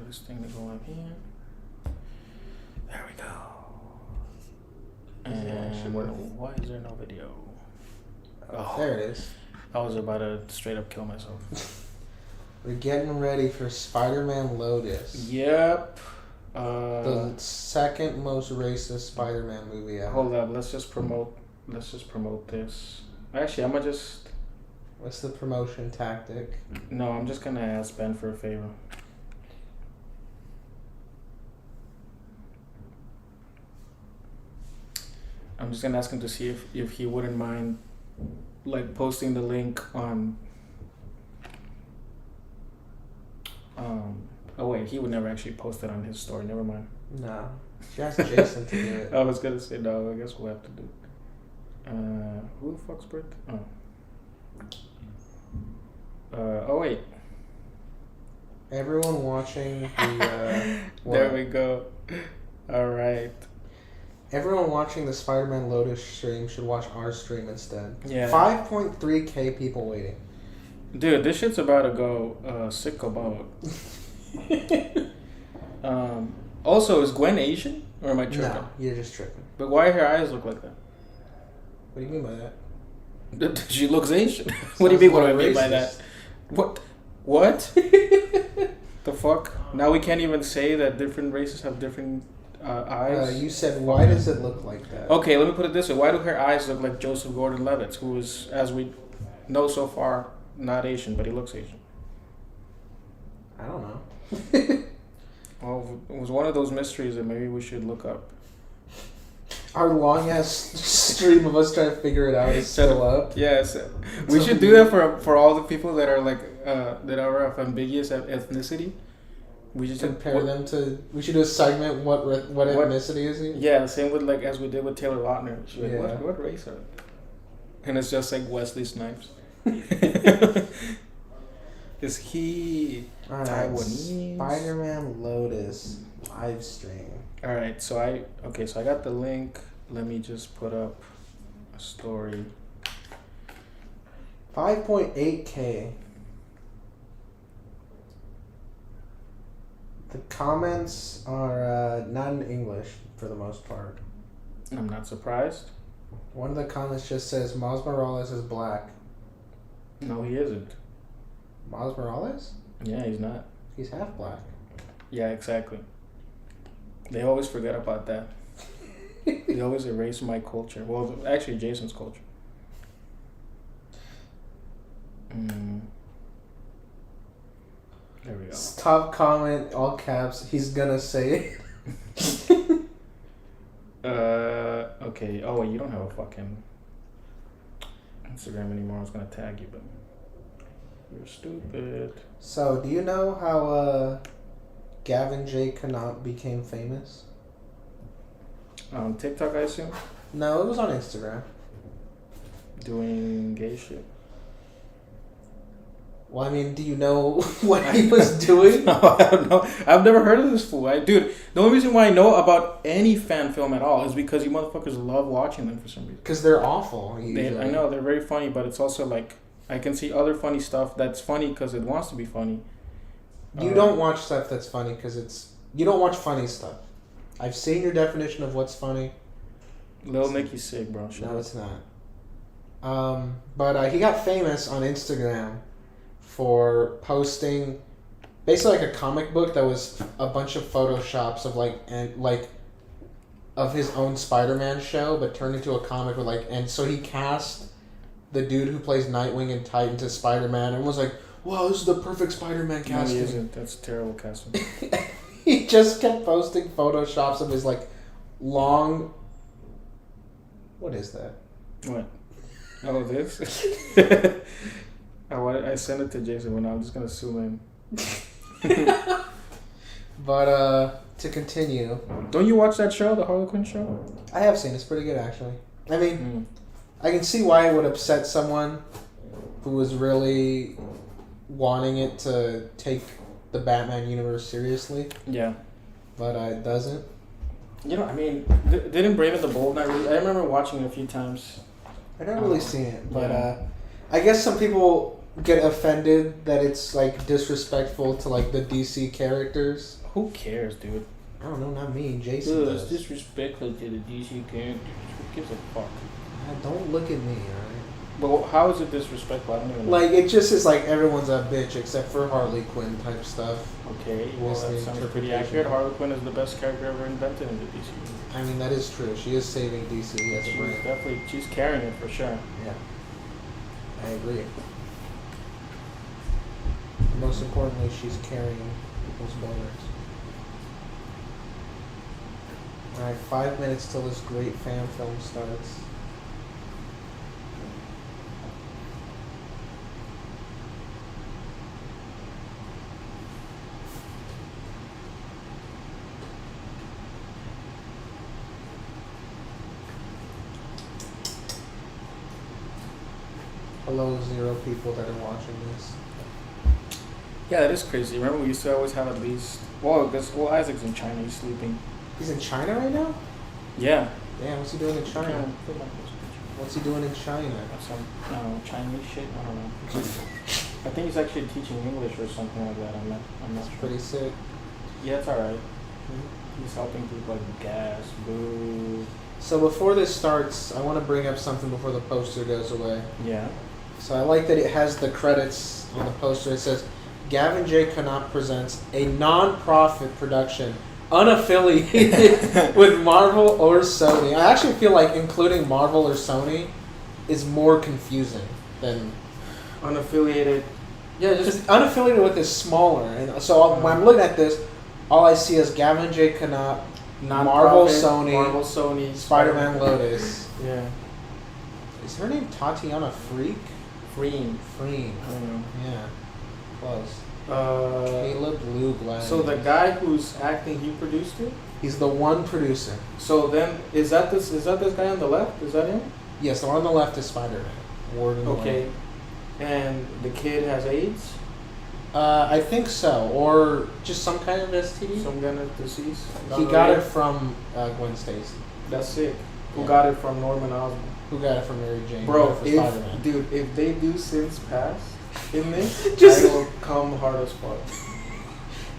this thing to go on here. There we go. And why is there no video? Oh, there it is. I was about to straight up kill myself. We're getting ready for Spider-Man Lotus. Yep. The second most racist Spider-Man movie ever. Hold up, let's just promote this. Actually, I'm gonna just... What's the promotion tactic? No, I'm just gonna ask Ben for a favor. I'm just gonna ask him to see if he wouldn't mind, like, posting the link on... Oh wait, he would never actually post it on his story. Never mind. No, she asked Jason to do it. I was gonna say no. I guess we'll have to do it. Who the fuck's birthday? Oh wait. Everyone watching the. There we go. All right. Everyone watching the Spider-Man Lotus stream should watch our stream instead. Yeah. 5.3K people waiting. Dude, this shit's about to go sicko mode. Also, is Gwen Asian or am I tripping? No, you're just tripping. But why her eyes look like that? What do you mean by that? She looks Asian. What do you mean? What do I mean by that? What? The fuck? Now we can't even say that different races have different eyes. You said, why does it look like that? Okay, let me put it this way: why do her eyes look like Joseph Gordon-Levitt's, who is, as we know so far, not Asian, but he looks Asian? I don't know. Well, it was one of those mysteries that maybe we should look up. Our long ass stream of us trying to figure it out is still up. Yes, we should do that for all the people that are like that are of ambiguous ethnicity. We should compare them to. We should do a segment. What ethnicity is he? Yeah, same with like as we did with Taylor Lautner. She's like, Yeah. what race are they? And it's just like Wesley Snipes. Is he Taiwanese? Spider-Man Lotus live stream. All right, so I got the link. Let me just put up a story. 5.8K. The comments are not in English for the most part. I'm not surprised. One of the comments just says Miles Morales is black. No, he isn't. Miles Morales? Yeah, he's not. He's half black. Yeah, exactly. They always forget about that. They always erase my culture. Well, actually, Jason's culture. There we go. Top comment, all caps. He's gonna say it. Okay. Oh, wait, you don't have a fucking Instagram anymore. I was gonna tag you, but you're stupid. So, do you know how Gavin J. Connaught became famous? On TikTok, I assume? No, it was on Instagram. Doing gay shit. Well, I mean, do you know what he was doing? No, I don't know. I've never heard of this fool. Dude, the only reason why I know about any fan film at all is because you motherfuckers love watching them for some reason. Because they're awful. I know, they're very funny, but it's also like, I can see other funny stuff that's funny because it wants to be funny. You don't watch stuff that's funny because it's... You don't watch funny stuff. I've seen your definition of what's funny. Lil Nicky's sick, bro. No, it's not. But he got famous on Instagram for posting basically like a comic book that was a bunch of photoshops of of his own Spider-Man show, but turned into a comic with and so he cast the dude who plays Nightwing and Titan as Spider-Man and was like, wow, this is the perfect Spider-Man casting. No, he isn't. That's terrible casting. He just kept posting photoshops of his long... What is that? What? Oh, this? I sent it to Jason, but now I'm just going to zoom in. But, to continue... Don't you watch that show, the Harley Quinn show? I have seen it. It's pretty good, actually. I mean, I can see why it would upset someone who was really wanting it to take the Batman universe seriously. Yeah. But it doesn't. You know, I mean, didn't Brave and the Bold not really... I remember watching it a few times. I never really seen it, but I guess some people get offended that it's like disrespectful to like the DC characters. Who cares, dude? I don't know, not me. Jason does. It's disrespectful to the DC characters. Who gives a fuck? Don't look at me, alright? Well, how is it disrespectful? I don't even know. Like, it just is like everyone's a bitch except for Harley Quinn type stuff. Okay, well, that sounds pretty accurate. Harley Quinn is the best character ever invented in the DC. I mean, that is true. She is saving DC as a brand. Definitely, she's carrying it for sure. Yeah. I agree. Most importantly, she's carrying people's boners. Alright, 5 minutes till this great fan film starts. Hello, 0 people that are watching this. Yeah, that is crazy. Remember, we used to always have at least. Well, Isaac's in China. He's sleeping. He's in China right now? Yeah. Damn, what's he doing in China? What's he doing in China? Some Chinese shit. I don't know. I think he's actually teaching English or something like that. I'm not sure. Pretty sick. Yeah, it's alright. Mm-hmm. He's helping people like gas, boo. So before this starts, I want to bring up something before the poster goes away. Yeah. So I like that it has the credits on the poster. It says, Gavin J. Connaught presents a non-profit production unaffiliated with Marvel or Sony. I actually feel like including Marvel or Sony is more confusing than unaffiliated. Yeah, just unaffiliated with is smaller. And so when I'm looking at this, all I see is Gavin J. Connaught, Marvel, Sony, Spider-Man, Lotus. Yeah. Is her name Tatiana Freak? Freen. I don't know. Yeah. Close. Caleb Lou Glenn. So the guy who's acting, he produced it? He's the one producer. So then, is that this guy on the left? Is that him? Yes, the one on the left is Spider-Man. Okay. And the kid has AIDS? I think so. Or just some kind of STD? Some kind of disease? He got it from Gwen Stacy. That's sick. Who got it from Norman Osborn? Who got it from Mary Jane? Bro, if they do Sins Pass in this, I will come hard as fuck.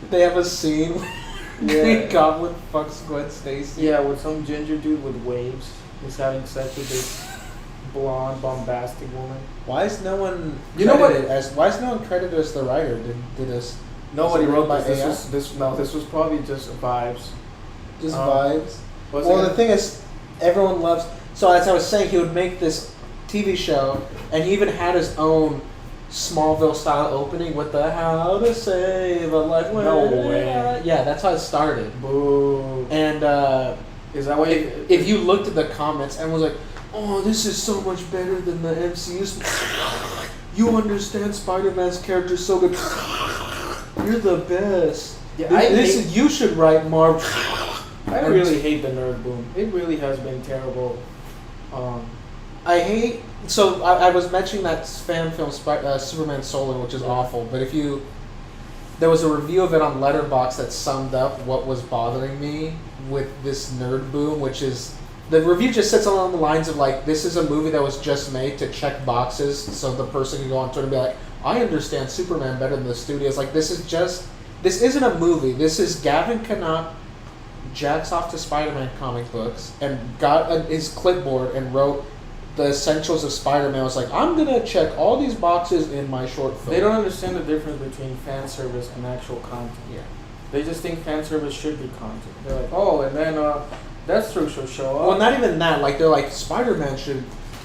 They have a scene where Green Goblin fucks Gwen Stacy. Yeah, with some ginger dude with waves. He's having sex with this blonde, bombastic woman. Why is no one credited as the writer? Did this? Nobody wrote this. This was probably just vibes. Just vibes. Well, the thing is, everyone loves. So as I was saying, he would make this TV show, and he even had his own Smallville style opening with the "How to Save a Life." No way. Yeah, that's how it started. Boo. And is that why? If you looked at the comments and was like, "Oh, this is so much better than the MCU's," you understand Spider-Man's character so good. You're the best. Yeah, you should write Marvel. I really hate the nerd boom. It really has been terrible. I hate. So I was mentioning that fan film Superman Solar, which is awful. But there was a review of it on Letterboxd that summed up what was bothering me with this nerd boom, which is the review just sits along the lines of like, this is a movie that was just made to check boxes, so the person can go on Twitter and be like, I understand Superman better than the studios. Like, this isn't a movie. This is Gavin Connaught jacks off to Spider-Man comic books and got his clipboard and wrote the essentials of Spider-Man. I was like, I'm going to check all these boxes in my short film. They don't understand the difference between fan service and actual content. Yeah. They just think fan service should be content. They're like, oh, and then Deathstroke should show up. Well, not even that. Like, they're like, Spider-Man should...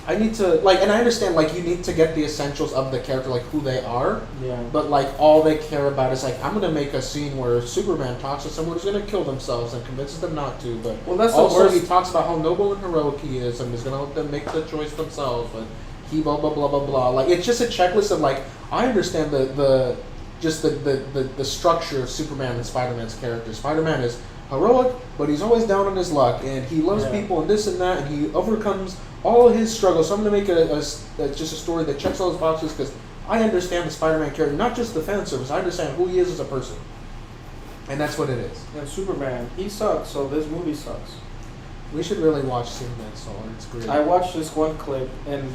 I need to... Like, and I understand, like, you need to get the essentials of the character, like, who they are. Yeah. But, like, all they care about is, like, I'm going to make a scene where Superman talks to someone who's going to kill themselves and convinces them not to. But that's also, he talks about how noble and heroic he is and is going to let them make the choice themselves. But he blah, blah, blah, blah, blah. Like, it's just a checklist of, like, I understand the structure of Superman and Spider-Man's character. Spider-Man is heroic, but he's always down on his luck, and he loves people and this and that, and he overcomes all his struggles. So I'm going to make just a story that checks all those boxes because I understand the Spider-Man character, not just the fan service. I understand who he is as a person, and that's what it is. And Superman, he sucks, so this movie sucks. We should really watch Superman Solar. It's great. I watched this one clip, and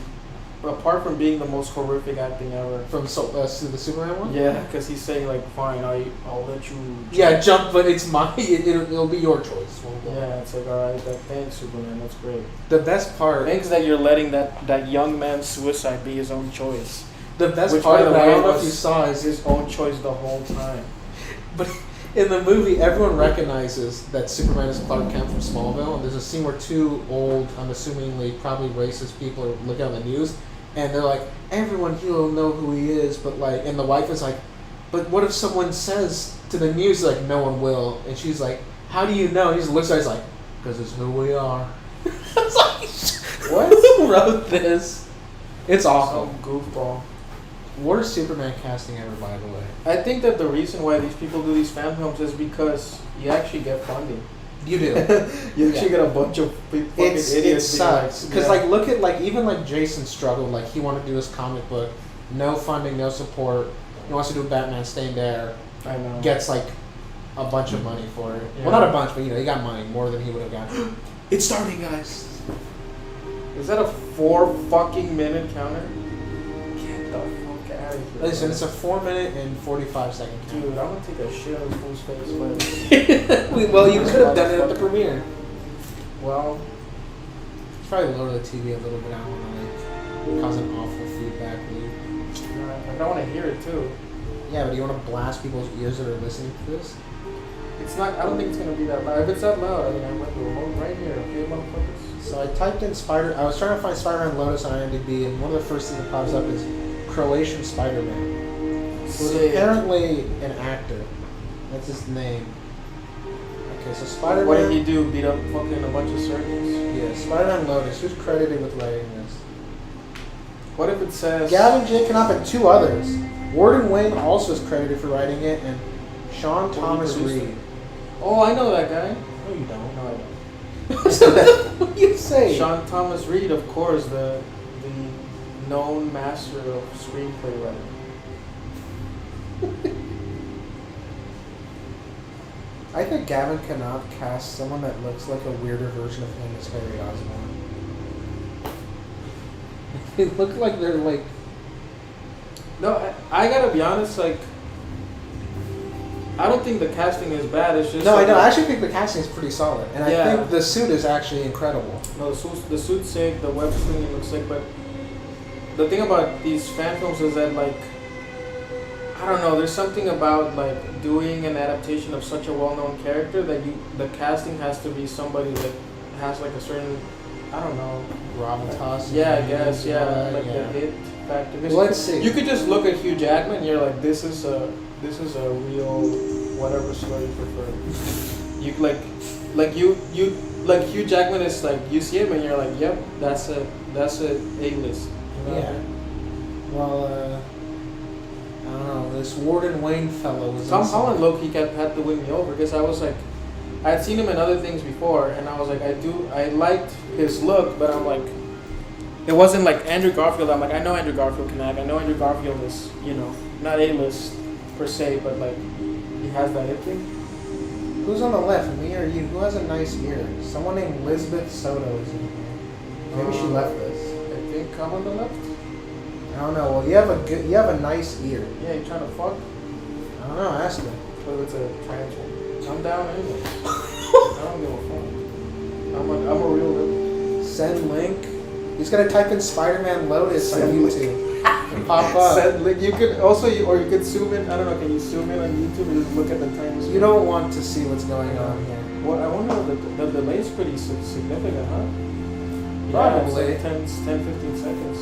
apart from being the most horrific acting ever. From the Superman one? Yeah, because he's saying like, fine, I'll let you. Yeah, jump, but it's my. It'll be your choice. Yeah, it's like, all right, thanks, Superman. That's great. The best part. Thanks that you're letting that young man's suicide be his own choice. The best Which, part by the of that, I way, don't know if was you saw, is his own choice the whole time. But in the movie, everyone recognizes that Superman is Clark Kent from Smallville, and there's a scene where two old, I'm assumingly probably racist people are looking on the news, and they're like, everyone here will know who he is, but like, and the wife is like, but what if someone says to the news, like, no one will, and she's like, how do you know? And he just looks at her, he's like, because it's who we are. It's like, what? Who wrote this? It's awful. Some goofball. Worst Superman casting ever, by the way. I think that the reason why these people do these fan films is because you actually get funding. You do. You actually get a bunch of fucking idiots. It sucks because like, look at even Jason struggled. Like, he wanted to do his comic book, no funding, no support. He wants to do Batman Stained Air. I know. Gets like a bunch of money for it. Yeah. Well, not a bunch, but he got money, more than he would have gotten. It's starting, guys. Is that a 4 fucking minute counter? Get the fuck out of here. Listen, it's a 4-minute and 45-second count. Dude, I'm gonna take a shit on fool's face. Well, you could have done it at the premiere. Well, Probably lower the TV a little bit. I don't want to cause an awful feedback loop. I don't want to hear it too. Yeah, but do you want to blast people's ears that are listening to this? It's not. I don't think it's gonna be that loud. If it's that loud, I mean, I'm like, we're right here, okay, motherfuckers. So I typed in I was trying to find Spider-Man Lotus on IMDb, and one of the first things that pops up is Croatian Spider-Man. Who's apparently an actor. That's his name. Okay, so Spider-Man. What did he do? Beat up fucking a bunch of circles? Yeah, Spider-Man Lotus. Who's credited with writing this? What if it says Gavin J. Knopf and 2 others. Warden Wayne also is credited for writing it, and Sean Thomas Reed. Oh, I know that guy. No, you don't. No, I don't. What do you say? Sean Thomas Reed, of course, the known master of screenplay writing. I think Gavin cannot cast someone that looks like a weirder version of him as Harry Osborn. They look like they're like. No, I gotta be honest. Like, I don't think the casting is bad. It's just No, like, I know. I actually think the casting is pretty solid, and Yeah. I think the suit is actually incredible. No, the suit's sick. The web slinging looks sick. But the thing about these fan films is that, like, I don't know. There's something about like doing an adaptation of such a well-known character that the casting has to be somebody that has like a certain, I don't know, Gravitas. Yeah, I guess. Yeah, like yeah. the hit factor. Let's see. You could just look at Hugh Jackman and you're like, this is a real whatever story you prefer. You like Hugh Jackman is like, you see him and you're like, yep, that's a A-list. You know? Yeah. Well, I don't know. This Warden Wayne fellow was. Tom Holland low-key had to win me over because I was like, I had seen him in other things before and I was like, I liked his look, but I'm like, it wasn't like Andrew Garfield. I'm like, I know Andrew Garfield can act. I know Andrew Garfield is, not A-list per se, but like, he has that it thing. Who's on the left, me or you? Who has a nice ear? Someone named Lisbeth Soto is in here. Maybe she left this. I think I'm on the left. I don't know. Well, you have a nice ear. Yeah, you trying to fuck? I don't know. Ask her. But it's a trans one. I'm down anyway. I don't give a fuck. I'm a real rip. Send link. He's gonna type in Spider-Man Lotus on YouTube and pop up. Send link. You could also, or you could zoom in. I don't know. Can you zoom in on YouTube and just look at the times? You don't want to see what's going on here. Well, I wonder if the delay's pretty significant, huh? Probably. Yeah, it's like 10, 15 seconds.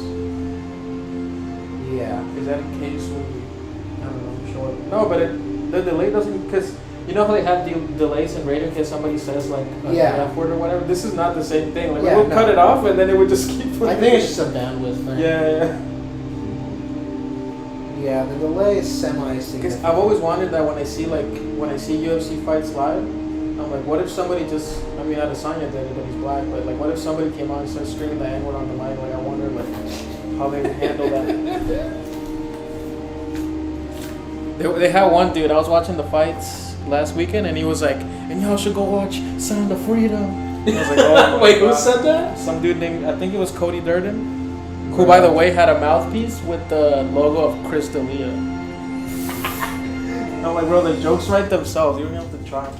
Yeah. Is that in case we, I don't know, show it? No, but the delay doesn't, because you know how they have delays in radio in case somebody says like a F word or whatever? This is not the same thing. Like, we'll cut it off and then it would just keep I think it's just a bandwidth thing. Yeah. Yeah, the delay is semi-significant. Because I've always wondered that when I see UFC fights live, I'm like, what if somebody just, I mean, Adesanya did it, but he's black, but like, what if somebody came on and started screaming the N-word on the mic? Like, I wonder, like, how they would handle that. They had one dude, I was watching the fights last weekend, and he was like, and y'all should go watch Sound of Freedom. I was like, oh, wait, who said that? Some dude named, I think it was Cody Durden. Who, by the way, had a mouthpiece with the logo of Chris D'Elia. I'm like, bro, the jokes write themselves. You don't have to try.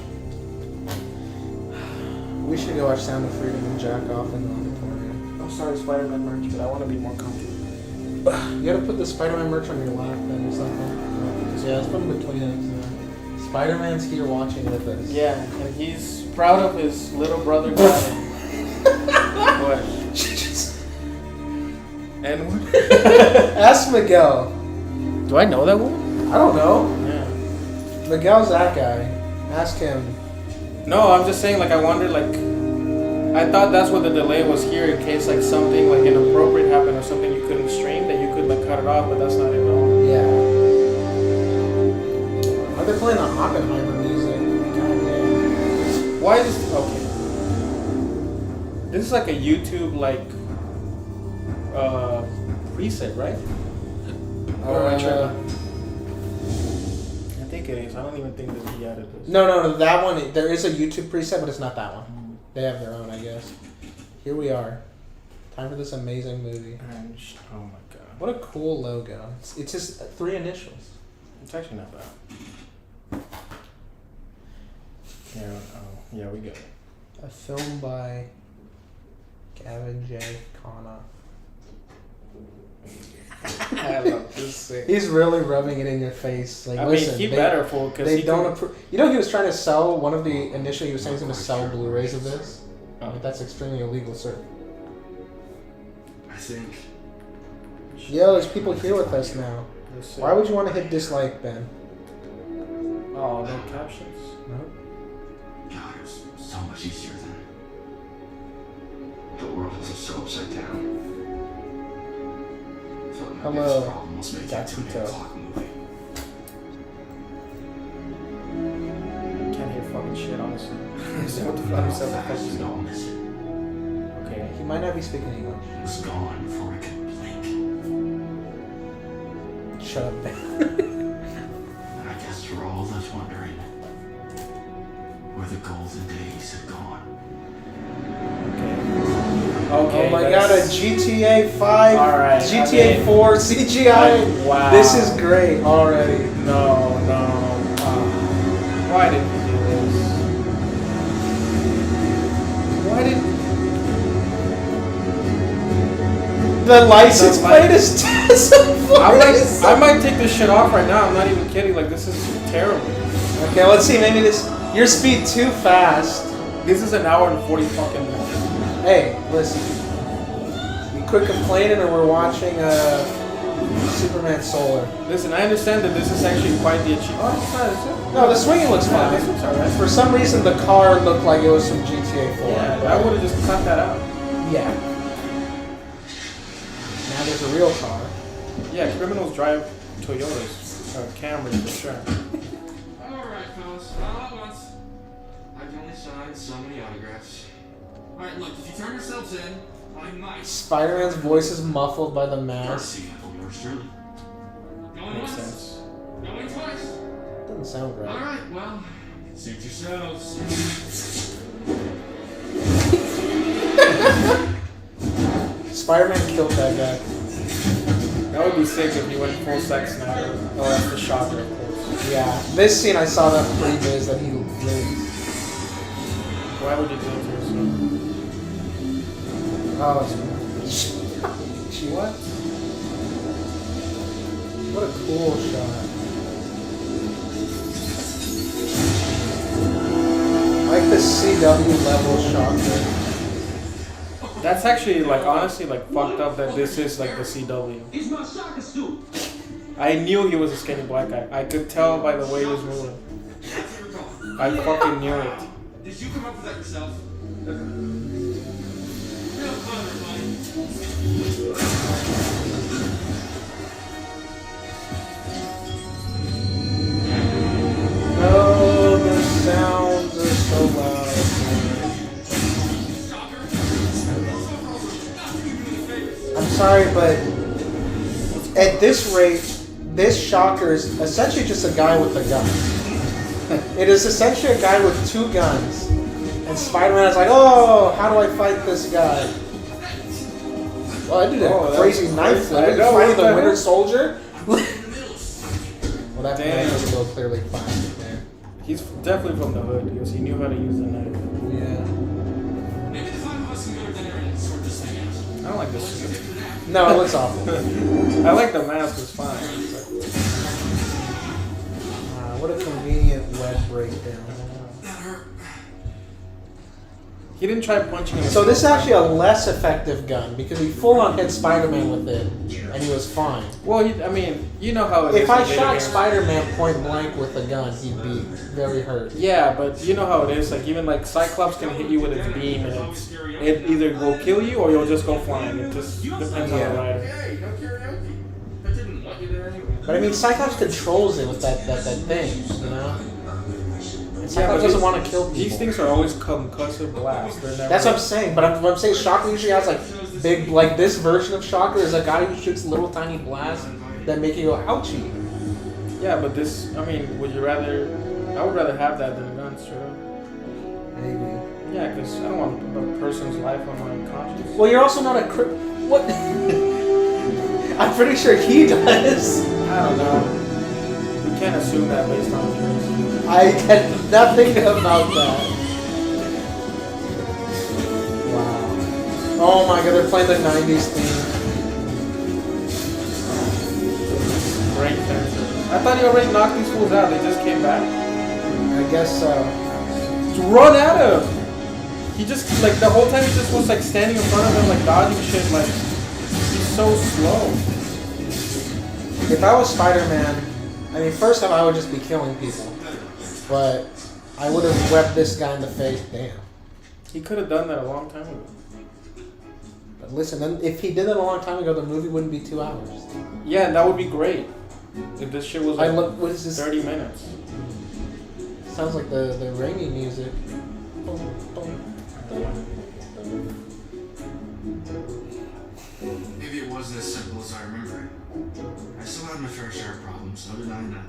We should go watch Sound of Freedom and jack off in the auditorium. I'm sorry, Spider-Man merch, but I want to be more comfortable. You gotta put the Spider-Man merch on your lap then or something. Yeah, let's put them between us. Spider-Man's here watching with us. Yeah, and he's proud of his little brother guy. What? And what? Ask Miguel. Do I know that one? I don't know. Yeah. Miguel's that guy. Ask him. No, I'm just saying, like, I wonder, like, I thought that's what the delay was here in case, like, something, like, inappropriate happened or something you couldn't stream, that you could, like, cut it off, but that's not it at all. Yeah. Are they playing the Oppenheimer music? Goddamn. Why is this? Okay. This is like a YouTube, like, preset, right? Or am I tripping? I think it is. I don't even think that he added this. No, that one, there is a YouTube preset, but it's not that one. They have their own, I guess. Here we are. Time for this amazing movie. Oh my god. What a cool logo. It's just 3 initials. It's actually not bad. Yeah, we got it. A film by Gavin J. Kana. I love this thing. He's really rubbing it in your face. Like, I listen, mean, he better fool because they he don't approve. You know, he was trying to sell one of the initially. He was saying he's going to sell Blu-rays of this. But that's extremely illegal, sir. I think. Yo, there's people here with us now. Why would you want to hit dislike, Ben? Oh, no captions. No. God, it was so much easier then. The world was so upside down. Hello, Gatito. Can't hear fucking shit, honestly. What the fuck is that? Okay. He might not be speaking English. It was gone before I could blink. Shut up, Ben. And I guess for all those wondering where the golden days have gone. Okay. Oh my god, a GTA 5, Alright, GTA 4 CGI. Wow. This is great already. No. Why did you do this? Why did... The license plate is Tesla. I might take this shit off right now. I'm not even kidding. Like, this is terrible. Okay, let's see. Maybe your speed too fast. This is an hour and 40 fucking minutes. Hey, listen. You quit complaining, or we're watching Superman Solar. Listen, I understand that this is actually quite the achievement. Oh, it's not, is it? No, the swinging looks fine. This looks alright. For some reason, the car looked like it was from GTA 4. Yeah, I would have just cut that out. Yeah. Now there's a real car. Yeah, criminals drive Toyotas or Camrys for sure. Alright, fellas, all at once. I can only sign so many autographs. Alright, look, if you turn yourselves in, I might. Spider-Man's voice is muffled by the mask. Courtesy of yours truly. Going Makes once, sense. going twice. Doesn't sound right. Alright, well, suit yourselves. Spider-Man killed that guy. That would be sick if he went full sex now. Oh, that's the shocker, of course. Yeah. This scene, I saw that pre-biz that he lived. Why would you do it to yourself? Oh, she What? What a cool shot. I like the CW level shocker. That's actually, like, honestly, like, fucked up that this is, like, the CW. It's my soccer suit. I knew he was a skinny black guy. I could tell by the way he was moving. I fucking knew it. Did you come up with that yourself? Real clever, buddy. Oh, the sounds are so loud. I'm sorry, but at this rate, this shocker is essentially just a guy with a gun. It is essentially a guy with 2 guns. And Spider-Man is like, oh, how do I fight this guy? Well, I did a Oh, crazy that's knife crazy. flip. I You know, fighting what the the Winter heck? Soldier? I'm in the middle. Well, that Damn. man was clearly fine there. He's definitely from the hood because he knew how to use the knife. Yeah. Maybe the five of us can go to dinner and sort this thing out. I don't like this suit. No, it looks awful. I like the mask, it's fine. What a convenient web breakdown. That hurt. He didn't try punching him. So this is actually a less effective gun because he full-on hit Spider-Man with it, and he was fine. Well, I mean, you know how it is. If I in video shot games. Spider-Man point blank with a gun, he'd be very hurt. Yeah, but you know how it is. Like even like Cyclops can hit you with its beam, and it either will kill you or you'll just go flying. It just depends on the Yeah. rider. Hey, no karaoke. I didn't want you there anyway. But I mean, Cyclops controls it with that thing, you know? And Yeah, Cyclops but doesn't want to kill people. These things are always concussive blasts. They're never. That's what I'm saying, but I'm saying Shocker usually has like big, like this version of Shocker is a guy who shoots little tiny blasts that make you go ouchie. Yeah, but this. I mean, would you rather? I would rather have that than a gun, straight up. Maybe. Yeah, because I don't want a person's life on my conscience. Well, you're also not a what? I'm pretty sure he does. I don't know. We can't assume that based on this. I get nothing about that. Wow. Oh my god, they're playing the 90s theme. Great character. I thought he already knocked these fools out. They just came back. I guess so. Just run at him. He just like the whole time he just was like standing in front of him like dodging shit. Like he's so slow. If I was Spider-Man, I mean, first off, I would just be killing people. But I would have webbed this guy in the face. Damn. He could have done that a long time ago. But listen, then if he did it a long time ago, the movie wouldn't be 2 hours. Yeah, and that would be great. If this shit was like What is this? 30 minutes. Sounds like the Raimi music. Maybe it wasn't as simple as I remember it. I still had my fair share of problems, no denying that.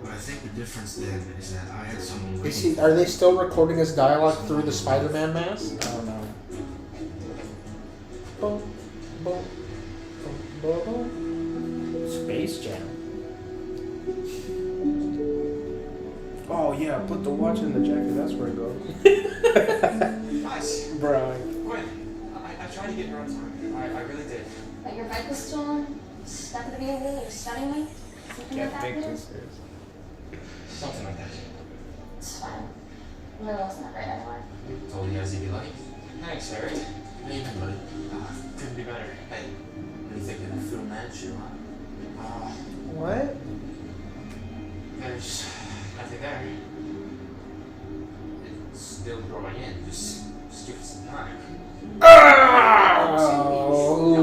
But I think the difference then is that I had someone waiting. Are they still recording his dialogue through the Spider-Man mask? I don't know. Boom, boom, boom, boom. Space Jam. Oh yeah, put the watch in the jacket. That's where it goes. Nice. Bro. Gwen, I tried to get her on time. I really did. But your bike was stolen, stuck at the beginning, you were studying me? Something like Can't that, take Peter? this serious. Something like that. It's fine. Really wasn't that great anyway. Told you guys you'd be lucky. Thanks, Harry. How you been, buddy? Couldn't be better. Hey, what do you think of the film man shoe, huh? What? There's nothing there. It's still growing in. Just give it some time. No,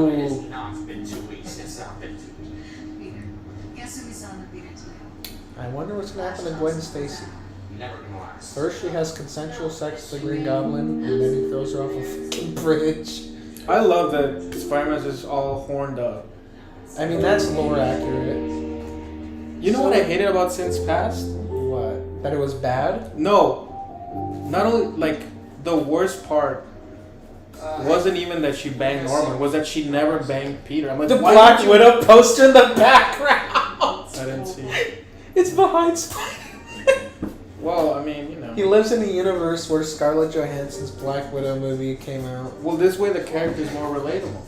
it has Oh. not been 2 weeks. It's not been 2 weeks. Peter, guess who we saw in the theater today? I wonder what's gonna happen to Gwen Stacy. Never gonna last. First, she has consensual sex with the Green Goblin, and then he throws her off a fucking bridge. I love that Spider-Man's just all horned up. I mean, that's lore accurate. You know what I hated about Sin's Past? What? That it was bad? No. Not only, like, the worst part wasn't even that she banged Norman, was that she never banged Peter. I'm like, The why Black did you- Widow poster in the background! I didn't see it. It's behind Spider-Man. Well, I mean, you know. He lives in a universe where Scarlett Johansson's Black Widow movie came out. Well, this way the character is more relatable.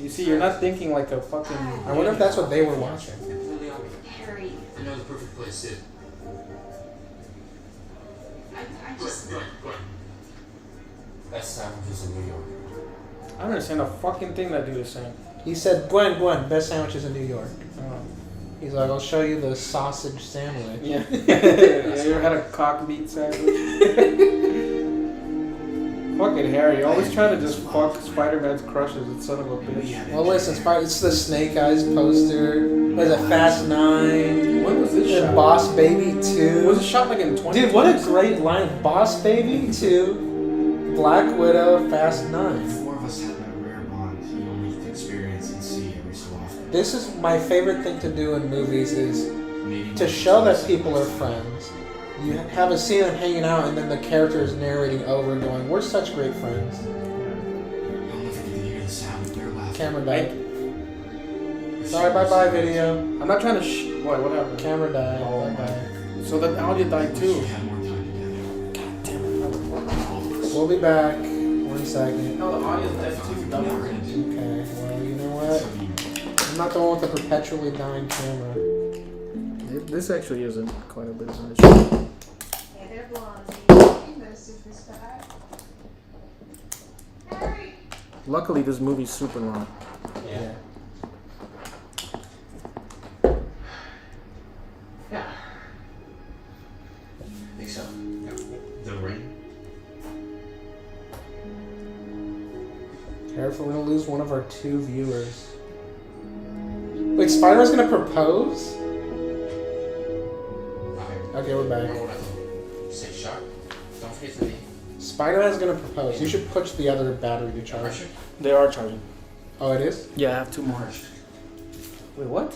You see, you're not thinking like a fucking... I wonder if that's what they were watching. Completely on me. Harry, I know the perfect place, Sid. I just... Gwen. Best sandwiches in New York. I don't understand a fucking thing that dude is saying. He said, Gwen, best sandwiches in New York. Oh. He's like, I'll show you the sausage sandwich. Yeah. Yeah, you ever had a cock meat sandwich? Fucking Harry, always trying to just fuck Spider-Man's crushes, that son of a bitch. Well, listen, it's the Snake Eyes poster. There's a Fast 9. When was this There's shot? Boss Baby 2. Was it shot like in 20? Dude, what a great line. Boss Baby 2, Black Widow, Fast 9. The four of us had that rare bond you only get to experience and see every so often. This is my favorite thing to do in movies is Maybe to show that people are friends. You have a scene of hanging out and then the character is narrating over and going, we're such great friends. I'll never get to hear the sound of their Camera died. Sorry, bye-bye video. I'm not trying to what happened? Camera died. Oh Bye-bye. So the audio died too. We had more time together. We'll be back. 1 second. No, the audio's dead too. Okay, well, you know what? I'm not the one with the perpetually dying camera. This actually isn't quite a bit of an issue. Hey there, Blondie. You know, superstar. Harry. Luckily, this movie's super long. Yeah. Yeah. I think so. The ring. Careful, we're gonna lose one of our 2 viewers. Wait, Spider-Man's gonna propose? Okay, we're back. Stay sharp. Don't forget to be. Spider-Man's gonna propose. You should push the other battery to charge. They are charging. Oh, it is? Yeah, I have 2 more. Wait, what?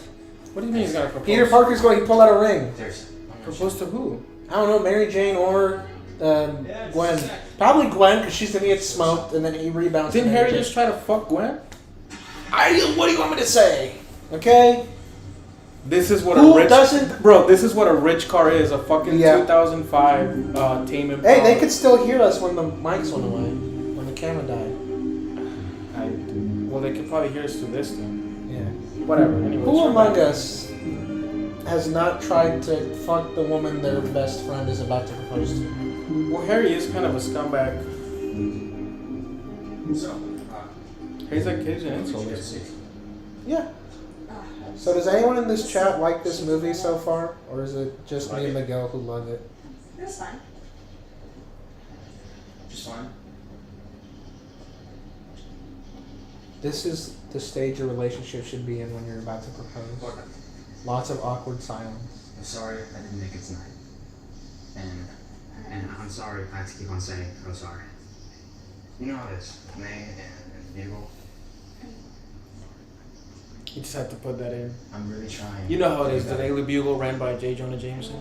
What do you mean he's gonna propose? Peter Parker's going to pull out a ring. There's. Propose to who? I don't know, Mary Jane or Gwen. Probably Gwen, because she's gonna get smoked, and then he rebounds. Didn't to Mary Harry Jane. just try to fuck Gwen? What do you want me to say? Okay? This is what Who a rich doesn't- bro. This is what a rich car is. A fucking Yeah. 2005 Tame Impala. Hey, they could still hear us when the mics went away, when the camera died. Well, they could probably hear us through this thing. Yeah. Whatever. Anyways, Who we're among back. us has not tried to fuck the woman their best friend is about to propose to? Well, Harry is kind of a scumbag. So. He's like he's an insult. Yeah. So does anyone in this chat like this movie so far? Or is it just me and Miguel who love it? That's fine. Just fine. This is the stage a relationship should be in when you're about to propose. Look, Lots of awkward silence. I'm sorry I didn't make it tonight. And I'm sorry I have to keep on saying I'm sorry. You know how it is. Me and Diego. You just have to put that in. I'm really trying. You know how it is. The Daily Bugle ran by J. Jonah Jameson.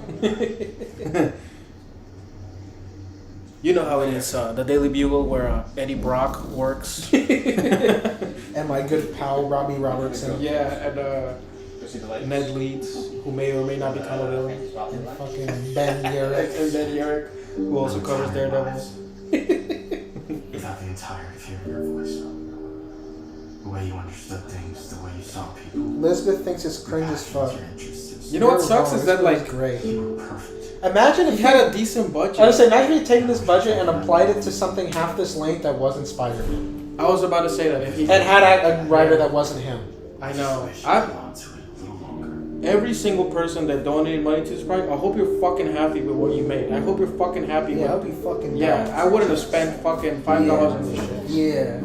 You know how it is. The Daily Bugle where Eddie Brock works. And my good pal Robbie Robertson. Yeah, and Ned Leeds, who may or may not become a villain. And fucking Ben Garrett. And then Yerrick, who also covers Daredevil. Without the entirety of hearing your voice. The way you understood things, the way you saw people. Elizabeth thinks it's cringe as fuck. Your interests. You know what You're sucks wrong. is This that movie's like great. You were perfect. Imagine if he had a decent budget. I was saying, imagine if you taken this budget and applied it to something half this length that wasn't Spider-Man, I was about to say that if he and had a writer that wasn't him. I know. I I held on to it a little longer. every single person that donated money to this project, I hope you're fucking happy with what you made. I hope you're fucking happy Yeah, I'll with be fucking Yeah, down. I wouldn't have spent fucking $5 on this shit. Yeah.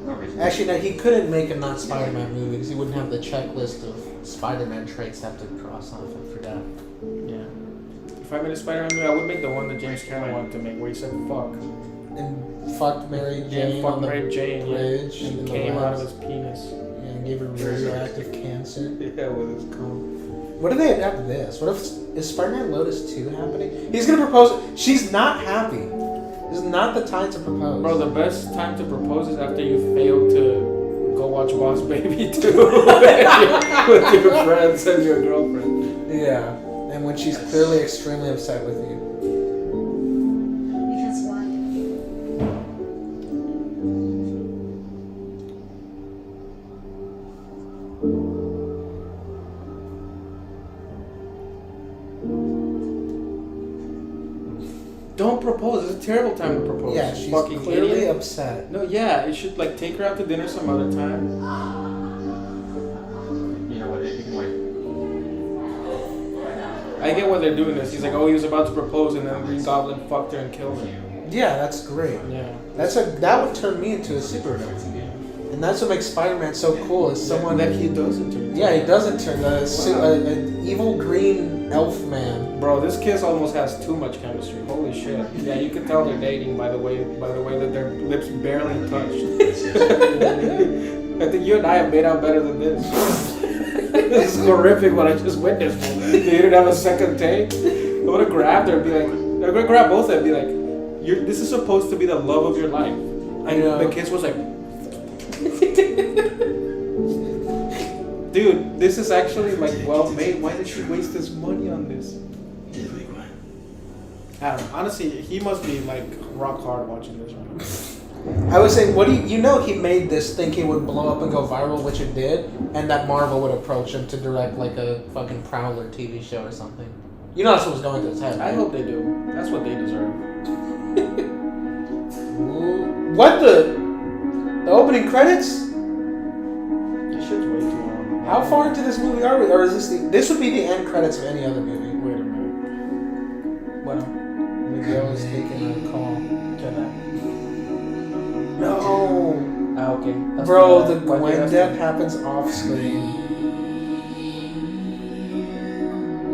No reason. Actually, no, he couldn't make a not Spider-Man movie because he wouldn't have the checklist of Spider-Man traits to have to cross off. I forgot. Yeah. If I made a Spider-Man movie, I would make the one that James Cameron wanted to make, where he said "fuck" And fucked Mary Jane and "fuck on the Mary Jane," yeah, bridge and in the came out of labs. his penis. And gave her radioactive cancer. Yeah, with his cum. What if they adapt this? What if is Spider-Man Lotus 2 happening? He's gonna propose. She's not happy. This is not the time to propose. Bro, the best time to propose is after you fail to go watch Boss Baby 2 with your friends and your girlfriend. Yeah, and when she's clearly extremely upset with you. Because what? Don't propose. It's a terrible time to propose. Yeah, she's fucking clearly idiot. upset. No, yeah, you should like take her out to dinner some other time. You know what? You can wait. I get why they're doing this. He's like, oh, he was about to propose, and then Green Goblin fucked her and killed her. Yeah, that's great. Yeah. That would turn me into a supervillain, and that's what makes Spider-Man so cool. Is someone that he doesn't turn. Yeah, he doesn't turn an evil green elf man. Bro, this kiss almost has too much chemistry. Holy shit. Yeah, you can tell they're dating by the way that their lips barely touched. I think you and I have made out better than this. This is horrific what I just witnessed. They didn't have a second take. I would have grabbed her and be like, I'm gonna grab both of them and be like, this is supposed to be the love of your life. The kids was like, dude, this is actually like well made. Why did she waste this money on this? I don't know. Honestly, he must be like rock hard watching this right now. I would say, what do you know? He made this thinking it would blow up and go viral, which it did, and that Marvel would approach him to direct like a fucking Prowler TV show or something. You know that's what was going through his head. I hope they do. That's what they deserve. What the opening credits? This shit's way too long. How far into this movie are we? Or is this would be the end credits of any other movie? Wait a minute. Well, Miguel is taking a call. can No. okay. That's Bro, the the Gwen death happens off screen.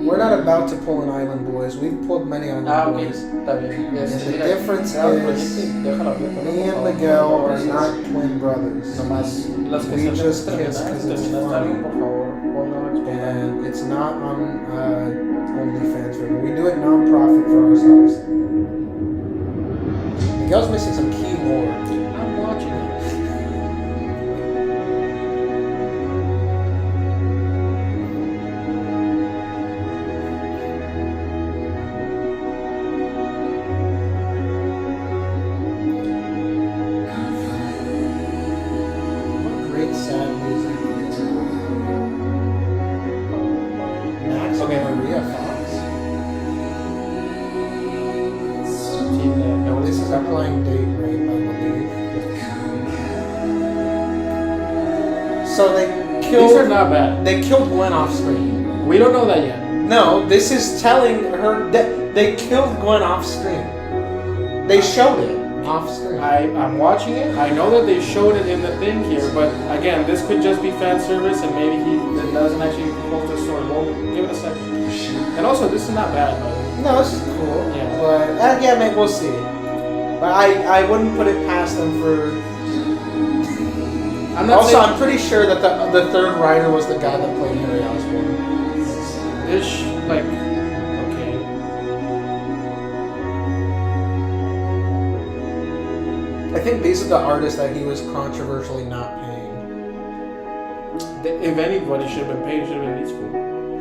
We're not about to pull an Island Boys. We've pulled many Island okay. Boys. Está bien. And the difference is, me and Miguel are not twin brothers. We just kiss because it's funny. And it's not on OnlyFans for me. We do it non-profit for ourselves. Miguel's missing some key lore. I'm watching it. What great sad music. Max Okay. Maria Fox. This is a blind date rape, I believe. So they These are killed. not bad. They killed Gwen off screen. We don't know that yet. No, this is telling her that they killed Gwen off screen. They showed it off screen. I'm watching it. I know that they showed it in the thing here, but again, this could just be fan service, and maybe he doesn't actually post the story. Well, give it a second. And also, this is not bad, by the way. No, this is cool. Yeah. But yeah, maybe we'll see. But I wouldn't put it past them for. I'm not Also, saying I'm pretty sure that the third writer was the guy that played Harry Osborn. this, like, okay. I think these are the artists that he was controversially not paying. If anybody should have been paid, it should have been these people.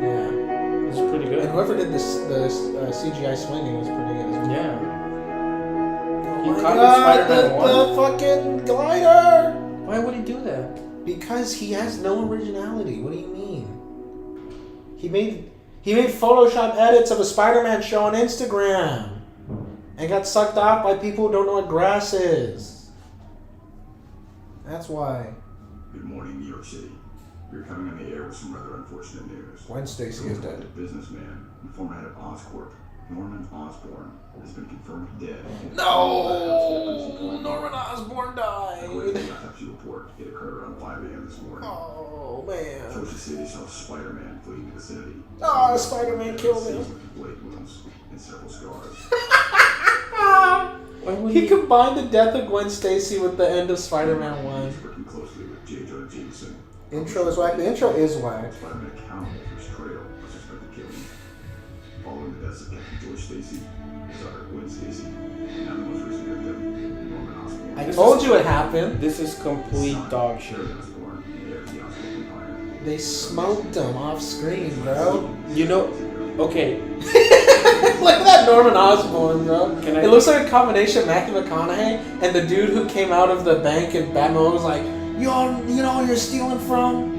Yeah. This is pretty good. And whoever did the CGI swinging was pretty good as well. Yeah. Oh He my copied God, Spider-Man 1. the fucking glider! Why would he do that? Because he has no originality. What do you mean? He made Photoshop edits of a Spider-Man show on Instagram and got sucked off by people who don't know what grass is. That's why. Good morning, New York City. You're coming on the air with some rather unfortunate news. Gwen Stacy is dead. A businessman and former head of Oscorp, Norman Osborn, has been confirmed dead. No! Norman Osborn According to died. the autopsy report, it occurred around 5 a.m. this morning. Oh, man. Social City saw Spider-Man fleeing the vicinity. Oh, Spider-Man killed him. With blade wounds and several scars. Why would He combined the death of Gwen Stacy with the end of Spider-Man 1. He's working closely with J. Jonah Jameson. Intro is whack. The intro is whack. Spider-Man accounted for his trail of suspected killing. Following the deaths of Captain George Stacy, his daughter Gwen Stacy, and now the most recent victim, Norman Osborn. I told you it happened. This is complete dog shit. Osborn, the heir of the Osborn Empire. They smoked him off screen, bro. You know, okay, Look at that Norman Osborn, bro. Can I- It looks like a combination of Matthew McConaughey and the dude who came out of the bank in Batman was like, you know where you're stealing from?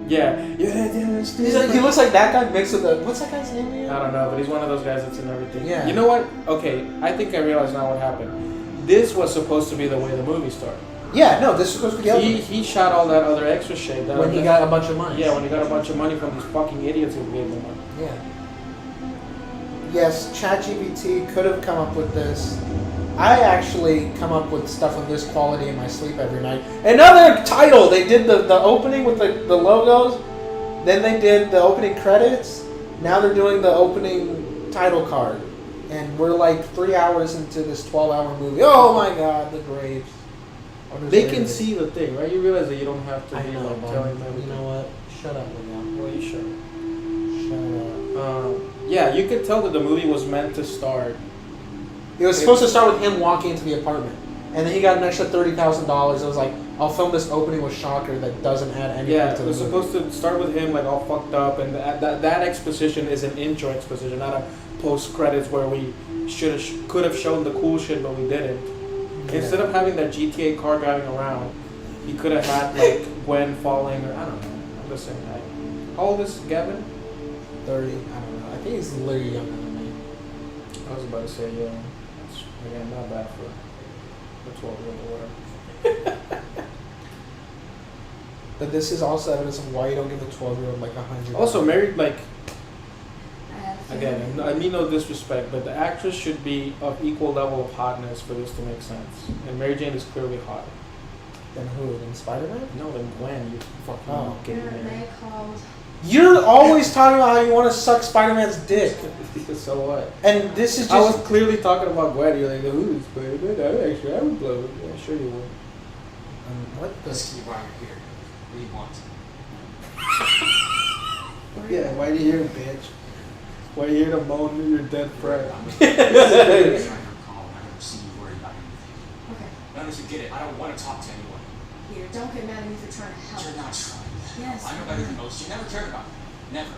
yeah. He's like, he looks like that guy mixed with the, what's that guy's name again? I don't know, but he's one of those guys that's in everything. Yeah. You know what? Okay, I think I realize now what happened. This was supposed to be the way the movie started. Yeah, no, this is supposed to be the other He shot all that other extra shit. That when he got a bunch of money. Yeah, when he got a bunch of money from these fucking idiots who gave him money. Yeah. Yes, ChatGPT could have come up with this. I actually come up with stuff of this quality in my sleep every night. Another title! They did the opening with the logos. Then they did the opening credits. Now they're doing the opening title card. And we're like 3 hours into this 12-hour movie. Oh my god, the graves. They can see the thing, right? You realize that you don't have to I be know, like Mom. telling them You everything. know what? Shut up, Miguel. Well, you should. Shut up. Yeah, you could tell that the movie was meant to start. It was supposed to start with him walking into the apartment. And then he got an extra $30,000. It was like, I'll film this opening with Shocker that doesn't add anything Yeah, to it the was movie. supposed to start with him like all fucked up, and that exposition is an intro exposition, not a post credits where we could have shown the cool shit, but we didn't. Yeah. Instead of having that GTA car driving around, he could have had like Gwen falling, or I don't know. I'm just saying. How old is Gavin? 30, I don't know. I think he's literally younger than me. I was about to say, yeah. That's, again, not bad for the 12-year-old or whatever. But this is also evidence of why you don't give a 12-year-old like 100. Also, married, like, I have a again, feeling. I mean no disrespect, but the actress should be of equal level of hotness for this to make sense. And Mary Jane is clearly hot. Then who? Then Spider-Man? No, then Gwen, you fucking Oh. get in They there. called. You're always talking about how you want to suck Spider-Man's dick. So what? And this is I was just... clearly talking about Gwen. You're like, who's Spider-Man? I would blow it. Yeah, sure you would. what the... Let's keep while you're here. What do you want? Yeah, why do you hear it, bitch? Why do you hear the moan of your dead friend? I'm trying to call. I don't see you worried about anything. Okay, I don't get it. I don't want to talk to anyone. here, don't get mad at me for trying to help. You're not trying. Yes. I know better than most. You never cared about me. Never.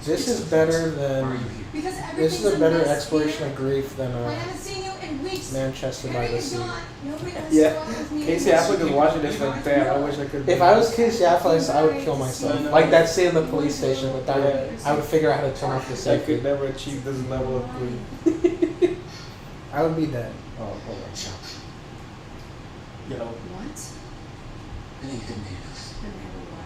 This is better Why are than... you here? Because This everything's is a better mess exploration here. of grief than I haven't seen you in weeks. Manchester by the Everything's Sea. gone. Nobody wants Yeah. to go out with me. Casey Affleck is watching this like, damn, I wish I could. If I was Casey Affleck, I would kill myself. I know. Like that scene in the police station, but Yeah. I would figure out how to turn off the I safety. could never achieve this level of grief. I would be dead. Oh, hold on. Chuck, You know, What? I think you could make this.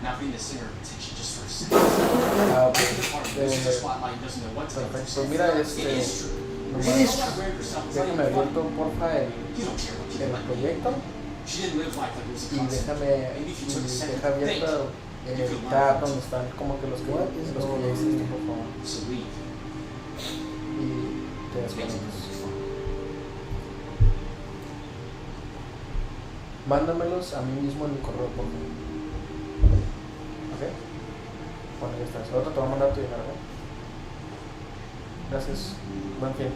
Not being the center of attention just for a second. uh, Making the part of this spotlight doesn't know what to do. perfecto. Mira, It este. is true. nomás Don't wear yourself. It's not Déjame even funny. abierto, porfa, You don't care what el people like. proyecto. She didn't live life like it was a Y concept. déjame. Maybe if you Y took a second deja to think, abierto you el could tab learn. donde están como que los que What is los que going le on? hiciste, por favor. So leave. Y te Makes it desconectas. fun. Mándamelos a mí mismo en mi correo, por favor. ¿Ok? Bueno, ya está. Ahorita te voy a mandar tu dinero, ¿ok? Gracias. Buen fin.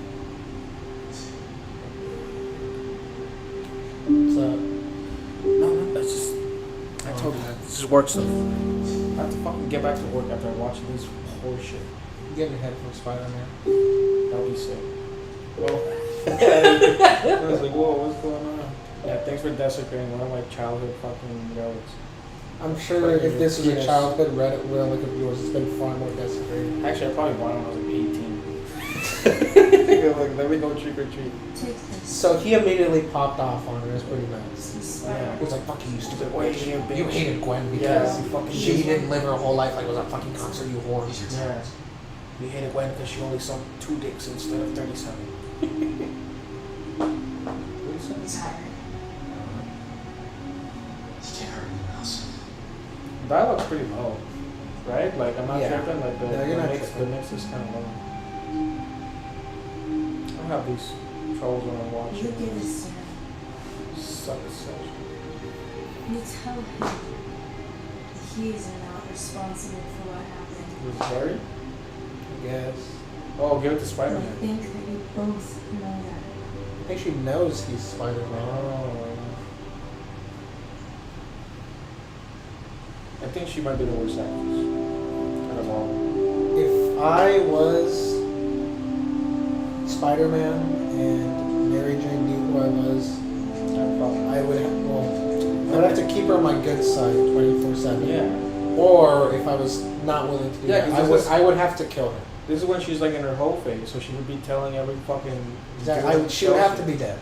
So, No, that's just. I told you that. This is work stuff. I have to fucking get back to work after I watch this horse shit. get ahead from Spider-Man. That would be sick. Well, I was like, whoa, what's going on? Yeah, thanks for desecrating one of my childhood fucking relics. I'm sure if this was a childhood Reddit relic of yours, it's been far more desecrated. Actually, I probably bought it when I was like 18. Like, let me go trick or treat. Take this. So he immediately popped off on her. It was pretty nice. Yeah. He was like, fuck you, you stupid Why bitch. you a bitch? You hated Gwen Yeah, because you fucking she did. didn't live her whole life like it was a fucking concert, you whore. These are Yeah. times. You hated Gwen because she only sucked 2 dicks instead of 37. What do you say? Tired. You can't hurt anyone else. Dialogue's pretty low, right? Like, I'm not Yeah. tripping. Like, No, you're not the tripping. mix is kind of low. I don't have these troubles when I'm You watching. give this to him. Suck a such. You tell him that he is not responsible for what happened. Was Barry? I guess. Oh, give it to I Spider-Man. think that you both know that. I think she knows he's Spider-Man. Oh. I think she might be the worst actress out of all. If I was Spider-Man and Mary Jane knew who I was, I would have, well, I would have to keep her on my good side 24/7. Yeah. Or if I was not willing to do Yeah, that, 'cause this is- I would have to kill her. This is when she's like in her whole phase, so she would be telling every fucking. She would have to be dead.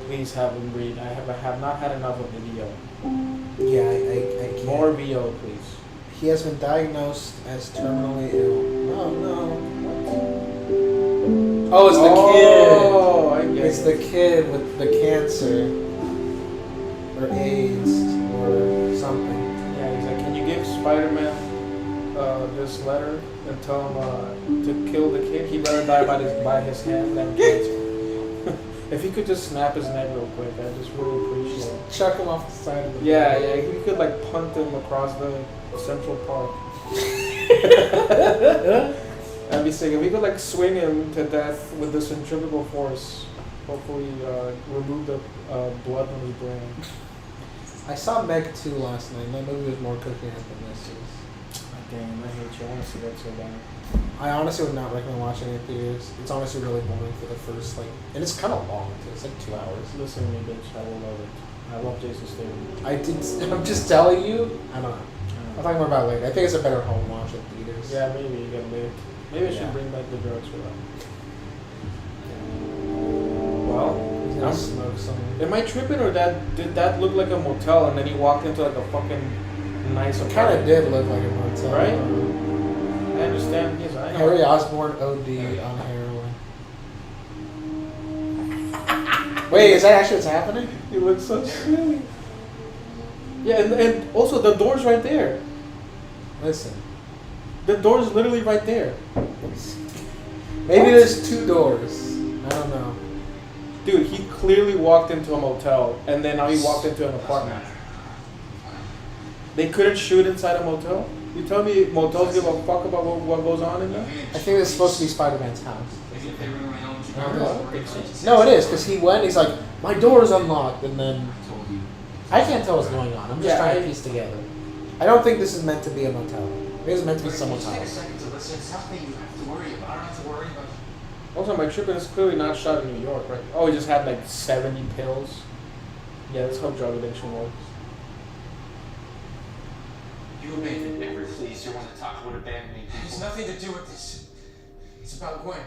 Please have him read. I have not had enough of the VO. Yeah, I can't. More VO, please. He has been diagnosed as terminally ill. Oh no. Oh, it's the Oh, I kid. get It's it. the kid with the cancer. Or AIDS or something. Yeah, he's like, can you give Spider-Man this letter and tell him to kill the kid? He'd rather die by his hand than cancer. If he could just snap his neck real quick, I just really appreciate it. Chuck him off the side of the Yeah, he could like punt him across the Central Park. That'd be sick. If we could like swing him to death with the centrifugal force Hopefully, remove the blood from his brain. I saw Meg 2 last night, and that movie was more coherent than this is. Damn, I hate you. I want to see that so bad. I honestly would not recommend watching it in theaters. It's honestly really boring for the first, like, and it's kind of long too. It's like 2 hours. Listen to me, bitch. I will love it. I love Jason Statham. I'm just telling you. I don't know. I'll talk more about it later. I think it's a better home watch in theaters. Yeah, maybe you gotta make. Maybe I should Yeah. bring back the drugs for that. Well, He's gonna smoke something. am I tripping or did that look like a motel and then he walked into like a fucking nice It kind of apartment? did look like a motel. Right? I understand. Yes, I know. Harry Osborn OD on heroin. Wait, is that actually what's happening? He looks so silly. Yeah, and also the door's right there. Listen. The door's literally right there. Maybe there's 2 doors. I don't know. Dude, he clearly walked into a motel and then now he walked into an apartment. They couldn't shoot inside a motel? You tell me motels give a fuck about what goes on in there? I think it's supposed to be Spider-Man's house. They No, it is, because he went, he's like, my door is unlocked, and then... I can't tell what's going on. I'm just trying to piece together. I don't think this is meant to be a motel. I think it's meant to be someone's Take a house. second to listen. It's nothing you have to worry about. I don't have to worry about. Also, my tripping is clearly not shot in New York, right? Oh, he just had like 70 pills. Yeah, that's how drug addiction works. You abandoned me. Please, you're one to talk about abandoning people. It has nothing to do with this. It's about Gwen.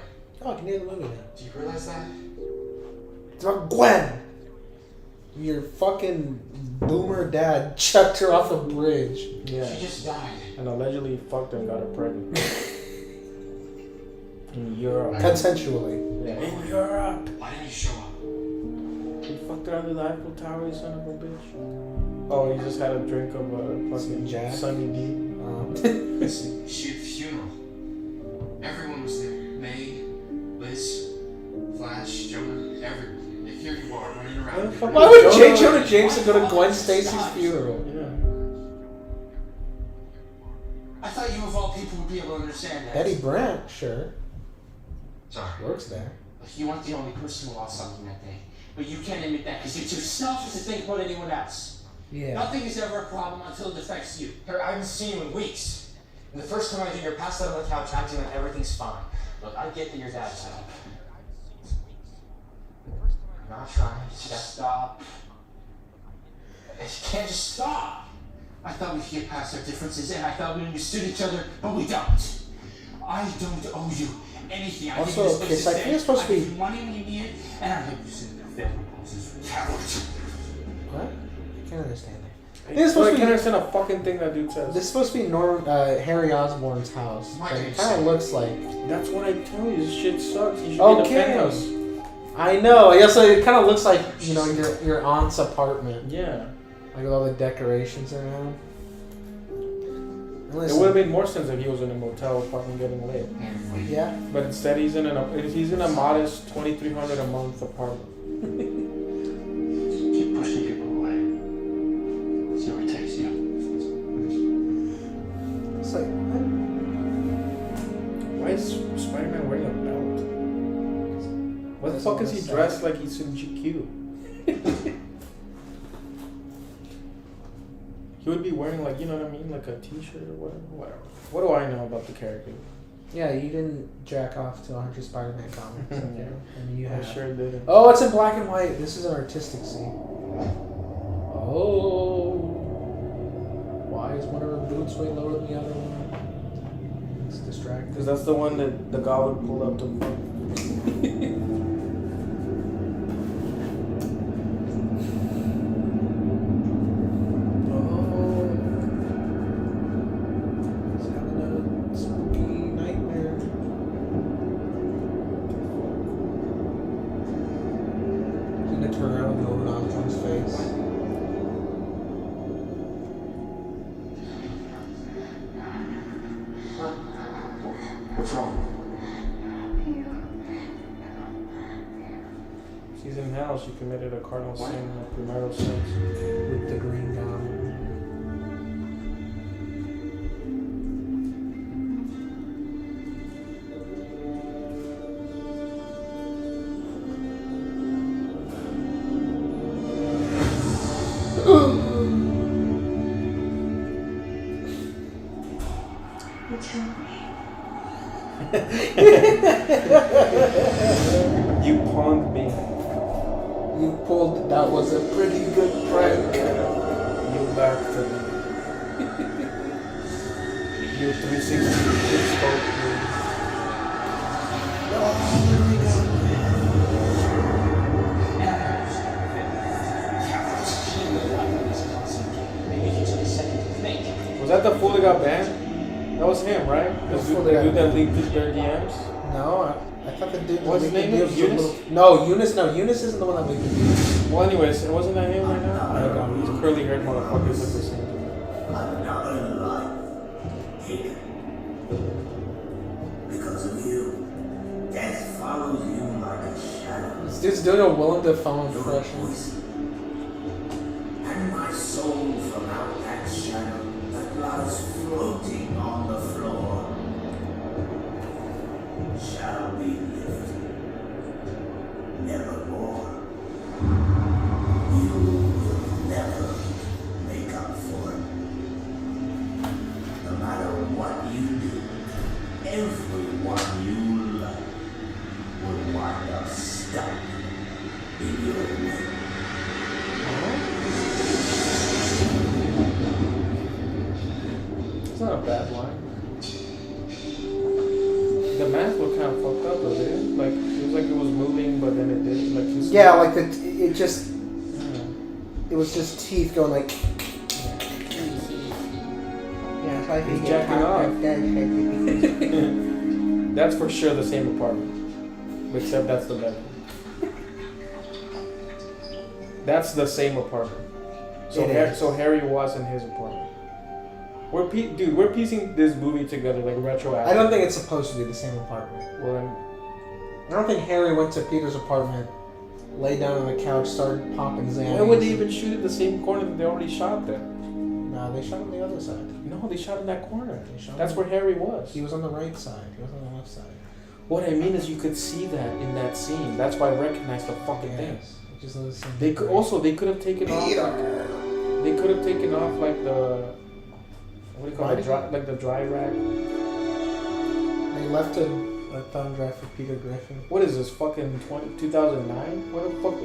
Oh, I can hear the movie now. Do you realize that? It's about Gwen! Your fucking boomer dad chucked her off a bridge. Yeah. She just died. And allegedly fucked her and got her pregnant. In Europe. Consensually. Yeah. In Europe. Why didn't you show up? He fucked her under the Eiffel Tower, you son of a bitch. Oh, he just had a drink of fucking Jack? Sunny D. Listen, she had a funeral. Everyone was there. May, Liz, Flash, Jonah, everyone. And here you are running Why the around. fuck Why would Jonah- J. Jonah Jameson go to Gwen Stacy's funeral? Yeah. I thought you of all people would be able to understand that. Eddie Brandt, sure. Sorry. Works there. You weren't the only person who lost something that day. But you can't admit that because you're too selfish to think about anyone else. Yeah. Nothing is ever a problem until it affects you. Harry, I haven't seen you in weeks. And the first time I do, you're passed out on the couch acting like everything's fine. Look, I get that your dad's out. I'm not trying. You just stop. You can't just stop. I thought we could get past our differences, and I thought we understood each other, but we don't. I don't owe you anything. I Also, give you okay, so I think it's supposed to I be- give you money when you need it, and I give you sitting there family policies. Coward. What? I can't understand that. I This is supposed to can't be- understand a fucking thing that dude says. This is supposed to be Harry Osborn's house. But it kind of looks like... That's what I tell you. This shit sucks. You should be in a Okay. penthouse. I know. Yeah, so it kind of looks like, you know, your aunt's apartment. Yeah. Like with all the decorations around. It would have made more sense if he was in a motel apartment getting laid. Yeah. But instead, he's in a modest $2,300 a month apartment. Keep pushing people away. See where it takes you. It's like, Why is Spider-Man wearing a belt? What the fuck is he dressed like he's in GQ? He would be wearing like, you know what I mean? Like a t-shirt or whatever. What do I know about the character? yeah, you didn't jack off to 100 Spider-Man comics. Okay? Yeah. And you I have. sure didn't. Oh, it's in black and white. This is an artistic scene. Oh. Why is one of her boots way lower than the other one? It's distracting. Because that's the one that the goblin pulled up to. He's having a spooky nightmare. He's gonna turn around and go over Osborn's face. What's wrong? She's in hell. She committed a cardinal sin, a premarital sin. With the green goblin. You killed me. You pawned me. You pulled. That was a pretty good prank. You back to me. You 360 scope me. Was that the fool that got banned? That was him, right? The fool dude that got that leaked their DMs? No, I thought the dude. What's his the name? dude was a Eunice? little- No, Eunice. No, Eunice isn't the one that leaked the deal. Well, anyways, wasn't that him right now? I don't know. He's a curly haired motherfucker. Look the same. Another life taken. Because of you, death follows you like a shadow. This dude's doing a Willem Dafoe Your impression. poison. And my soul from out that shadow that lies floating on the floor shall be lifted. Nevermore. You will never make up for it. No matter what you do, everyone you love will wind up stuck in your way. It's not a bad line. The math looked kind of fucked up, though, didn't it? Like, it was like it was moving, but then it didn't. Like, just, Yeah, like it just. Yeah. It was just teeth going like. Yeah, it's like He's you jacking get off. like that. That's for sure the same apartment. Except that's the bedroom. That's the same apartment. So, It is. so Harry was in his apartment. We're piecing this movie together like retroactive. I don't think it's supposed to be the same apartment. Well, then, I don't think Harry went to Peter's apartment, lay down on the couch, started popping Xannies. why would they even shoot at the same corner that they already shot there? No, they shot on the other side. No, they shot in that corner. They shot That's on- where Harry was. He was on the right side. He was on the left side. What I mean is, you could see that in that scene. That's why I recognized the fucking thing. Yes. It just doesn't seem They could also they could have taken off. They could have taken off like the what do you call it? Like the dry rack. They left a thumb drive for Peter Griffin. What is this fucking 2009? What the fuck?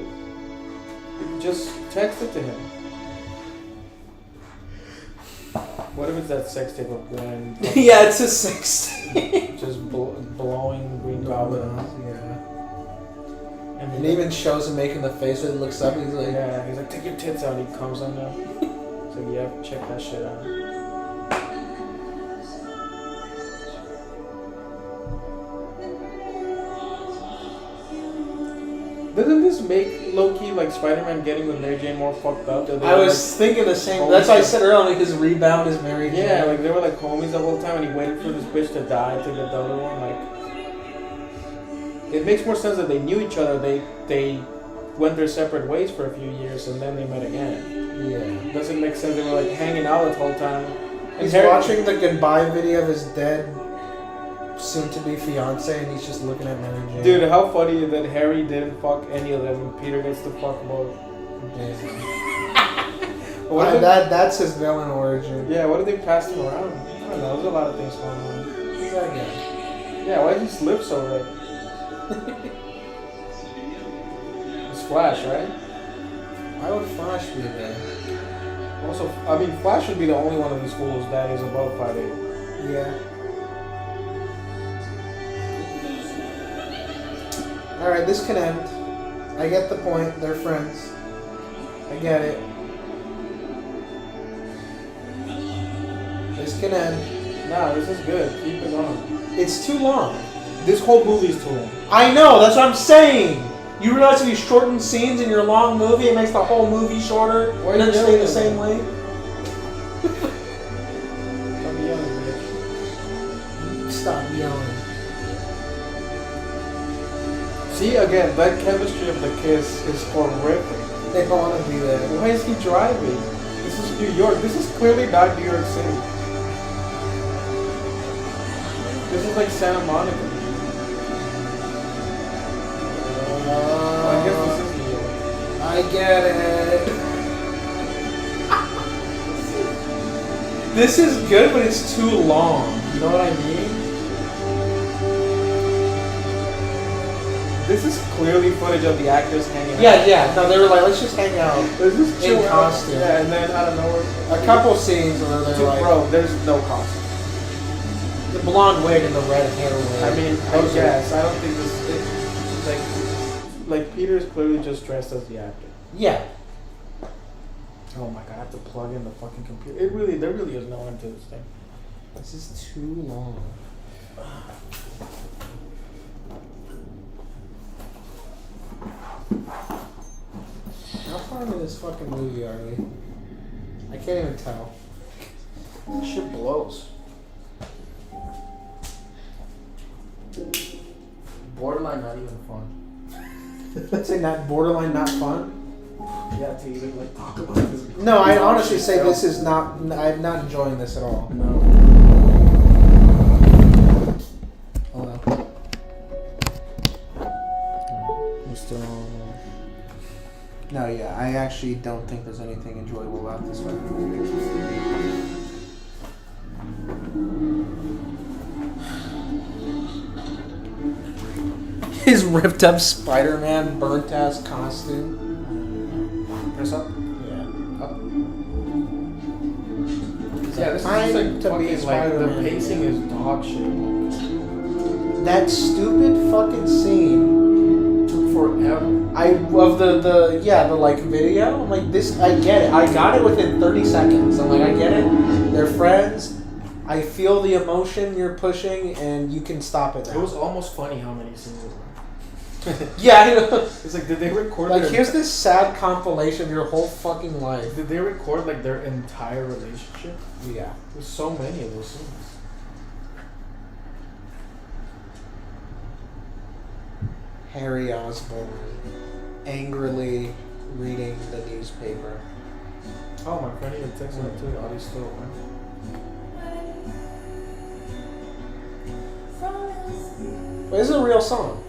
Just text it to him. What if it's that sex tape of Gwen? Yeah, it's a 60. Just blowing Green Goblin. And it even shows him making the face when he looks up. He's like, Yeah, he's like, take your tits out. He comes on them. So yeah, check that shit out. Doesn't this make low-key like Spider-Man getting with Mary Jane more fucked up? That they I were, was thinking the same. That's why I said earlier, his rebound is Mary Jane. yeah, like they were like homies the whole time, and he waited for this bitch to die to get the other one. Like, it makes more sense that they knew each other. They went their separate ways for a few years, and then they met again. Yeah. Doesn't make sense. They were like hanging out the whole time. And He's Harry- watching the goodbye video of his dead, soon-to-be fiance, and he's just looking at Mary Jane. Dude, how funny that Harry didn't fuck any of them, and Peter gets to fuck both. What if, That's his villain origin. yeah, what if they passed him around? I don't know. There's a lot of things going on. Who's that guy? Yeah, why did he slip so red? It's Flash, right? Why would Flash be there? Also, I mean, Flash should be the only one of these fools that is above 5'8". Yeah. Alright, this can end. I get the point. They're friends. I get it. This can end. Nah, this is good. Keep it on. It's too long. This whole movie is too long. I know, that's what I'm saying! You realize if you shorten scenes in your long movie, it makes the whole movie shorter. Why and are you then stay yelling the at same me? way. Stop yelling, bitch. Stop yelling. See, again, that chemistry of the kiss is horrific. They don't want to be there. Why is he driving? This is New York. This is clearly not New York City. This is like Santa Monica. I guess this is New York. I get it. This is good, but it's too long. You know what I mean? This is clearly footage of the actors hanging out. Yeah. No, they were like, let's just hang out. Let's just In chill out. costume. Yeah, and then I don't know. A couple scenes where they're like, Bro, there's no costume. the blonde wig and the red hair wig. I mean, I Those are- guess. I don't think this. Like Peter is clearly just dressed as the actor. Yeah. Oh my god, I have to plug in the fucking computer. There really is no end to this thing. This is too long. How far into this fucking movie are we? I can't even tell. This shit blows. Borderline not even fun. Say not borderline not fun? Yeah, to even like talk about this. No, I honestly say this is not. I'm not enjoying this at all. No. Hold on. We're still. No, yeah, I actually don't think there's anything enjoyable about this fucking movie. His ripped up Spiderman burnt ass costume. Press up. Yeah. Up. Yeah, this Time is like to be fucking like the Spider-Man. pacing is dog shit. That stupid fucking scene. Took forever. I love the like video. I'm like, this, I get it. I got it within 30 seconds. I'm like, I get it. They're friends. I feel the emotion you're pushing, and you can stop it now. It was almost funny how many scenes it were. Yeah, I know. It's like, did they record Like, their, here's this sad compilation of your whole fucking life. Did they record like their entire relationship? Yeah. There's so many of those scenes. Harry Osborn angrily reading the newspaper. Oh, my friend even texted me too. Oh, he's still away. But this is a real song.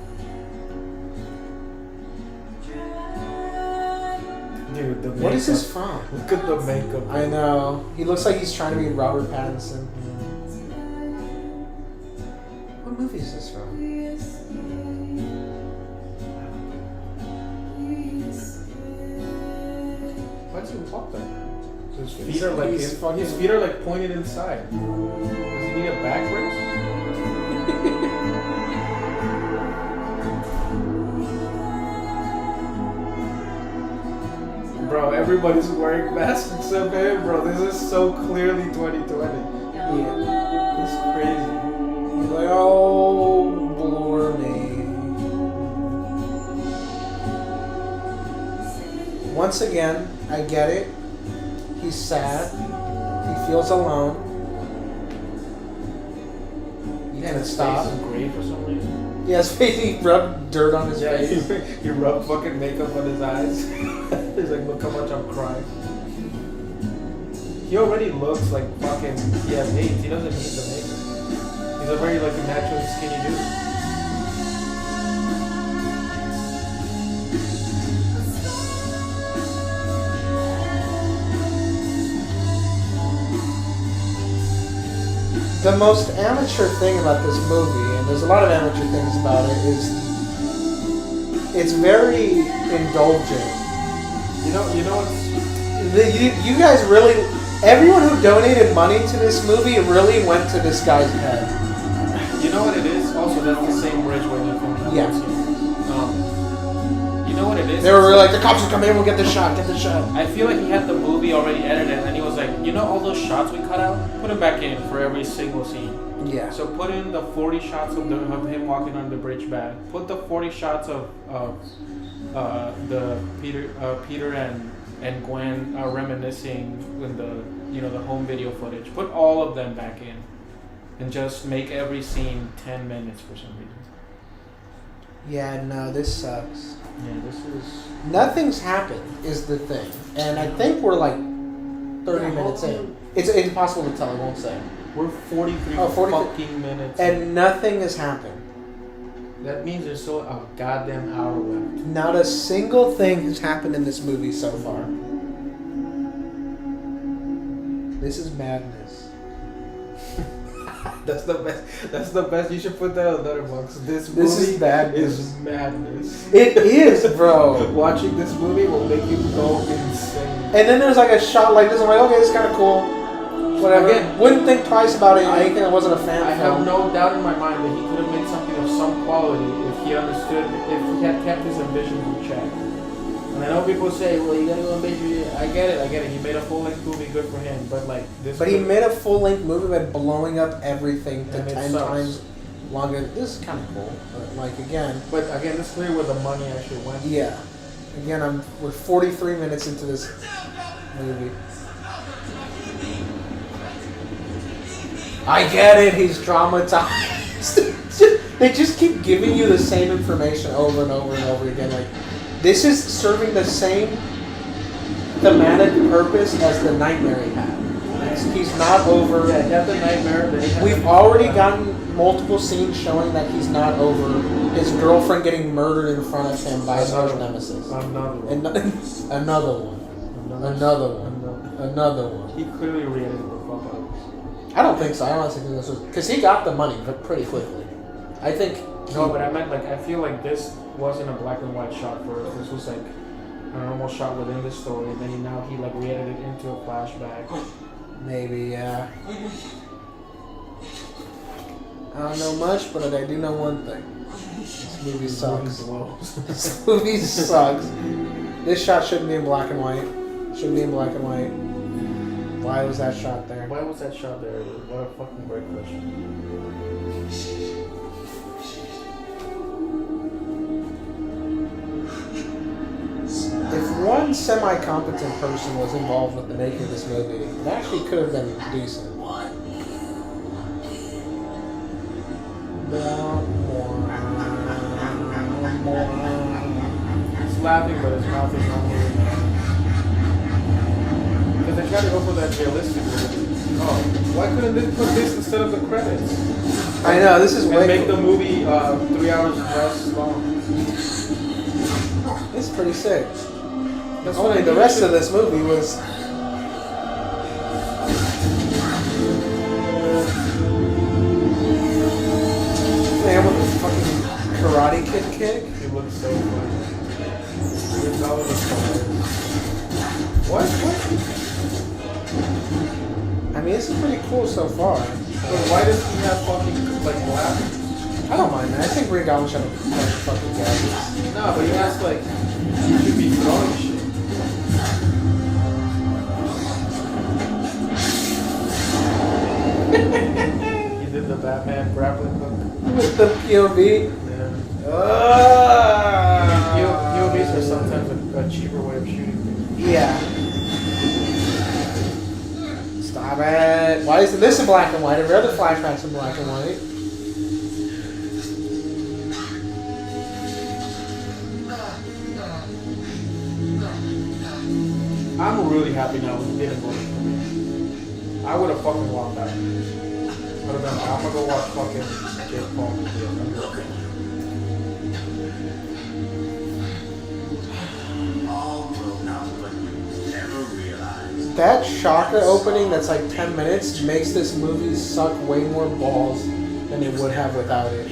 Dude, the What is makeup. this from? Look at the makeup. I know. He looks like he's trying to be Robert Pattinson. What movie is this from? Why does he walk like that? His feet are like his feet are like pointed inside. Does he need a back brace? Bro, everybody's wearing masks except him, bro. This is so clearly 2020. Yeah. It's crazy. He's like, oh, blimey. Once again, I get it. He's sad. He feels alone. You can't stop. His face is gray for some reason. He has face. He rubbed dirt on his Yeah, face. he rubbed fucking makeup on his eyes. He's like, look how much I'm crying. He already looks like fucking he has AIDS. He doesn't need the makeup. He's a very like a naturally skinny dude. The most amateur thing about this movie, and there's a lot of amateur things about it, is it's very indulgent. You know what's You guys really, everyone who donated money to this movie really went to this guy's head. you know what it is? Also, that's the same bridge where they filmed that. Yeah. You know what it is? They were really like, the cops are coming in, we'll get the shot, get the shot. I feel like he had the movie already edited, and he was like, you know, all those shots we cut out, put them back in for every single scene. Yeah. So put in the 40 shots of him walking on the bridge back. Put the 40 shots of the Peter and Gwen reminiscing with the the home video footage. Put all of them back in, and just make every scene 10 minutes for some reason. Yeah, no, this sucks. Yeah, this is. Nothing's happened is the thing. And I think we're like 30 minutes in. It's impossible to tell, I won't say. We're 43 fucking minutes. And nothing has happened. That means there's still a goddamn hour left. Not a single thing has happened in this movie so far. This is madness. That's the best. That's the best. You should put that on Letterboxd. This movie is bad. is madness. It is, bro. Watching this movie will make you go insane. And then there's like a shot like this. I'm like, okay, it's kind of cool. Whatever. Again, wouldn't think twice about it. Making it wasn't a fan. I film. have no doubt in my mind that he could have made something of some quality if he understood, if he had kept his ambitions in check. And I know people say, well, you gotta go ambition. I get it. He made a full-length movie, good for him. But like this. But he made a full-length movie by blowing up everything to And it 10 sucks. times longer. This is kind of cool. But like again. But again, this is clear where the money actually went. Yeah. Again, we're 43 minutes into this movie. I get it. He's traumatized. They just keep giving you the same information over and over and over again. Like, this is serving the same thematic purpose as the nightmare he had. He's not over. Yeah, he had the nightmare. We've already gotten multiple scenes showing that he's not over his girlfriend getting murdered in front of him by his arch nemesis. Another one. Another one. He clearly reacted the fuck out. I don't think so. I honestly think this was because he got the money pretty quickly. I think. No, but I meant like I feel like this wasn't a black and white shot first. This was like an almost shot within the story, and then he like re-edited it into a flashback. Maybe, yeah. I don't know much, but I do know one thing. This movie sucks. This movie sucks. This shot shouldn't be in black and white. Shouldn't be in black and white. Why was that shot there? Why was that shot there? What a fucking great question. If one semi-competent person was involved with the making of this movie, it actually could have been decent. He's laughing, but his mouth is not moving. Because they try to go for that realistic movie. Oh, why couldn't they put this instead of the credits? I know, this is And way make the movie 3 hours less long. It's pretty sick. That's Only what I the mean. rest of this movie was. Man, with the fucking Karate Kid kick. It looks so funny. It's all of the What? I mean, this is pretty cool so far. But why does he have fucking like black? I don't mind, man. I think Green Goblin should have a bunch of fucking gadgets. No, but he has like he should be throwing shit. He did the Batman grappling hook. With the POV. POVs are sometimes a cheaper way of shooting things. Yeah. Stop it. Why is this in black and white? Every other flashback's in black and white. I'm really happy now we didn't go to the movie. I would have fucking walked out. Would have been like, I'm gonna go watch fucking Jake Paul. All grown up, but you never realized. That shocker opening that's like 10 minutes makes this movie suck way more balls than it would have without it.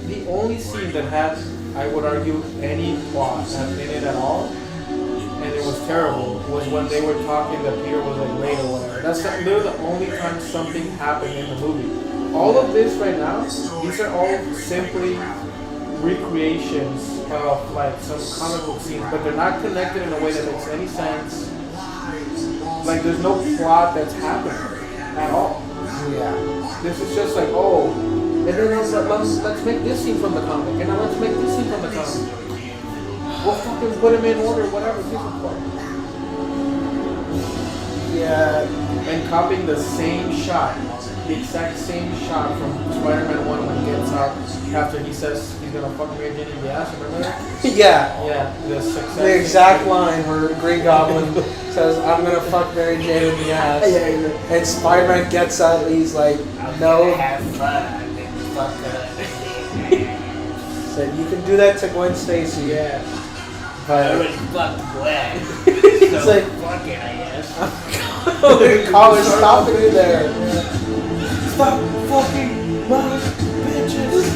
The only scene that had, I would argue, any plot in it at all, and it was terrible, was when they were talking that Peter was like late or whatever. That's literally the only time something happened in the movie. All of this right now, these are all simply recreations of like some comic book scenes, but they're not connected in a way that makes any sense. Like there's no plot that's happening at all. Yeah. This is just like, oh, and then let's make this scene from the comic, and then let's make this scene from the comic. We'll fucking put him in order, whatever, give a fuck. Yeah. And copying the same shot, the exact same shot from Spider-Man 1 when he gets out after he says he's gonna fuck Mary Jane in the ass, remember that? Yeah. Yeah, The exact line where Green Goblin says, "I'm gonna fuck Mary Jane in the ass." Yeah. And Spider-Man gets out and he's like, "No." Have fun and fuck her. Said, "You can do that to Gwen Stacy." Yeah. I But already fucked Gwen. It's So like- fuck it, I guess. I'm The collar stopping you there. Stop fucking my bitches.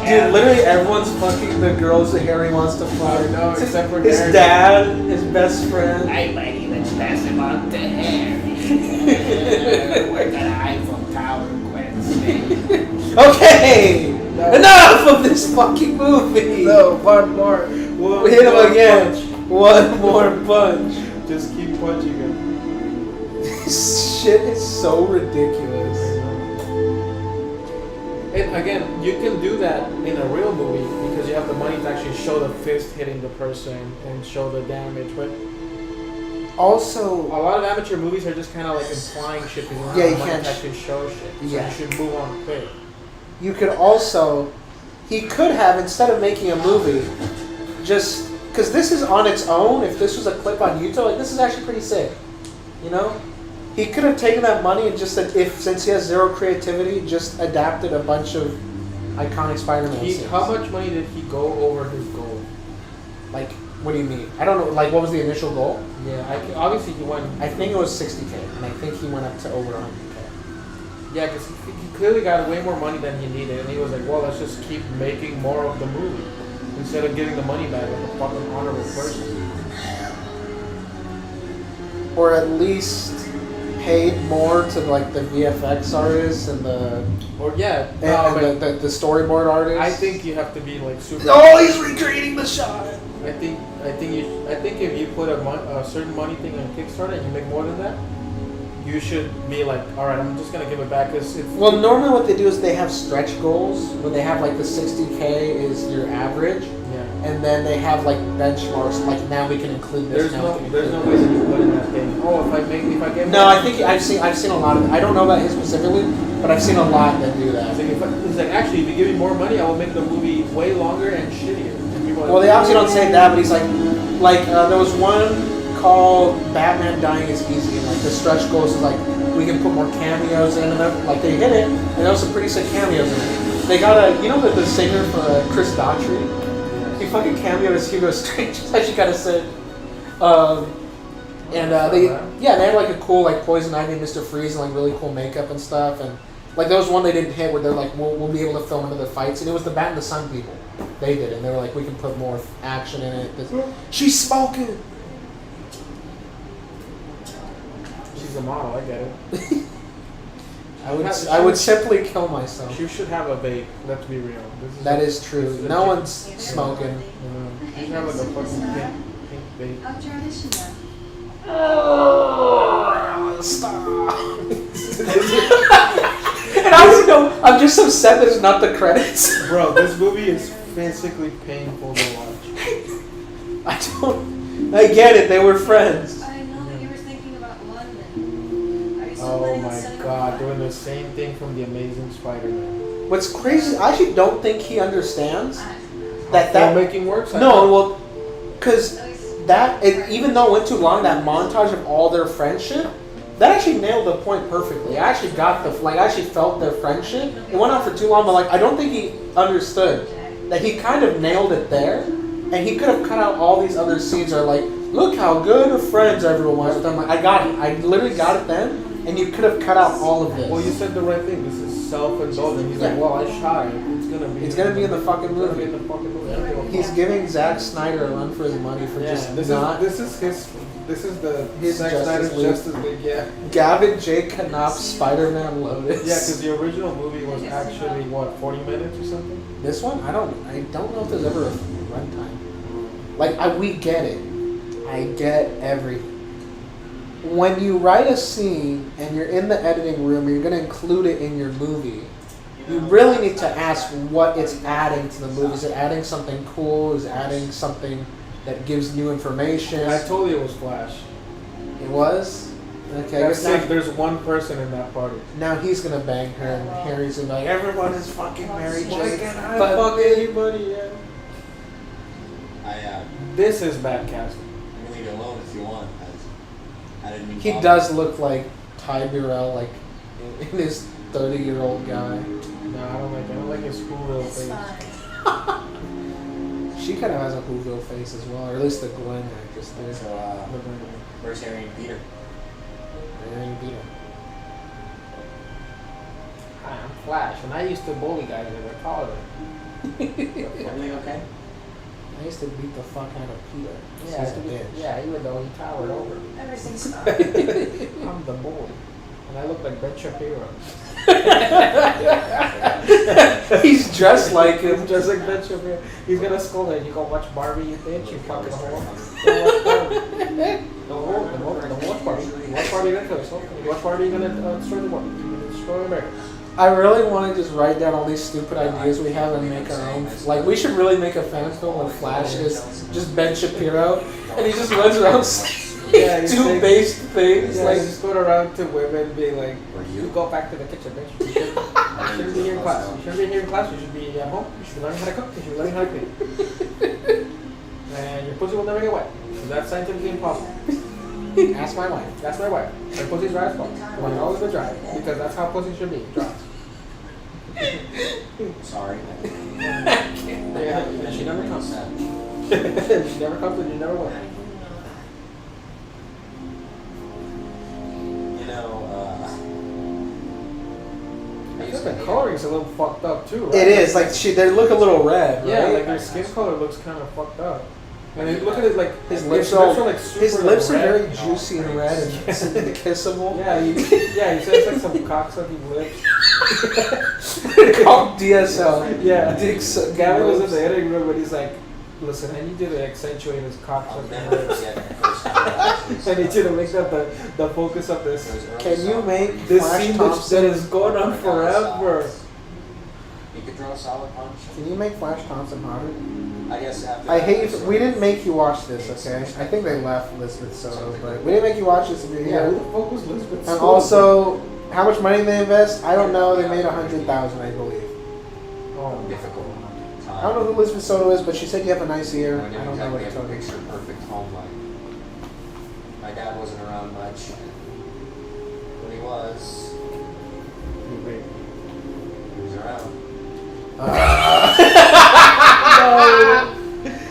Dude, literally everyone's fucking the girls that Harry wants to fuck. I know, except for his Harry. dad, his best friend. I might even pass him on to Harry. We're gonna Eiffel Tower quest. Okay! No. Enough of this fucking movie! No, one more. One Hit him more again. punch. One more punch. Just keep punching him. This shit is so ridiculous. And again, you can do that in a real movie because you have the money to actually show the fist hitting the person and show the damage. But Also, a lot of amateur movies are just kind of like implying shit because Yeah, you you don't have the money can't to actually show shit. So Yeah. you should move on quick. you could also, he could have, instead of making a movie, just, because this is on its own, if this was a clip on YouTube, like, this is actually pretty sick. You know? He could have taken that money and just, since he has zero creativity, just adapted a bunch of iconic Spider-Man scenes. How much money did he go over his goal? Like, what do you mean? I don't know, like, what was the initial goal? Yeah, obviously he went. I think it was 60K, and I think he went up to over 100K. Yeah, because he clearly got way more money than he needed, and he was like, well, let's just keep making more of the movie instead of giving the money back like a fucking honorable person. Or at least paid more to, like, the VFX artists and the Or yeah, and the storyboard artists. I think you have to be like super. Oh, he's recreating the shot. I think if you put a certain money thing on Kickstarter and you make more than that, you should be like, all right, I'm just gonna give it back because it's. Well, normally what they do is they have stretch goals where they have like the 60K is your average, Yeah. and then they have like benchmarks. Like now we can include this. There's no way that you put in that thing. Oh, if I get. No, I think I've seen a lot of. I don't know about his specifically, but I've seen a lot that do that. It's like actually, if you give me more money, I will make the movie way longer and shittier. And people are Well, they like, obviously don't say that, but he's like there was one called Batman Dying is Easy, and like the stretch goals is like we can put more cameos in, and like they hit it, and there was some pretty sick cameos in it. They got the singer for Chris Daughtry. He fucking cameoed as Hugo Strange. It's actually kind of sick. They had like a cool like Poison Ivy and Mr. Freeze and like really cool makeup and stuff, and like there was one they didn't hit where they're like we'll be able to film another fights, and it was the Bat and the Sun people. They did it, and they were like we can put more action in it. She's smoking. she's a model. I get it. I would simply kill myself. She should have a vape. Let's be real. That is true. No one's smoking. She should have like a fucking pink vape. I'll try this now. Stop. And I don't know. I'm just upset that it's not the credits. Bro, this movie is physically painful to watch. I get it. They were friends. I know that you were thinking about London. Are you still Oh planning on my setting god, up? doing the same thing from the Amazing Spider-Man. What's crazy? I actually don't think he understands that Filmmaking works. No, well, because even though it went too long, that montage of all their friendship, that actually nailed the point perfectly. I actually got I actually felt their friendship. It went on for too long, but like I don't think he understood that he kind of nailed it there, and he could have cut out all these other scenes that are like, look how good of friends everyone was with them. Like I got it. I literally got it then, and you could have cut out all of this. Well, you said the right thing. This is self-indulgent. He's like, well, I shot it. It's gonna be in the fucking movie. He's giving Zack Snyder a run for his money for just not. This is His Zack Justice Snyder's League. Justice League. Yeah. Gavin J. Knopf's Spider-Man Lotus. Yeah, because the original movie was actually 40 minutes or something. This one, I don't know if there's ever a runtime. Like we get it. I get everything. When you write a scene and you're in the editing room and you're going to include it in your movie, you really need to ask what it's adding to the movie. Is it adding something cool? Is it adding something that gives new information? I told you it was Flash. It was? Okay, I guess There's one person in that party. now he's going to bang her and Harry's going to be like, everyone is fucking Mary Jane. I But fuck anybody, yeah. I This is bad casting. can leave it alone if you want. I didn't mean he does look like Ty Burrell, like in his 30-year-old guy. No, I don't like his cool little It's face. fine. She kind of has a Whoville face as well, or at least the Gwen actress there. So, where's Harry and Peter? Harry and Peter. Hi, I'm Flash, and I used to bully guys that were taller. Everything okay? I used to beat the fuck out of Peter. Yeah, He's a bitch. yeah, even though he towered over. Everything's fine. I'm the bully. And I look like Ben Shapiro. He's dressed like him. Just like Ben Shapiro. He's gonna scold her. You go watch Barbie, you bitch, you fucking whore. Don't watch Barbie. You watch Barbie, you're gonna kill yourself. You watch Barbie, you're gonna destroy the world. You're gonna destroy America. I really want to just write down all these stupid ideas we have and make our own. Like, we should really make a fan film where Flash is just Ben Shapiro, and he just runs around Yeah, he's two like- based things. Yeah, Like, just going around to women being like, Or you go back to the kitchen, bitch. You shouldn't be here in class. You shouldn't be here in class. You should be at home. You should be learning how to cook. You should be learning how to clean. And your pussy will never get wet. So that's scientifically impossible. ask my wife. That's my wife. Her pussy's dry as fuck. It will always be dry. Because that's how pussy should be. Dry. Sorry. Yeah, and she never comes. She never comes and you never will. You know, I think the coloring's a little fucked up too, right? It is like they look a little red. Yeah, right? like their skin color looks kind of fucked up. And then look at it, like His lips are like super his lips are red. very juicy and red and kissable. Yeah, he says like some cocksucking lips. Called DSL. Yeah, Dick sucking Gavin was in lips. the editing room, but he's like, "Listen, I need you to accentuate his I'll cocksucking never lips. forget the first time. I need you to make that the focus of this Can you make this Flash scene Thompson? that is going on forever." You could throw a solid punch. Can you make Flash Thompson hotter? I guess after. I hate you. We didn't make you watch this, okay? I think they left Elizabeth Soto, but we didn't make you watch this if you're Yeah, who here. the fuck was Elizabeth? And Soto? also, how much money they invest? I don't know. They made 100,000, I believe. Oh, Difficult. I don't know who Elizabeth Soto is, but she said you have a nice ear. I I don't know what exactly to have a tell you. picture perfect home life. My dad wasn't around much. When he was around.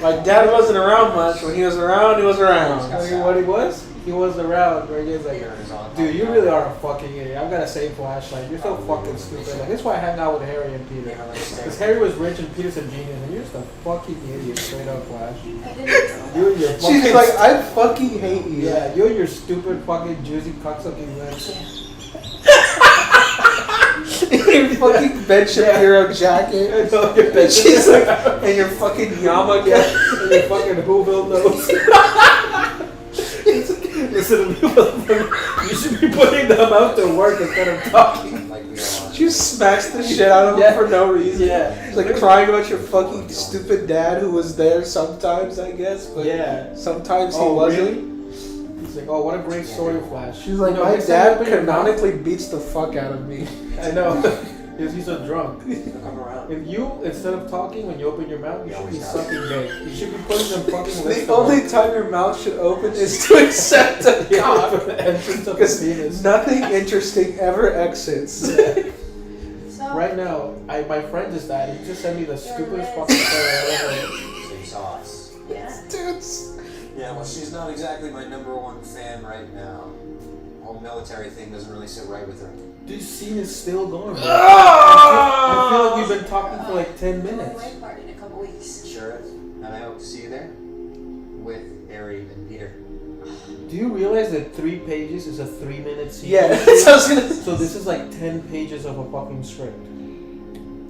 My dad wasn't around much. When he was around, he was around. what he was? He was around where he was like, Peter and his aunt. dude, you really are a fucking idiot. I'm gonna say Flash, like, you're so fucking stupid. Like, that's why I hang out with Harry and Peter. Because Harry was rich and Peter's a genius, and you're just a fucking idiot, straight up, Flash. I didn't know. You and your fucking She's like, I fucking hate you. yeah, you and your stupid fucking juicy cocksucking lips. Your fucking Ben Shapiro jacket. I know, your And she's like, and your fucking Yama yeah, cap. and your fucking Whoville nose. Listen to me, you should be putting them out to work instead of talking. Like we all She just smacks the shit out of him Yeah. for no reason. Yeah. She's like crying about your fucking stupid dad who was there sometimes, I guess. But Yeah. sometimes he Oh, wasn't. really? He's like, oh, what a great story, Flash. She's like, You know, my next time you dad open your mouth- canonically beats the fuck out of me. I know. Because he's so drunk. come around. If you, instead of talking, when you open your mouth, you should be always sucking dick. You should be putting them fucking lips The only time your mouth should open is to accept a cock. for the entrance of the Because penis. nothing interesting ever exits. So, Right now, my friend just died. He just sent me the stupidest fucking story I ever heard. So you saw us. yeah. Dudes. Yeah, well, she's not exactly my #1 fan right now. The whole military thing doesn't really sit right with her. This scene is still going, bro. I feel like we've been talking for like 10 minutes. White party in a couple weeks. Sure is. And I hope to see you there with Harry and Peter. Do you realize that 3 pages is a 3-minute scene? Yeah, that's what I was gonna So this is like 10 pages of a fucking script.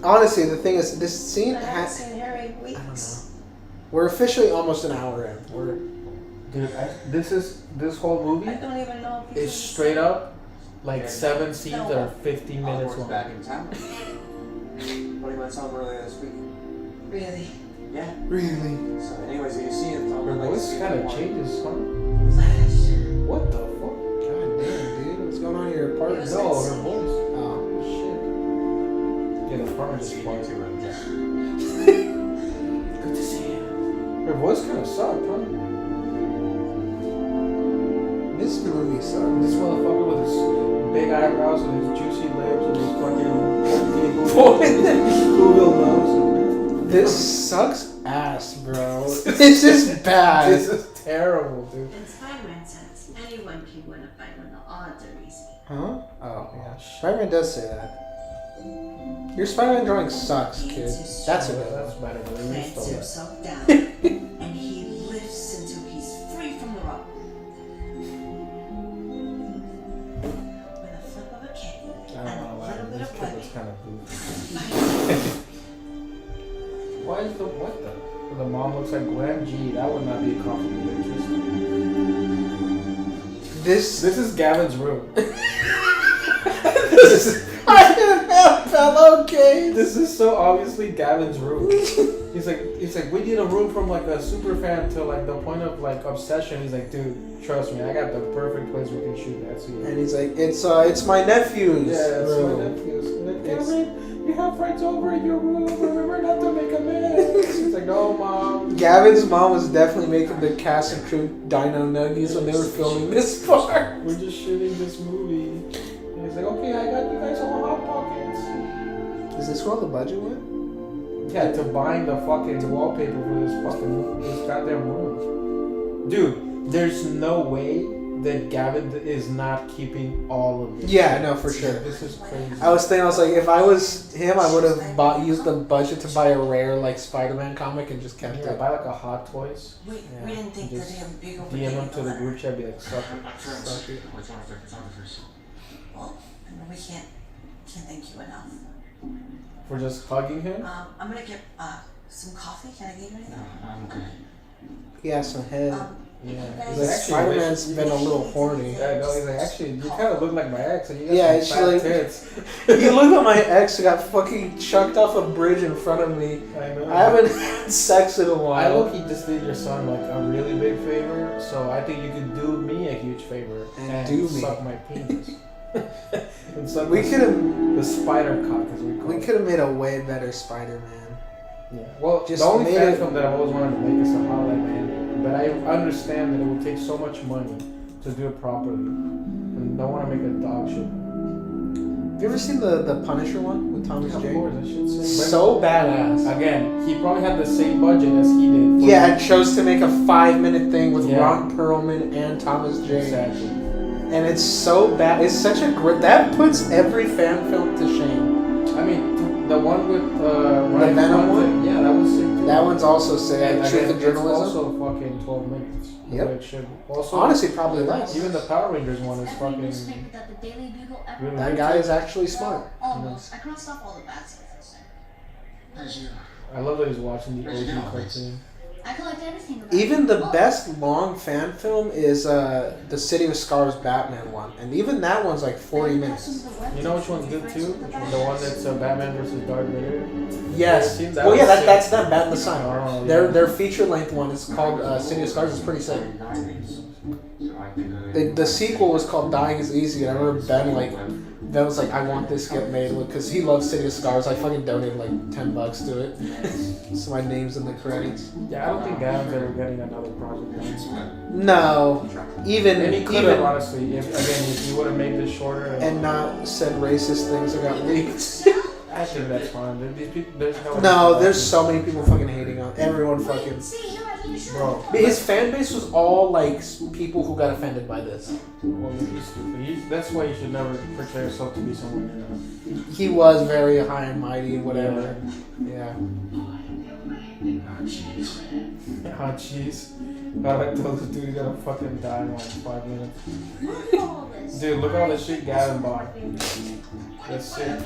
Honestly, the thing is, this scene I haven't has. seen Harry in weeks. We're officially almost an hour in. We're. Dude, this whole I movie don't even know if is straight up like 7 scenes that are 15 minutes Osborne's long. back in town. What you went home earlier this week? Really. Yeah. Really? So, anyways, if you see him, tell Her him I'd like to voice see kind him of more. changes, huh? Flash. What the fuck? God damn, dude. What's going on in your apartment? It was No, like- her voice. Oh. Shit. Yeah, the apartment is See you quiet. too, Jack. Good to see you. Her voice kind of sucked, huh? This movie This sucks. motherfucker with his big eyebrows and his juicy lips and his fucking Boy. Whoville nose. This sucks ass, bro. This is bad. This is terrible, dude. In Spider-Man says, anyone can win a fight when the odds are easy. Huh? Oh, yeah. Spider-Man does say that. Your Spider-Man drawing sucks, kid. That's a good That's better, but it Plants stole that. himself down, and he lifts until he's free from the rock. With a flip of a kitten I and don't a know little why. bit This of kid webbing. was kind of goofy. Why is the what the? The mom looks like Gwen. Gee, that would not be a conflict of interest. This This is Gavin's room. this is I didn't have fellow okay. This is so obviously Gavin's room. He's like, we need a room from like a super fan to like the point of like obsession. He's like, dude, trust me, I got the perfect place we can shoot that scene. And he's like, it's my nephew's Yeah, it's room. my nephew's. Like, It's- Gavin, you have friends over in your room. Remember not to make a mess. He's like, no, mom. Gavin's mom was definitely making the cast and crew dino nuggies when they were filming this part. We're just shooting this movie. And he's like, okay, I got you guys all hot pockets. Is this where all the budget went? Yeah, to buying the fucking wallpaper for this goddamn room. Dude, there's no way that Gavin is not keeping all of this. Yeah, no, for sure. This is crazy. I was like, if I was him, I would have used the budget to buy a rare like Spider-Man comic and just kept Yeah, it. buy like a Hot Toys. We Yeah. didn't think that they have a big DM him to the letter. group chat, be like, suck it. Suck it. Well, I mean, we can't thank you enough. For just hugging him? I'm gonna get some coffee. Can I get you anything? I'm okay. He has some head. Yeah. He's Like, like, Spider-Man's been a little horny. Yeah, no, he's like, actually, you kind of look like my ex, and you got Yeah, some it's fat like- tits. You look at my ex who got fucking chucked off a bridge in front of me. I know. I haven't had sex in a I while. look, he just did your son like a really big favor, so I think you could do me a huge favor And do me. suck my penis. And suck We the- could have the spider cock, as we call we it. could have made a way better Spider-Man. Yeah. Well, Just the only made fan it- film that I've always wanted to make is the Holiday Man, but I understand that it would take so much money to do it properly, and don't want to make a dog shit. Have you ever seen the Punisher one with Thomas Of Jane? course, that shit's sick. So badass. Again, he probably had the same budget as he did. for- Yeah, and chose to make a 5-minute thing with Yeah. Ron Perlman and Thomas Jane. Exactly. And it's so bad. It's such a great. That puts every fan film to shame. I mean, the one with Ryan Venom Reynolds, one? yeah, that was sick too. That one's also sick. And Truth again, and it's Journalism. also fucking 12 minutes. Yep. The way it should be. Also, Honestly, probably less. even the Power Rangers one is Every fucking newspaper that the Daily Bugle ever really That good. guy is actually smart. Almost. I crossed off all the bad stuff this time. As you. I love that he's watching the OG cartoon. I collect everything about Even it. the Oh, best long fan film is the City of Scars Batman one, and even that one's like 40 minutes. You know which one's good too? The one that's Batman versus Darth Vader. Yes. Seen that Well, yeah, was sick. that's them. Bat in the Sun. Oh, yeah. Their feature length one is called City of Scars. It's pretty sick. The sequel was called Dying is Easy, and I remember Ben was like, I want this to get made because he loves City of Scars. I fucking donated like $10 to it, so my name's in the credits. Yeah, I don't think Gavin's ever getting another project done. No, even And he could have, honestly, if he would have made this shorter. and not said racist things that got leaked. I think that's fine. These people, there's hella No, people there's out so many people fucking hating on everyone fucking. See, you're right, you should. Bro. His fan base was all like people who got offended by this. there. Well, he's stupid. That's why you should never portray yourself to be someone you're not. He was very high and mighty and whatever. Yeah. Oh, jeez. I like those dude gonna fucking die in like 5 minutes. Look at all this. Dude, look at all the shit Gavin bought. That's it.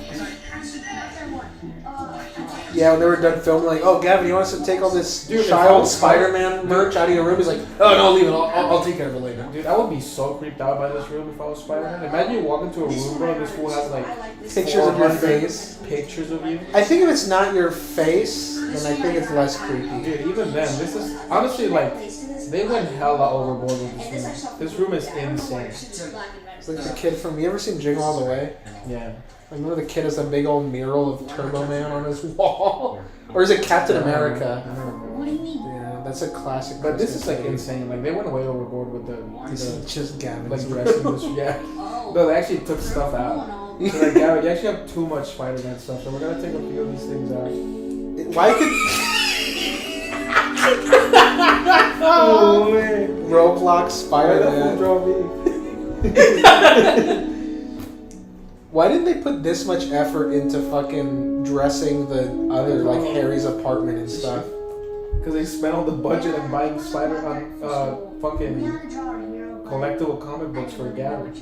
Yeah, when they were done filming, like, oh, Gavin, you want us to take all this Dude, if I child was- Spider-Man merch out of your room? He's like, oh, no, leave it. I'll take care of it later. Dude, I would be so creeped out by this room if I was Spider-Man. Imagine you walk into a room, bro, and this fool has like Pictures of your 400 face. Pictures of you. I think if it's not your face, then I think it's less creepy. Dude, even then, this is honestly like they went hella overboard with this room. This room is insane. It's like the kid from, you ever seen Jingle All the Way? Yeah. Like, remember the kid has a big old mural of Turbo Man on his wall? Or is it Captain America? I don't remember. What do you mean? Yeah, that's a classic. But this is Christmas like movie. insane. Like they went way overboard with This the is just Gavin's like the rest of this. Yeah. Oh. No, they actually took stuff out. So like, Gavin, you actually have too much Spider-Man stuff, so we're gonna take a few of these things out. Why could... Oh man. Roblox Spider-Man. Draw me. Why didn't they put this much effort into fucking dressing the other, like, Harry's apartment and stuff? Because they spent all the budget on buying fucking collectible comic books for Gavin.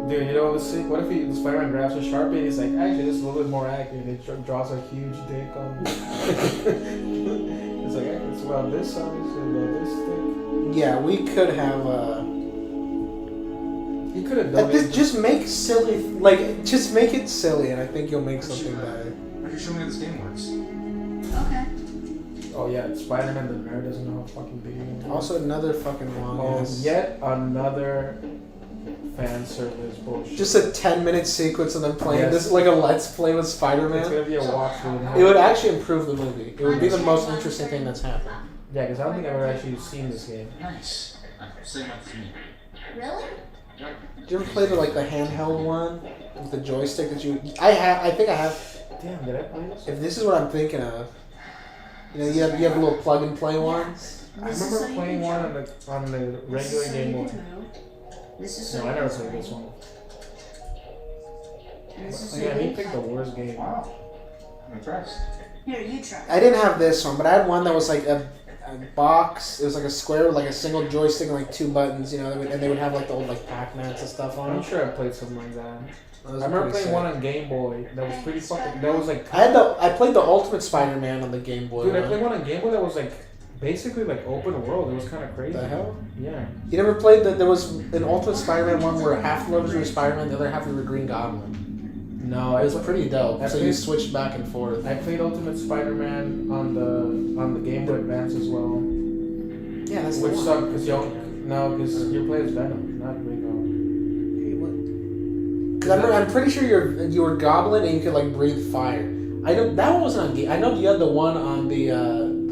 Dude, you know what was sick? What if Spider-Man grabs a Sharpie and he's like, actually, this is a little bit more accurate. And he draws a huge dick on it. It's like, hey, it's about this size and about this thick. Yeah, we could have, You could have done it. just make silly, like, just make it silly, and I think you'll make something better. Why don't you show me how this game works? Okay. Oh yeah, Spider-Man the nerd doesn't know how fucking big it is. Also, another fucking long ass. Yet another fan service bullshit. Just a 10-minute sequence of them playing Yes. this, like a Let's Play with It's Spider-Man. gonna be a walkthrough. It would actually improve the movie. It would be the most interesting thing that's happened. Yeah, because I don't think I've ever actually seen this game. Nice. Say what to me. Really? Did you ever play the handheld one with the joystick that you? I think I have. Damn, did I play this? If this is what I'm thinking of, you know, you have a little plug and play one. I remember playing one on the regular Game Boy. This is No, I never played this one. Yeah, he picked the worst game. Wow. I'm impressed. Here, you try. I didn't have this one, but I had one that was like a box. It was like a square with like a single joystick and like 2 buttons, you know, and they would have like the old like Pac-Mans and stuff on I'm it. sure I played something like that. Those I remember pretty playing sick. one on Game Boy that was pretty fucking. That was like. I played the Ultimate Spider-Man on the Game Boy. Dude, I one. played one on Game Boy that was like basically like open world. It was kind of crazy. The hell? Yeah. You never played there was an Ultimate Spider-Man one where half the levels were Spider-Man, the other half were Green Goblin. No, It was pretty dope. I So you played- switched back and forth. I played Ultimate Spider-Man on the Game Boy Advance as well, Yeah, that's which the one. sucked because you play as Venom, not Green Goblin. Because I'm pretty sure you were Goblin and you could like breathe fire. That one wasn't on game. I know you had the one on the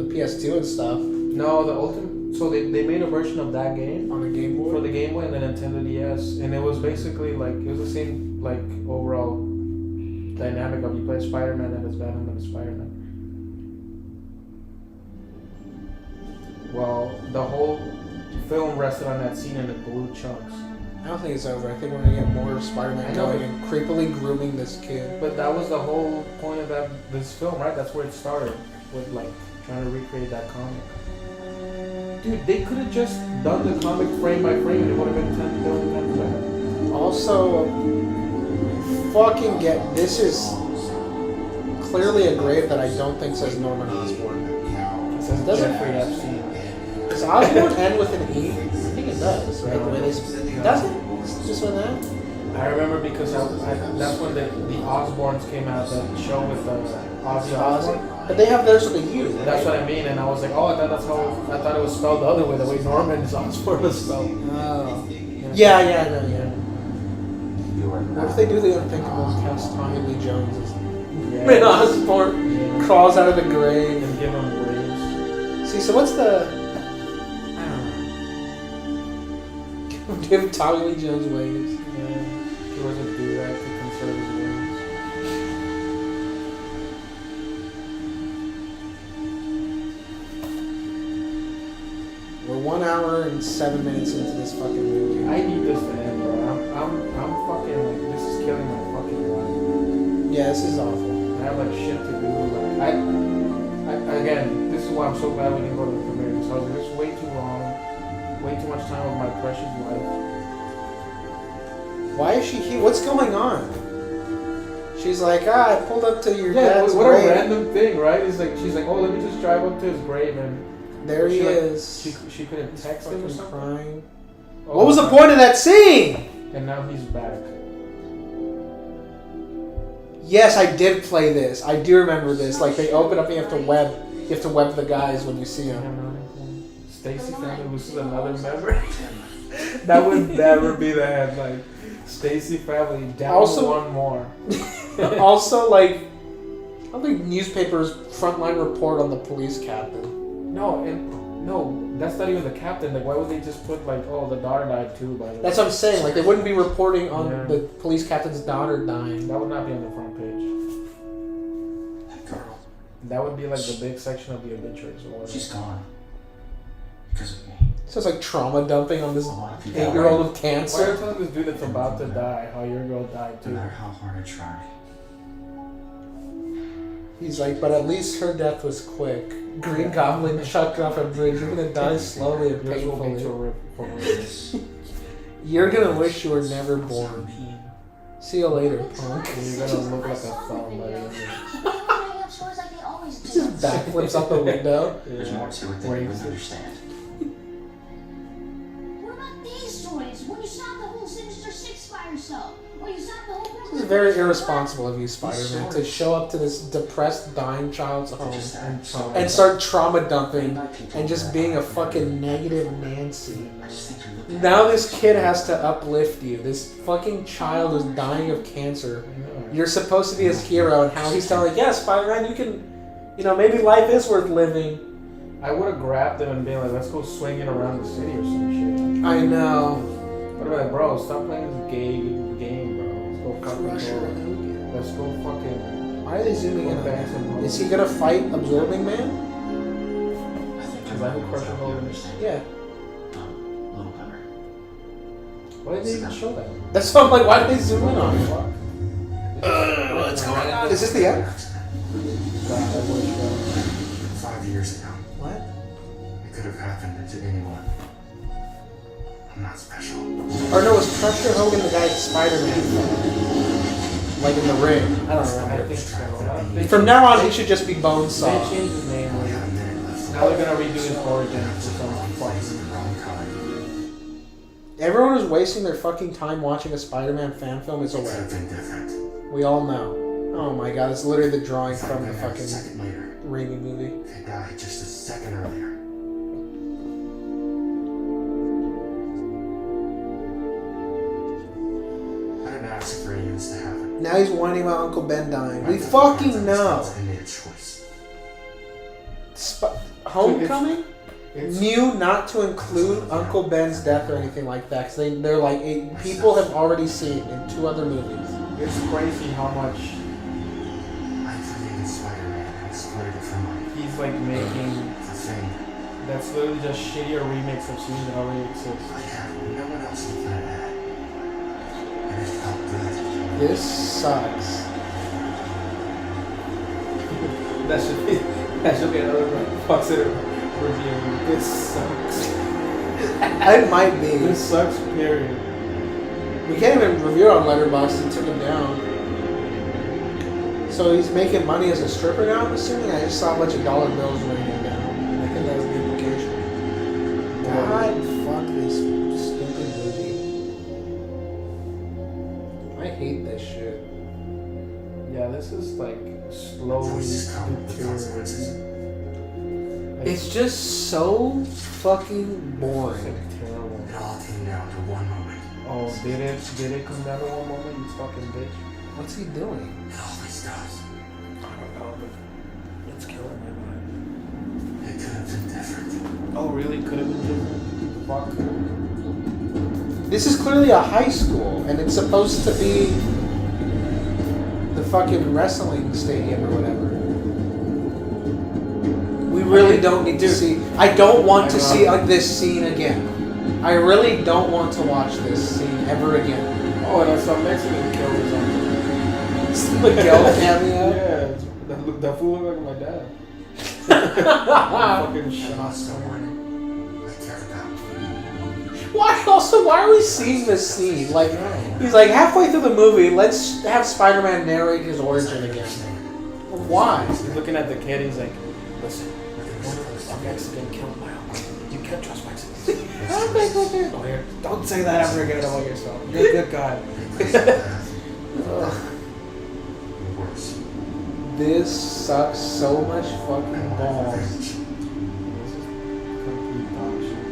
PS2 and stuff No, the Ultimate. So they made a version of that game on the Game Boy. for the Game Boy and the Nintendo DS, and it was basically like it was the same like overall dynamic of you play Spider-Man and it's Venom and it's Spider-Man. Well, the whole film rested on that scene and it blew chunks. I don't think it's over. I think we're gonna get more Spider-Man I know, going and creepily grooming this kid. But that was the whole point of this film, right? That's where it started with like trying to recreate that comic. Dude, they could have just done the comic frame by frame and it would have been 10 billion times better. Also, fucking this is clearly a grave that I don't think says Norman Osborn. It says Does it? Jeffrey Epstein. Does Osborn end with an E? I think it does, right? The way they does it? It's just with that? I remember because that's when the Osbournes came out, the show with Ozzy Osbourne. But they have theirs with a U. Right? That's what I mean, and I was like, oh, I thought it was spelled the other way, the way Norman's Osborn was spelled. Oh. Yeah, I know, yeah. What if they do the unthinkable and cast Tommy Lee Jones as Norman Osborn crawls out of the grave and give him waves. See, so what's the? I don't know. Give Tommy Lee Jones waves. Yeah, he was a do-rag to conserve his waves. We're 1 hour and 7 minutes into this fucking movie. I need this to end, bro. I'm fucking like this is killing my fucking life. Yeah, this is awful. I have like shit to do. Like again, this is why I'm so glad we didn't go to the premiere. Because I was like, it's way too long, way too much time with my precious life. Why is she here? What's going on? She's like, I pulled up to your Yeah, dad's what grave. a random thing, right? It's like she's like, oh, let me just drive up to his grave and There he she, like, is. She couldn't text him or Fucking something. crying. Oh, What was the point of that scene? And now he's back. Yes, I did play this. I do remember this. Like they open up and you have to web the guys when you see them. Stacy family loses another member. That would never be the headline. Stacy family down Also- one more. Also, like, I don't think newspapers frontline report on the police captain. No, that's not even the captain. Like, why would they just put like, oh, the daughter died too? By the way. That's what I'm saying. Like, they wouldn't be reporting on Yeah. the police captain's daughter dying. That would not be on the front page. That girl. That would be like the big section of the obituaries or whatever. She's gone. Because of me. So it's like trauma dumping on this A lot of people. 8-year-old with Why are you cancer. telling this dude that's about to die how your girl died No too? matter how hard I tried. He's like, but at least her death was quick. Green Goblin chucked off a bridge. You're gonna die slowly and Yours will be painfully. too You're gonna wish you were never born. See you later, punk. And you're gonna look like a thumb by the end of it. He just backflips out the window. There's more to it than you would understand. What about these stories? When you stop the whole Sinister Six by yourself? Or you stop the whole This is very irresponsible of you, Spider-Man, to show up to this depressed, dying child's home and start trauma dumping and just being a fucking negative Nancy. Now this kid has to uplift you. This fucking child is dying of cancer. You're supposed to be his hero, and how he's telling, yeah, Spider-Man, you can, maybe life is worth living. I would have grabbed him and been like, let's go swinging around the city or some shit. I know. But I'm like, bro, stop playing this gay game, bro. Let's go fucking Let's go fucking. Why are they zooming in on back that? some Is he gonna fight Absorbing Man? I think Is that who Crusher you Hogan is? understand. Yeah. A little better. Why did they even show that? That's why I'm like, why did they zoom in on it? What's going on? Is this the end? God, I wish, 5 years ago. What? It could have happened to anyone. I'm not special. Or no, was Crusher Hogan the guy that Spider-Man fought? Like in the ring? I don't I remember. think so. They From now on, he should just be Bonesaw. They changed his name. We have a minute left. Now they're gonna redo his origin for some Place in fucking. the wrong kind. Everyone who's wasting their fucking time watching a Spider-Man fan film is a It could wreck. have been different. We all know. Oh my god, it's literally the drawing If I'd from the been there a fucking second later, Raimi movie. they died just a second earlier. I didn't ask for any of this to happen. Now he's whining about Uncle Ben dying. I We took fucking the know. I made a choice. Homecoming It's- knew not to include Uncle Ben's death or anything like that. Cause they're like, people have already seen it in 2 other movies. It's crazy how much I created Spider-Man and exploited it for money. he's like making. For fame. That's literally just shittier remakes of scenes that already exist. I had what no one else on the planet had. And it felt good. This sucks. That should be another positive review. This sucks. It might be. This sucks. Period. We can't even review it on Letterboxd. He took him down. So he's making money as a stripper now, I'm assuming? I just saw a bunch of dollar bills raining down. I think that was the implication. God, fuck this stupid movie. I hate this shit. Yeah, this is like slowly Voices come with consequences. deteriorating. Like, It's just so fucking it's boring. like terrible. It all came down to one moment. Oh, did it come down to one moment, you fucking bitch? What's he doing? It always does. I don't know, but it's killing my mind. It could have been different. Oh, really? Could have been different? Fuck. This is clearly a high school, and it's supposed to be the fucking wrestling stadium or whatever. We really don't need to see. I don't want to see this scene again. I really don't want to watch this scene ever again. Oh, and some Mexican killed his uncle. It's the Miguel cameo. Yeah, that fool looked like my dad. Fucking I shot. lost someone I cared about. Why? Also, why are we seeing this scene? Like, he's like halfway through the movie. Let's have Spider-Man narrate his origin again. Why? He's looking at the kid. He's like, listen, a Mexican killed my uncle. You can't trust Mexicans. Oh, here, don't say that ever again about yourself. You're a good guy. Worse. This sucks so much fucking balls. This is complete dog shit.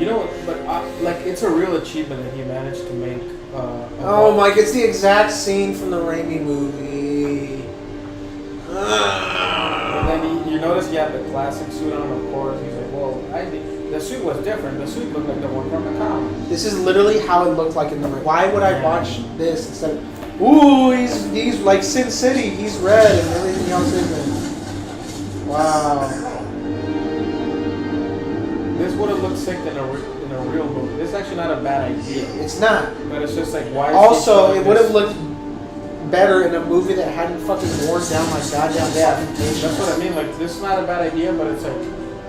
You know, like it's a real achievement that he managed to make. Oh my! It's the exact scene from the Raimi movie. And then you notice has the classic suit on, of course. He's like, well, the suit was different. The suit looked like the one from the comic. This is literally how it looked like in the movie. Why would I watch this instead of... Ooh, he's like Sin City. He's red and everything else isn't. Wow. This would have looked sick in a real movie. This is actually not a bad idea. It's not. But it's just like, why is also, it would have looked better in a movie that hadn't fucking worn down my goddamn fucking face. That's what I mean. Like, this is not a bad idea, but it's like,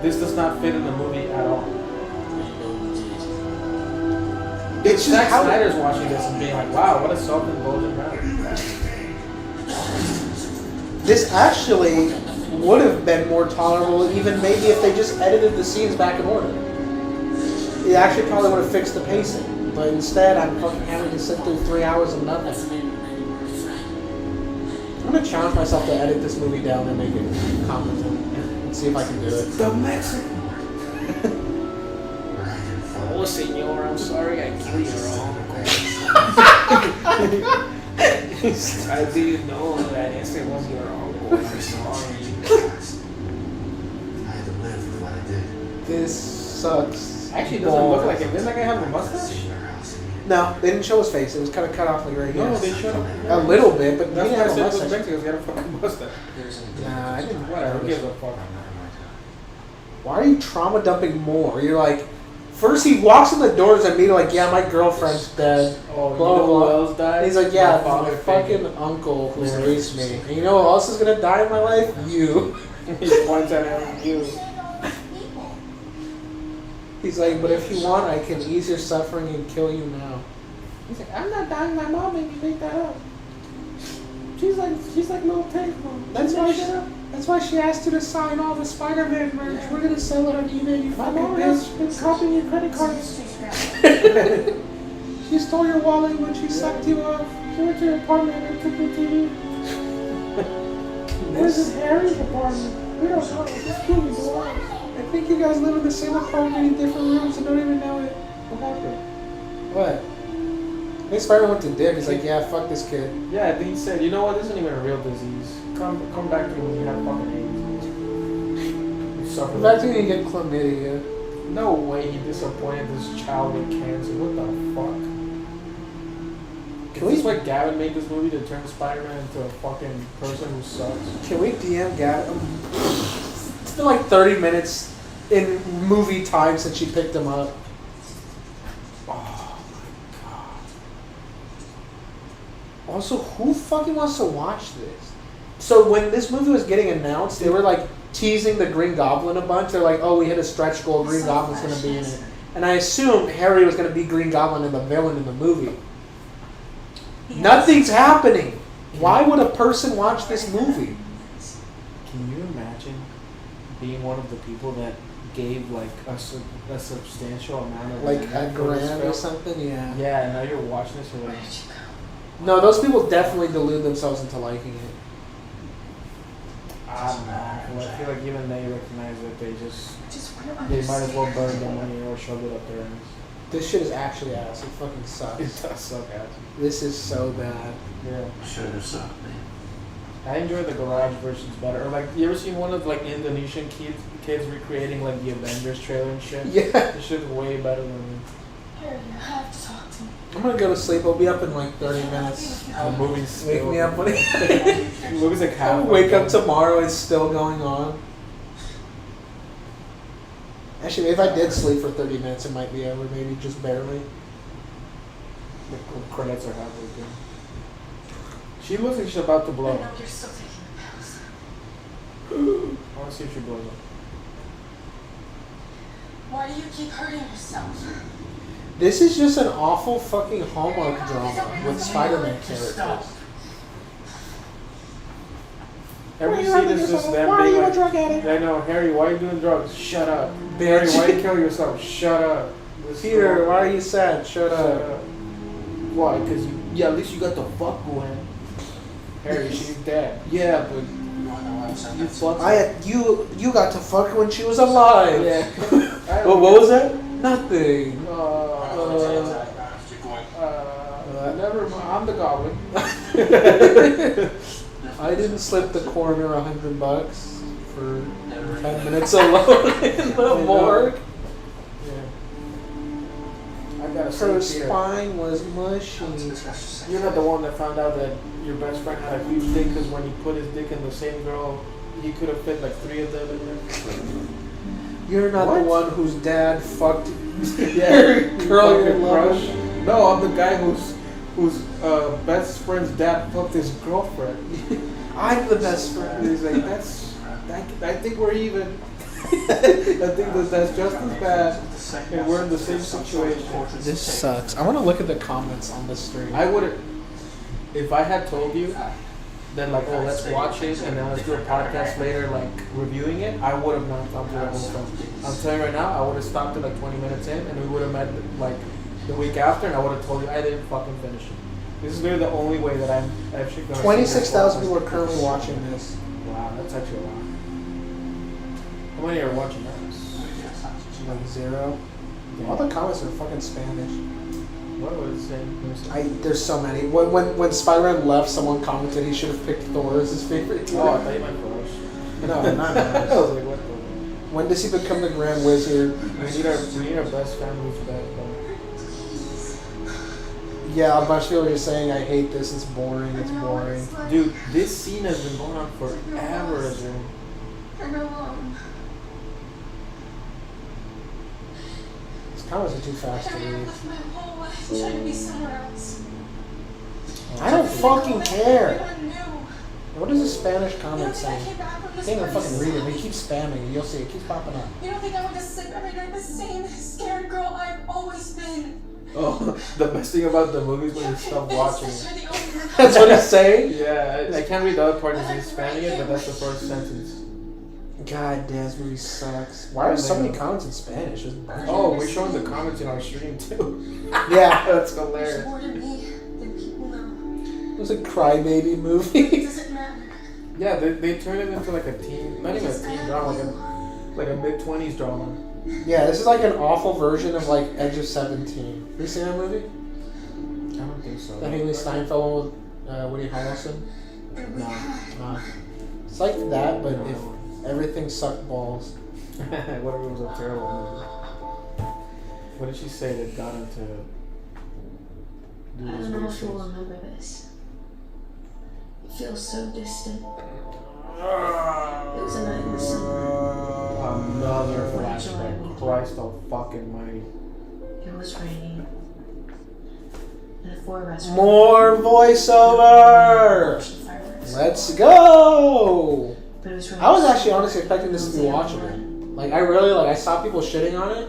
this does not fit in the movie at all. It's just Zack how... Snyder's watching this and being like, wow, what a self-indulgent man. This actually would have been more tolerable, even maybe if they just edited the scenes back in order. It actually probably would have fixed the pacing. But instead, I'm fucking having to sit through 3 hours of nothing. I'm gonna challenge myself to edit this movie down and make it competent and see if I can do it. The Mexican. Oh, senor, I'm sorry I killed your uncle. I didn't know that Ese was your uncle. I'm sorry. I had to live for what I did. This sucks. Actually, it doesn't look like it. Didn't that guy have a mustache? No, they didn't show his face. It was kind of cut off like right here. No, they showed him. A little bit, but That's he why I didn't said have it a was mustache. Mexican. He had a fucking mustache. Nah, I didn't. Whatever, who gives a fuck? Why are you trauma dumping more? You're like, first he walks in the doors and me like, yeah, my girlfriend's dead. Oh, blah, you know blah. who else died? And he's like, yeah, My father my fucking uncle who raised me. And you know who else is gonna die in my life? You. He points at him. You. He's like, but if you want, I can ease your suffering and kill you now. He's like, I'm not dying. My mom made me make that up. She's like little Tank Mom. That's why she asked you to sign all the Spiderman merch. We're gonna sell it on eBay. You fucking bitch. Been copying your credit cards. She stole your wallet when she sucked you off. She went to your apartment and took your TV. This is Harry's apartment. We don't know. It's Scooby Doo. I think you guys live in the same apartment in different rooms and don't even know it. What happened? What? I think Spider-Man went to dip. He's like, yeah, fuck this kid. Yeah, I think he said, you know what? This isn't even a real disease. Come back to me when you have fucking AIDS. You suffer. Back to when you get chlamydia. No way he disappointed this child with cancer. What the fuck? Is this why Gavin made this movie to turn Spider-Man into a fucking person who sucks? Can we DM Gavin? It's been like 30 minutes in movie time since she picked him up. Oh my god. Also, who fucking wants to watch this? So when this movie was getting announced, they were like teasing the Green Goblin a bunch. They're like, oh, we hit a stretch goal, Green Goblin's gonna be in it. And I assumed Harry was gonna be Green Goblin and the villain in the movie. Nothing's happening. Why would a person watch this movie? Can you imagine being one of the people that gave like a substantial amount of Like money a for this grand film? or something? Yeah. Yeah, and now you're watching this and you're like, No, those people definitely delude themselves into liking it. I don't know. Well, I feel like even they recognize that they might as well burn the money or shove it up their ass. This shit is actually ass. It fucking sucks. It does suck ass. This is so bad. Yeah. Should have sucked, man. I enjoy the garage versions better. Or like, you ever seen one of like Indonesian kids recreating like the Avengers trailer and shit? Yeah. This shit's way better than Harry, you have to talk to me. I'm gonna go to sleep. I'll be up in like 30 minutes. the movie's. Wake me up when The movie's like half. I'll wake up tomorrow. It's still going on. Actually, if I did sleep for 30 minutes, it might be over. Maybe just barely. The credits are halfway through. She looks like she's about to blow. I know you're still taking the pills. I want to see if she blows up. Why do you keep hurting yourself? This is just an awful fucking Hallmark drama with Spider-Man characters. Every scene is just them Why are being you a like, drug addict? I know, Harry, why are you doing drugs? Shut up. Bitch. Harry, why you kill yourself? Shut up. Peter, why are you sad? Shut up. Why? Because at least you got the fuck Gwen. Harry, she's dead. Yeah, but you fucked her. You got to fuck when she was alive. Yeah. Well, what was that? Nothing. Never mind. I'm the goblin. I didn't slip the coroner $100 for 10 minutes alone in the morgue. Yeah. I gotta Her say, Peter, spine was mushy. you're not the one that found out that your best friend had a huge dick because when he put his dick in the same girl, he could have fit like 3 of them in there. You're not What? the one whose dad fucked Yeah, girl you're fucking crush. loving. No, I'm the guy whose best friend's dad fucked his girlfriend. I'm the best friend. And he's like, I think we're even. I think that's just as bad, and we're in the same situation. This sucks. I want to look at the comments on this stream. I would, if I had told you, then like, oh, let's watch it and then let's do a podcast later, like reviewing it, I would have not stopped the whole film. I'm telling you right now, I would have stopped it like 20 minutes in, and we would have met like the week after, and I would have told you I didn't fucking finish it. This is literally the only way that I'm actually gonna. 26,000 people are currently watching this. Wow, that's actually a lot. How many are watching that? Like 0. All the comments are fucking Spanish. What was it saying? There's so many. When Spiderman left, someone commented he should have picked Thor as his favorite. Oh, I thought you meant Crush. No, not I Thor. was like, what the? When does he become the Grand Wizard? We need our best fan who's back. Yeah, a bunch of people are saying, I hate this, it's boring, it's boring. Dude, this scene has been going on forever, dude. I'm alone. These comments are too fast to I read. lived my whole life trying to be somewhere else. I don't fucking care. Everyone knew. What does the Spanish You don't comment think I say? came back from I this can't even place? fucking read it. They keep spamming it. You'll see it keeps popping up. You don't think I went to sleep every night the same scared girl I've always been? Oh, the best thing about the movie is when you stop watching it. That's what he's saying? Yeah, I can't read the other part because he's spamming it, but that's the first sentence. God damn, this movie sucks. Why are so many comments in Spanish? It's bullshit. Oh, we're showing the comments in our stream too. Yeah. That's There's hilarious. more to me than people know. It was a crybaby movie. It doesn't matter. Yeah, they turned it into like a teen, not even a teen drama, like a mid-20s drama. Yeah, this is like an awful version of like Edge of 17. Have you seen that movie? I don't think so. The Haley Steinfeld with Woody Harrelson? No. It's like that, but if everything sucked balls. What if it was a terrible movie? What did she say that got him to do I this don't know weird if you'll shit? remember this. It feels so distant. It was a night in the summer. Another flashback. Christ fucking mighty. It was raining. And the 4 of us were More voiceover! watching fireworks. Let's go! But it was really I was actually honestly expecting this to be watchable. Like, I really, I saw people shitting on it.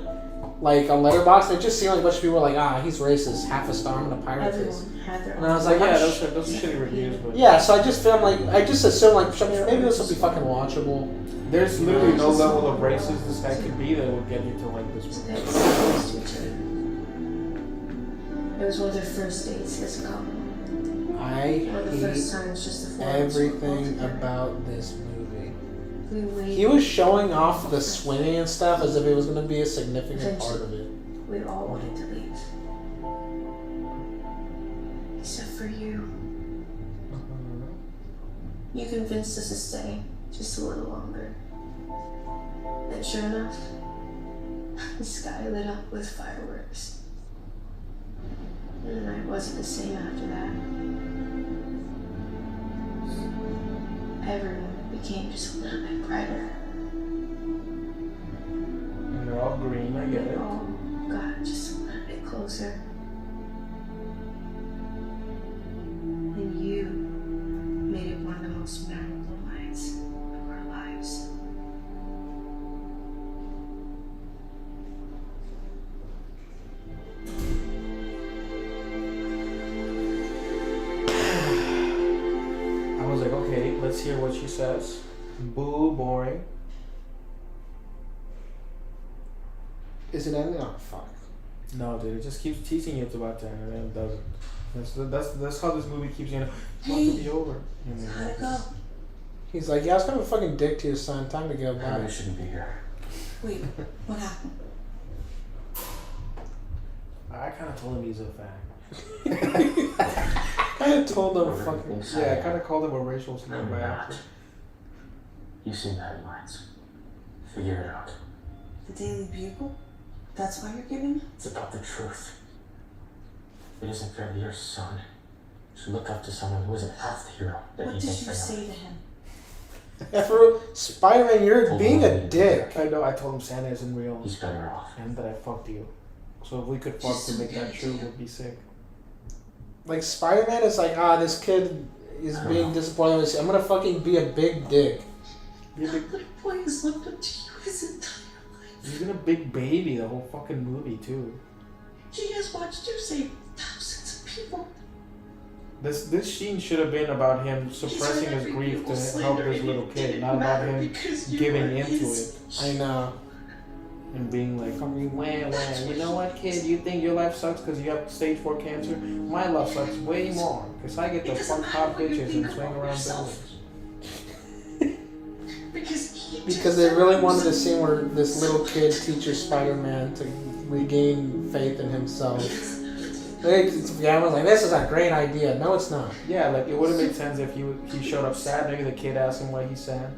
Like, on Letterboxd, it just seemed like a bunch of people were like, he's racist, half a star, I'm gonna pirate this. Everyone had their And I was own. like, Yeah, I'm those are shitty reviews, but yeah, so I just felt like, I just assumed, like, maybe this will be fucking watchable. there's literally no level of racist this guy could be that would get you to like this They movie. were so close to each other. It was one of their first dates as a couple. I One of the first hate times just the 4 of us were everything together. about this movie. We waited. He was showing off the swimming and stuff as if it was gonna be a significant part of it. We all wanted to leave. Except for you. You convinced us to stay just a little longer. And sure enough, the sky lit up with fireworks. And the night wasn't the same after that. Everyone became just a little bit brighter. And they're all green, I get We it. all got just a little bit closer. And you made it one of the most memorable nights of our lives. I was like, okay, let's hear what she says. Boo, boring. Is it ending? Oh, fuck. No, dude, it just keeps teasing you it's about to end, and then it doesn't. That's how this movie keeps you. Want to be over. And then Gotta go. He's like, yeah, I was kind of a fucking dick to your son. Time to go. I Bye. really shouldn't be here. Wait, what happened? I kind of told him he's a fan. Kind of told him fucking. Yeah, I kind of called him a racial slur I'm by not. accident. You've seen the headlines. Figure it out. The Daily Bugle? That's why you're giving it? It's about the truth. It isn't fair to your son to look up to someone who isn't half the hero that What he did thinks you they are. say to him? Yeah, for Spider-Man, you're being a dick. I know. I told him Santa isn't real, He's better off. and that I fucked you. So if we could fuck to make that true, would be sick. Like, Spider-Man is like, this kid is being disappointed with us. I'm gonna fucking be a big dick. You're, big, Little boy has looked up to you his entire life. you've been a big baby the whole fucking movie too. He has watched you save thousands of people. This scene should have been about him suppressing his grief to help this little kid, not about him giving into it I know. and being like, well, you know what, kid? You think your life sucks because you have stage 4 cancer? My life sucks way more because I get to fuck hot bitches and swing around buildings. Because they really wanted a scene where this little kid teaches Spider-Man to regain faith in himself. Yeah, I was like, this is a great idea. No, it's not. Yeah, like it would have made sense if he showed up sad. Maybe the kid asked him why he's sad.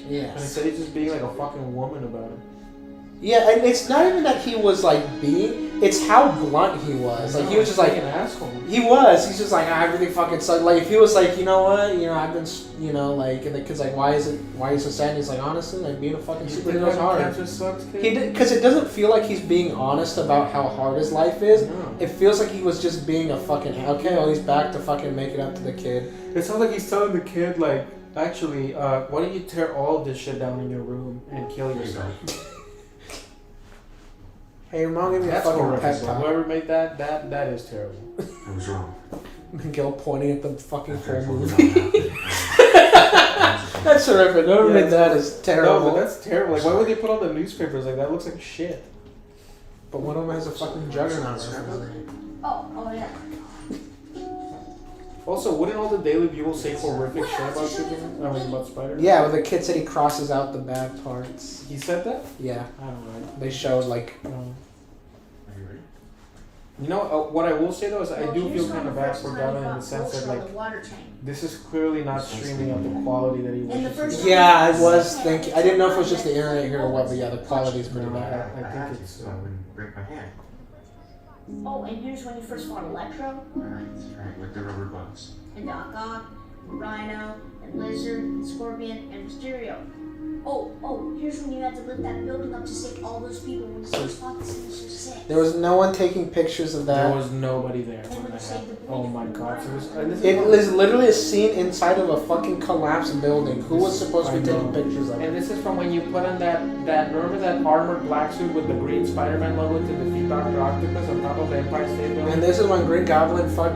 Yeah. And instead he's just being like a fucking woman about it. Yeah, and it's not even that he was like being, it's how blunt he was. Like, he was just like, an asshole. he was. He's just like, I really fucking suck. Like, if he was like, you know what, I've been, like, and the kid's like, why are you so sad? And he's like, honestly, like, being a fucking superhero is hard. Cancer sucks, kid. Because it doesn't feel like he's being honest about how hard his life is. No. It feels like he was just being a fucking, he's back to fucking make it up to the kid. It sounds like he's telling the kid, like, actually, why don't you tear all this shit down in your room and kill yourself? Hey, your mom gave me a That's fucking horrific. pep talk. Whoever made that is terrible. I was wrong. Miguel pointing at the fucking whole Careful, movie. you're not happy. That's horrific. Whoever made that is terrible. No, but that's terrible. Like, why would they put all the newspapers like that? Looks like shit. But one of them has a fucking juggernaut. reference. Oh yeah. Also, wouldn't all the Daily Bugle say horrific shit about Superman? I mean, about Spider-Man? Yeah, but the kid said he crosses out the bad parts. He said that? Yeah, I don't know. they showed like. Are you ready? You know, what I will say though is I do feel kind of bad for Gavin in the sense that, like, water tank. this is clearly not streaming at the quality that he In the wishes. first- Yeah, I was thinking. I didn't know if it was just the internet here or what, but yeah, the quality's pretty bad. I think it's. So I wouldn't break my hand. Oh, and here's when you first fought Electro, Right, with the rubber gloves. and Doc Ock, and Rhino, and Lizard, and Scorpion, and Mysterio. Oh, here's when you had to lift that building up to save all those people when you first fought the Sinister Six. There was no one taking pictures of There that. was nobody there when that happened. Oh my god. So this It is was literally a scene inside of a fucking collapsed building. Who was supposed to be taking pictures of it? And this is from when you put on that remember that armored black suit with the green Spider-Man logo to defeat Dr. Octopus on top of the Empire State Building? And this is when Green Goblin fucked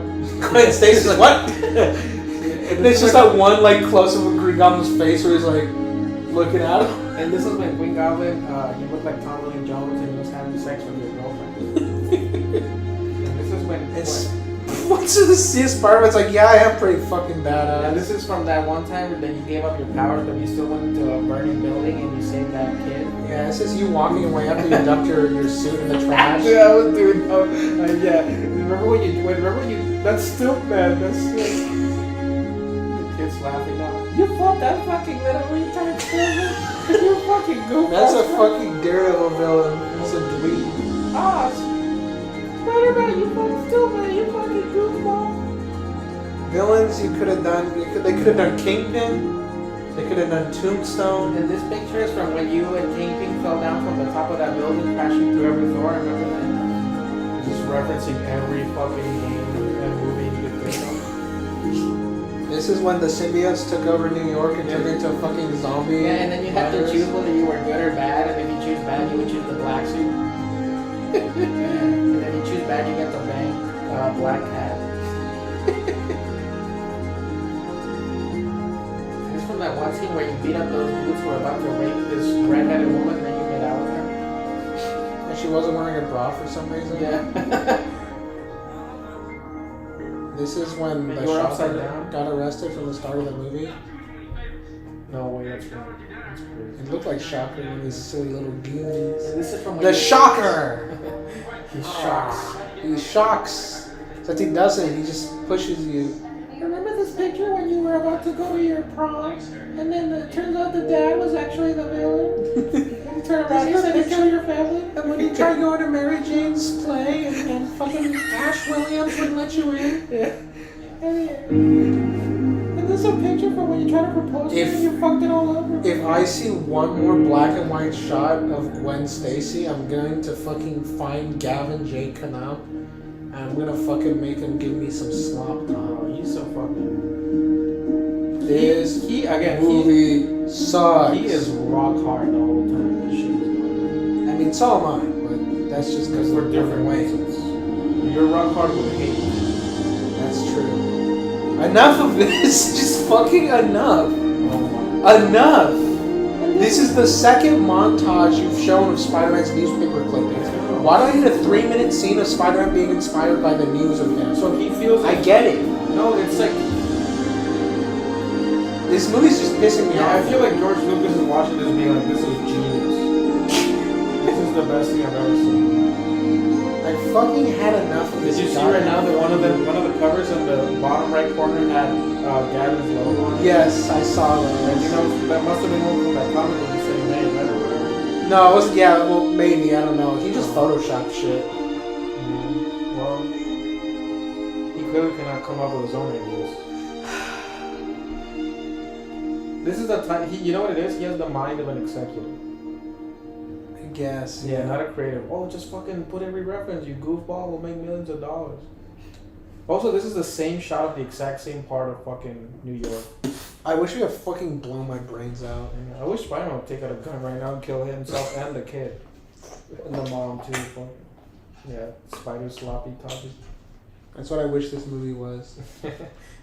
Gwen Stacy's like, what? And it's just that one like close up of Green Goblin's face where he's like looking at him. And this is when Green Goblin, he looked like Tom William Jones and he was having sex with his girlfriend. And this is when Once you see Spider-Man's like, yeah, I am pretty fucking and badass. this is from that one time that you gave up your powers but you still went into a burning building and you saved that kid. Yeah, this is you walking away after you dumped your suit in the trash. Yeah, I was doing. Yeah. Remember when you? That's still man. That's still. The kids laughing now. You fought that fucking little retard, Spider-Man. You fucking goofball. That's a fucking Daredevil villain. That's a dweeb. Ah, Spider-Man, you fucking stupid. You fucking goofball. Villains you could have done. They could have done Kingpin. They could have done Tombstone. And this picture is from when you and Kingpin fell down from the top of that building, crashing through every floor. I remember that. Just referencing every fucking game and movie you could think of. This is when the symbiotes took over New York and turned into a fucking zombie. Yeah, and then you had to virus. choose whether you were good or bad, and if you choose bad, you would choose the black suit. And if you choose bad, you get the black hat. It's from that one scene where you beat up those dudes who were about to rape this redheaded woman, and then you made out with her. And she wasn't wearing a bra for some reason. Yeah. This is when But the you were upside shopper down. got arrested from the start of the movie. No way, that's right. That's crazy. It looked like Shocker with these silly little goons. And this is from when The you- Shocker! He shocks. He shocks. Except he doesn't, he just pushes you. Remember this picture when you were about to go to your prom, and then it turns out the dad was actually the villain? turn around, he's gonna kill your family. And when you try to go into Mary Jane's play and fucking Ash Williams wouldn't let you in. Yeah. And there's a picture from when you try to propose to her and you fucked it all over. If I see one more black and white shot of Gwen Stacy, I'm going to fucking find Gavin J. Canal and I'm gonna fucking make him give me some slop time. Oh, he's so fucking. This movie sucks. He is rock hard the whole time. This shit is I mean, so am I, but that's just because for we're different ways. reasons. You're rock hard with hate. That's true. Enough of this. Just fucking enough. Oh Enough. This is the second montage you've shown of Spider-Man's newspaper clippings. Why do I need a 3-minute scene of Spider-Man being inspired by the news of him? So he feels. I get it. No, it's like. This movie's just pissing me off. I feel like George Lucas is watching this being like, this is genius. This is the best thing I've ever seen. I fucking had enough of this. Did you see right now that one of the covers in the bottom right corner had Gavin's logo on it? Yes, I saw that. And you know, that must have been one from that comic book he said he made, right? Or whatever. No, it wasn't. Yeah, well, maybe. I don't know. He just photoshopped shit. Well, he clearly cannot come up with his own ideas. This is the time. You know what it is? He has the mind of an executive. I guess. Yeah, not a creative. Oh, just fucking put every reference. You goofball. We'll make millions of dollars. Also, this is the same shot of the exact same part of fucking New York. I wish we had fucking blown my brains out. I wish Spider-Man would take out a gun right now and kill himself and the kid. And the mom, too. Fucking. Yeah, spider sloppy toppy. That's what I wish this movie was.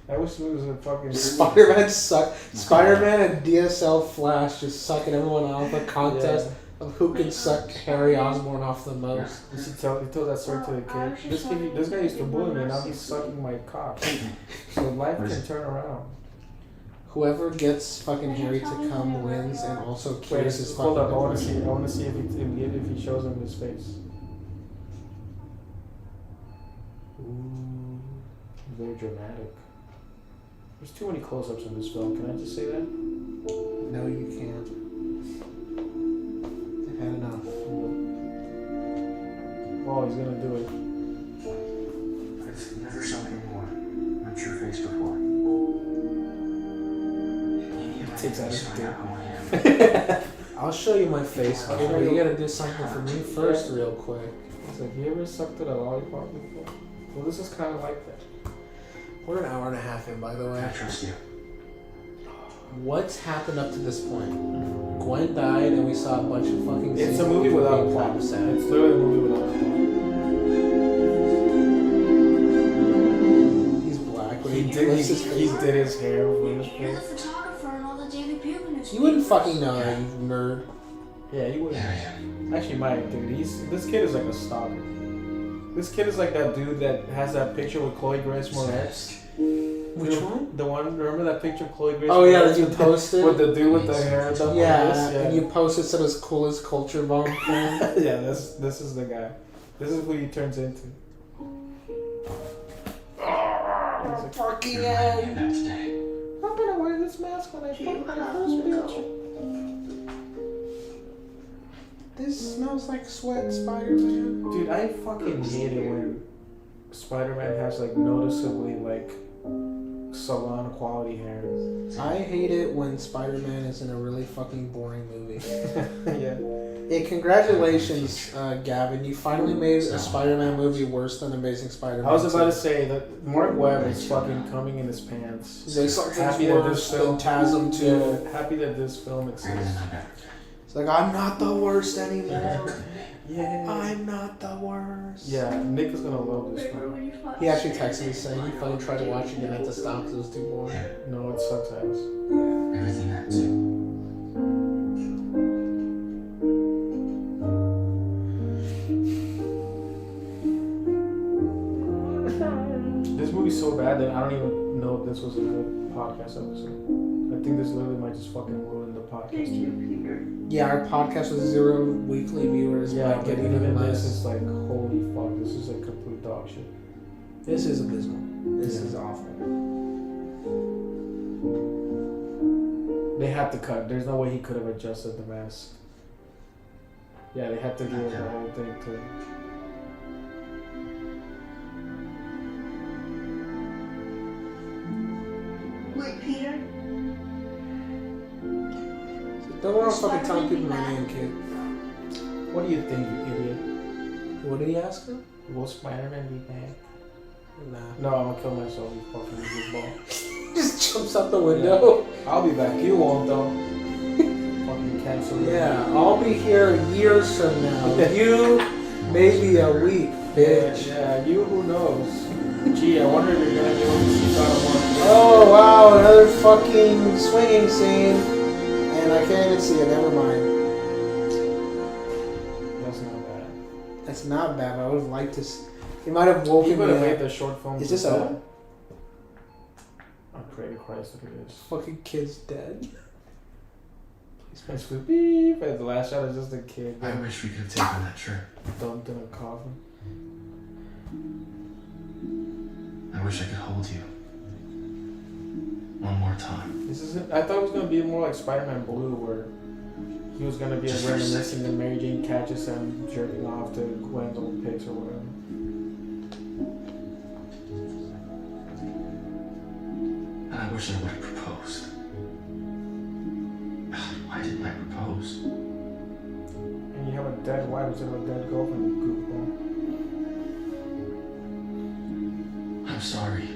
I wish it was a fucking... Spider-Man suck. Spider-Man and DSL Flash just sucking everyone off. A contest of who can suck Harry Osborn off the most. You should tell that story to the kid. This guy used to bully me, now he's sucking my cock. So life can turn around. Whoever gets fucking Harry to come wins and also cures his fucking hold up, I want to depression. see if he shows him his face. Ooh, very dramatic. There's too many close-ups in this film. Can I just say that? No, you can't. I've had enough. Oh, he's gonna do it. I've never saw anyone on your face before. Takes out his dick. I'll show you my face, but you gotta do something for me first real quick. It's like, you ever sucked at a lollipop before? Well, this is kind of like that. We're an hour and a half in, by the way. I trust you. What's happened up to this point? Gwen died, and we saw a bunch of fucking. It's a movie without a plot. It's literally a movie without a plot. He's black. When He did his hair over his You're the face. photographer in all the Daily Bugle news. You wouldn't fucking know that, you nerd. Yeah, you would. Actually, might, dude. This kid is like a stalker. This kid is like that dude that has that picture with Chloe Grace Moretz. Which one? The one. Remember that picture of Chloe Grace? Oh yeah, Moretz that you with posted. with the dude with the hair up. Yeah, and you posted some of his coolest culture bomb fan. Yeah, this is the guy. This is who he turns into. Oh, fucking hell. I'm gonna wear this mask when I fuck my first bitch. This smells like sweat, Spider-Man. Dude, I fucking hate it when Spider-Man has like noticeably like salon quality hair. I hate it when Spider-Man is in a really fucking boring movie. Yeah. Hey, congratulations, Gavin. You finally made a Spider-Man movie worse than Amazing Spider-Man. I was about to say that Mark Webb is fucking coming in his pants. This Happy that this film. TASM 2. Yeah, happy that this film exists. It's like, I'm not the worst anymore. Yeah. I'm not the worst. Yeah, Nick is gonna love this film. He actually texted me saying he fucking tried to watch it and had to stop because it was too boring. No, it sucks ass. Everything that too. This movie's so bad that I don't even know if this was a good podcast episode. I think this literally might just fucking ruin the podcast. Yeah, our podcast with 0 weekly viewers Yeah, might but get even even this less. is like, holy fuck, this is like complete dog shit. This is abysmal. This Yeah. is awful. They have to cut. There's no way he could have adjusted the mask. Yeah, they had to do the whole thing too. Wait, Peter? Don't want to fucking tell people my name, kid. What do you think, you idiot? What did he ask her? Will Spider-Man be back? Nah. No, I'm gonna kill myself, you fucking goofball. Just jumps out the window. Yeah. I'll be back. You won't, though. Fucking cancel. Yeah, I'll be here years from now. You, maybe a week, bitch. Yeah, you, who knows? Gee, I wonder if you're gonna be able to see God of War. Oh, wow, another fucking swinging scene. And I can't even see it, never mind. That's not bad. That's not bad, but I would have liked to see. He might have woken You me would have made up. the short film. Is this over? I pray to Christ that it is. Fucking kid's dead. It's for beep, and the last shot is just a kid. I wish we could have taken that trip. Dumped in a coffin. I wish I could hold you. One more time. This isn't. I thought it was gonna be more like Spider-Man Blue, where he was gonna be Just for a reminiscing and Mary Jane catches him jerking off to Gwen's old pics or whatever. And I wish I would have proposed. Why didn't I propose? And you have a dead wife instead of a dead girlfriend, you goofball. I'm sorry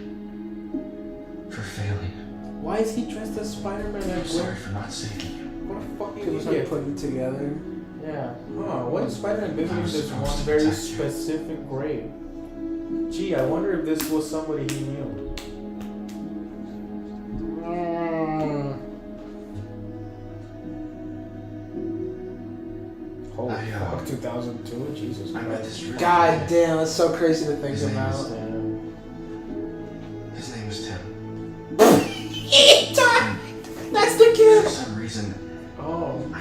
for failing. Why is he dressed as Spider-Man I'm and sorry Gwen? for not saving you. What a fucking People start idiot. putting it together. Yeah. Huh. What is Spider-Man visiting this supposed one to very protect you. specific grave? Gee, I wonder if this was somebody he knew. Holy I, fuck, 2002? Jesus I met Christ. this really God kid. damn, that's so crazy to think His name about. is His name is Tim. That's the For kid! some reason, Oh. I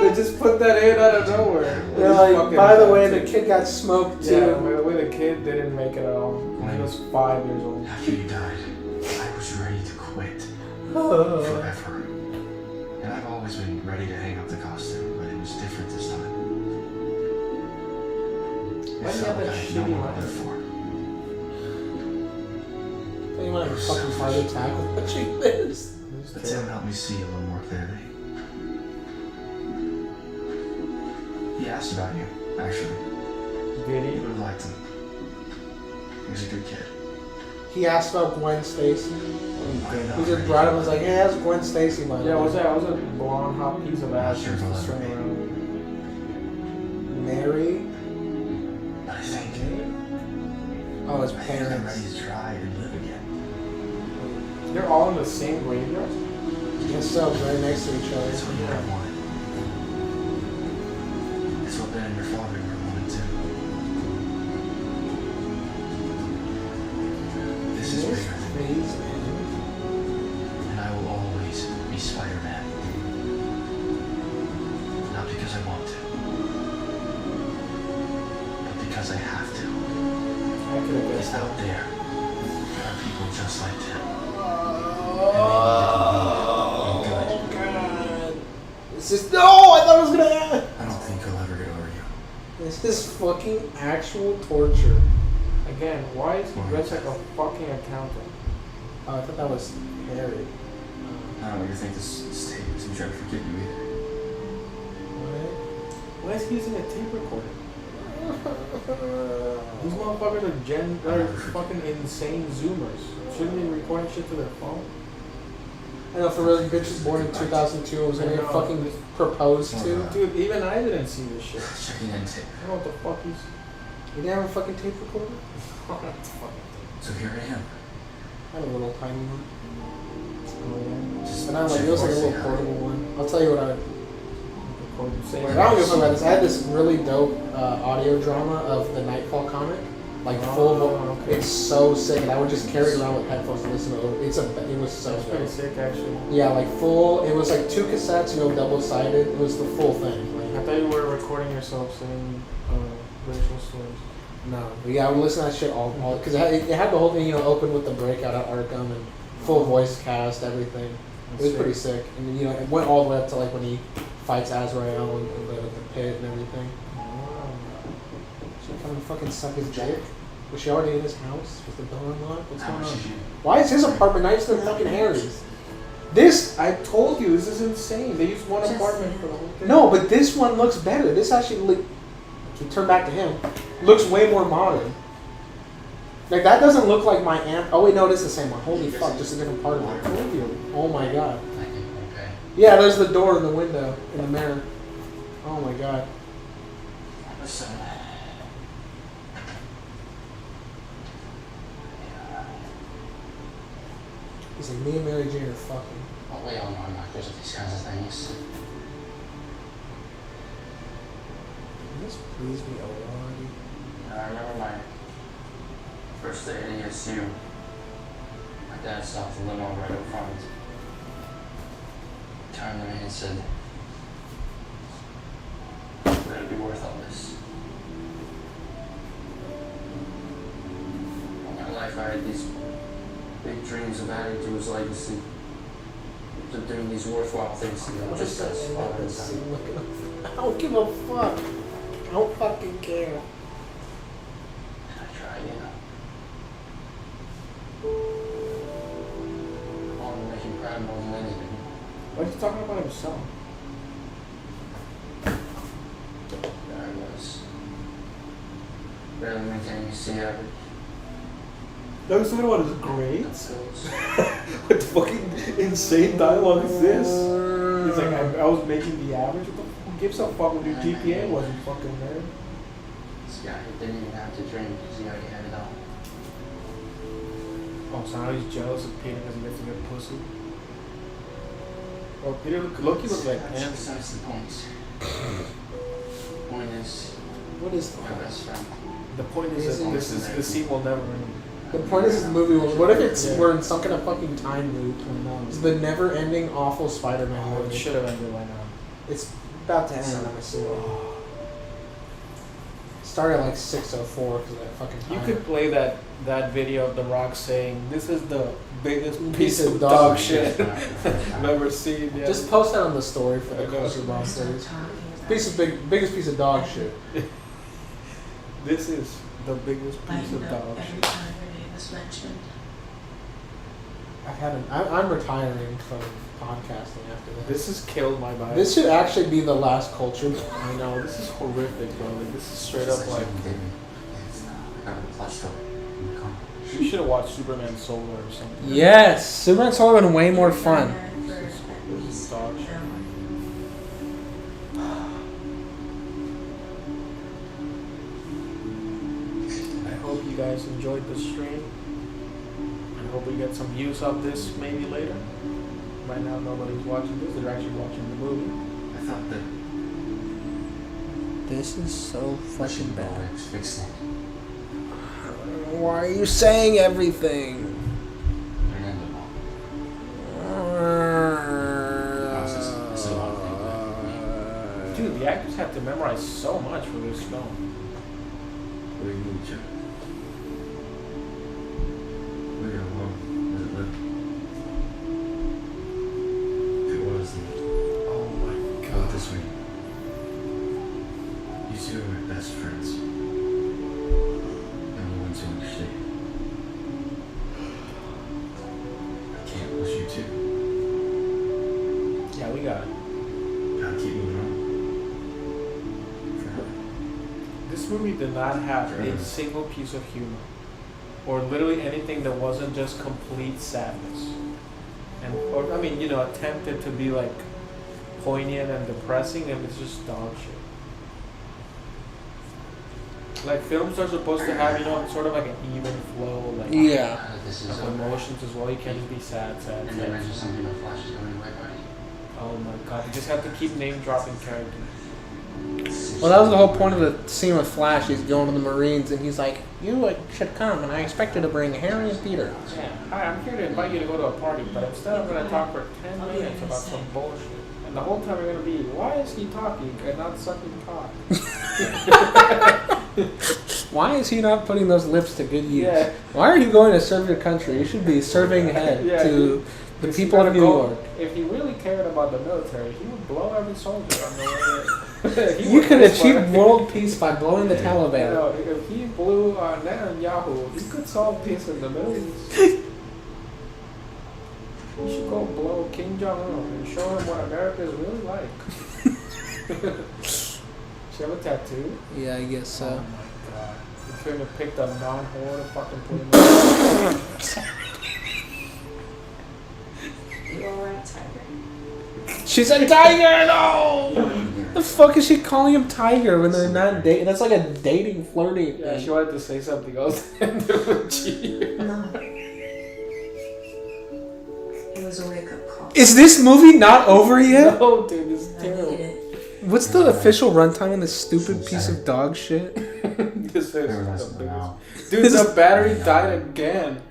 They just put that in out of nowhere. They're These like, fucking by the way, the dudes. kid got smoked Yeah, too. by the way, the kid didn't make it at all. He was 5 years old. after you died, I was ready to quit Oh. forever. And I've always been ready to hang up the costume, but it was different this time. It Why do you felt have like that I had no shitty one to line? live for. You might have a fucking heart attack with what you missed. But Tim helped me see a little more clearly. He asked about you, actually. Did You he? would have liked him. He was a good kid. He asked about Gwen Stacy. I He know. just brought it up and was like, hey, that's Gwen Stacy, by the Yeah, way. was that? Was a blonde hot piece of ass Sure, just I'll string let around. Mary? But I think Oh, his I'm ready parents. to try and live again. They're all in the same graveyard? Yes, so right next to each It's other. what you would have wanted. It's what Ben and your father would have wanted too. This is bigger than me, Phase end. and I will always be Spider-Man. Not because I want to, but because I have to. I could have Because guessed that. out there are people just like Tim. Oh, God. This is. No, I thought it was gonna end. I don't think he'll ever get over you. This is fucking actual torture. Again, why is he dressed like a fucking accountant? Oh, I thought that was Harry. I don't really think this tape isn't trying to forget you either. What? Why is he using a tape recorder? These motherfuckers are fucking insane zoomers. Shouldn't they be recording shit to their phone? I know, for real, the bitch was born in 2002 and was gonna get fucking proposed to. Dude, even I didn't see this shit. Checking in tape. I don't know what the fuck he's. You didn't have a fucking tape recorder? So here I am. I had a little tiny one. Just But I was like, it was like a little portable one. I'll tell you what I. Say I don't give a fuck about this. I had this really dope audio drama of the Nightfall comic. Like full. okay. It's so sick, and I would just carry it around with headphones and listen to it. It was so That's pretty dope. sick, actually. Yeah, like full. It was like 2 cassettes, double-sided. It was the full thing. I thought you were recording yourself saying racial slurs. No, but yeah, I would listen to that shit all because it had the whole thing, open with the breakout at Arkham and full voice cast, everything. It was pretty sick, and it went all the way up to like when he fights Azrael in the pit and everything. She come and fucking suck his dick. Was she already in his house? Was the door unlocked? What's going on? Why is his apartment nicer than fucking Harry's? This I told you, this is insane. They used one apartment for the whole thing. no, but this one looks better. This actually, turn back to him. Looks way more modern. Like that doesn't look like my aunt. Oh wait, no, it is the same one. Holy fuck, just a different part of it. Oh my god. Okay. Yeah, there's the door in the window in the mirror. Oh my god. Listen. He's like, me and Mary Jane are fucking. Oh, we all know I'm not good at these kinds of things. Can this please be over already? I remember my first day at ASU. My dad stopped the limo right up front. Turned to me and said, "It'll be worth all this." All my life I had these big dreams of adding to his legacy. Of doing these worthwhile things to him, just as father and son. I don't give a fuck. I don't fucking care. I tried, you know. I wanted to make him proud more than anything. Why are you talking about himself? There I was. Barely maintaining his C average. That was talking about his grades? Goes. What fucking insane dialogue is this? He's like, I was making the average. What the who gives a fuck what your GPA was, you fucking nerd? This guy didn't even have to dream because he already had it all. Oh, so now he's jealous of Peter because he gets to get pussy? Well, Peter, Loki looks like That's ants. besides the point. Point is, What is my best friend. The point is that this scene will never end. the point is this movie? What if it's Yeah. we're in some kind of fucking time loop? It's the never-ending awful Spider-Man Oh, it movie. should have ended by now. It's about to end. I'm assuming. Started at like 6:04 because of that fucking You time. could play that video of The Rock saying, "This is the biggest piece of dog dog shit." shit I've ever seen." Yeah. Just post that on the story for the Okay. Culture Bomb series. Biggest piece of dog shit. This is the biggest I piece of know dog every shit. time her name is mentioned. I'm retiring from podcasting after this. This has killed my vibe. This should actually be the last Culture Bomb. I know, this is horrific, bro. Like, this is straight up like. I got a plot story. Come. You should have watched Superman Solar or something. Yes, Superman Solar would have been way more fun. This is dog shit. I hope you guys enjoyed the stream. I hope we get some views of this maybe later. Right now nobody's watching this, they're actually watching the movie. I thought that This is so fucking bad. fixed it. Why are you saying everything? Dude, the actors have to memorize so much for this film. What do you mean, Chuck? Look at how long has it lived? If it was, then Oh my go out this way. You two are my best friends. I'm the ones who understand. I can't lose you two. Yeah, we got it. Gotta keep moving on. Forever. This movie did not have a single piece of humor. Or literally anything that wasn't just complete sadness. And or I mean, attempted to be like poignant and depressing, and it's just dog shit. Like films are supposed to have, sort of like an even flow, like This is of emotions as well. You can't just be sad. And they mentioned something about Flash is going away party. Oh my god, you just have to keep name dropping characters. Well, that was the whole point of the scene with Flash. He's going to the Marines, and he's like, "You should come, and I expect you to bring Harry and Peter." Yeah. Hi, I'm here to invite you to go to a party, but instead I'm going to talk for 10 minutes about some bullshit. And the whole time we're going to be, why is he talking and not sucking cock? Why is he not putting those lips to good use? Yeah. Why are you going to serve your country? You should be serving head Yeah. to The Because people he of gotta New go- York. If he really cared about the military, he would blow every soldier on the way. He You would could just achieve like- world peace by blowing the You Taliban. know, if he blew Netanyahu, he could solve peace in the Middle East. You should go blow Kim Jong-un and show him what America is really like. She have a tattoo? Yeah, I guess so. Oh my god. You couldn't have picked a non-whore to fucking put him in. You alright, Tiger? She's a tiger. No. The fuck is she calling him tiger when they're not dating? That's like a dating, flirting Yeah, thing. she wanted to say something else. She- No. It was a wake-up call. Is this movie not over yet? no, dude, this is I need terrible. it. What's the official runtime on this stupid piece of dog shit? This is They're less the than an hour. biggest. Dude, the battery died again.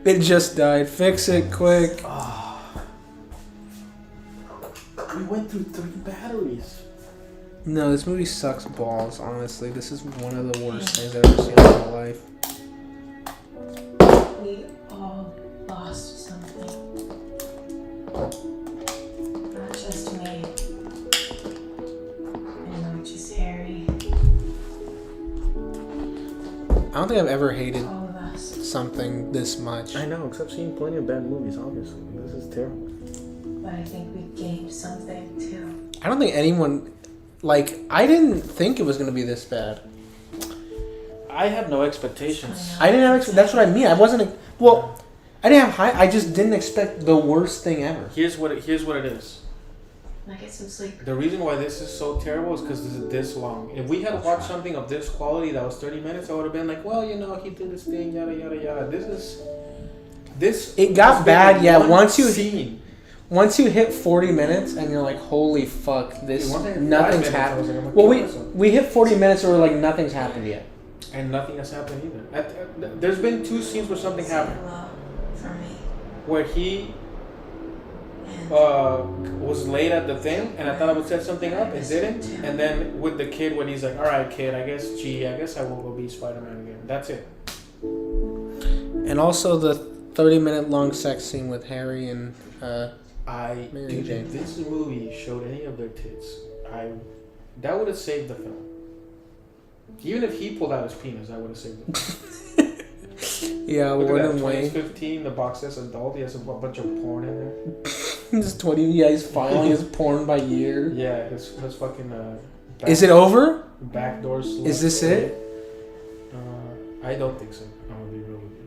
It just died. Fix it quick. We went through 3 batteries. No, this movie sucks balls, honestly. This is one of the worst things I've ever seen in my life. We all lost something. Not just me. And not just Harry. I don't think I've ever hated All of us. something this much. I know, except seeing plenty of bad movies, obviously. This is terrible. But I think we gained something too. I don't think anyone... Like, I didn't think it was going to be this bad. I had no expectations. I didn't have... That's what I mean. I wasn't... Well, I didn't have high... I just didn't expect the worst thing ever. Here's what it is. Can I get some sleep? The reason why this is so terrible is because this is this long. If we had watched something of this quality that was 30 minutes, I would have been like, well, you know, he did this thing, yada, yada, yada. This... It got has bad, been yeah, one once you- scene. Once you hit 40 minutes and you're like, holy fuck, this... Dude, once I hit 5 Nothing's minutes, I happened. was like, I'm gonna Well, kill myself. we hit 40 minutes and we're like, nothing's happened yet. And nothing has happened either. There's been 2 scenes where something Say happened. hello for me. Where he And was late at the thing, and I thought I would set something up, and didn't. And then with the kid, when he's like, "All right, kid, I guess I will go be Spider-Man again." That's it. And also the 30-minute long sex scene with Harry and... Mary Dude, Jane. if this movie showed any of their tits, that would have saved the film. Even if he pulled out his penis, I would have saved it. Yeah, Look at Warden that, Wayne. 2015, the box says adult. He has a bunch of porn in there. He's 20. Yeah, he's filing his porn by year. Yeah, his fucking. Is it over? Backdoor slut. Is this it? I don't think so. I'm gonna be real with you.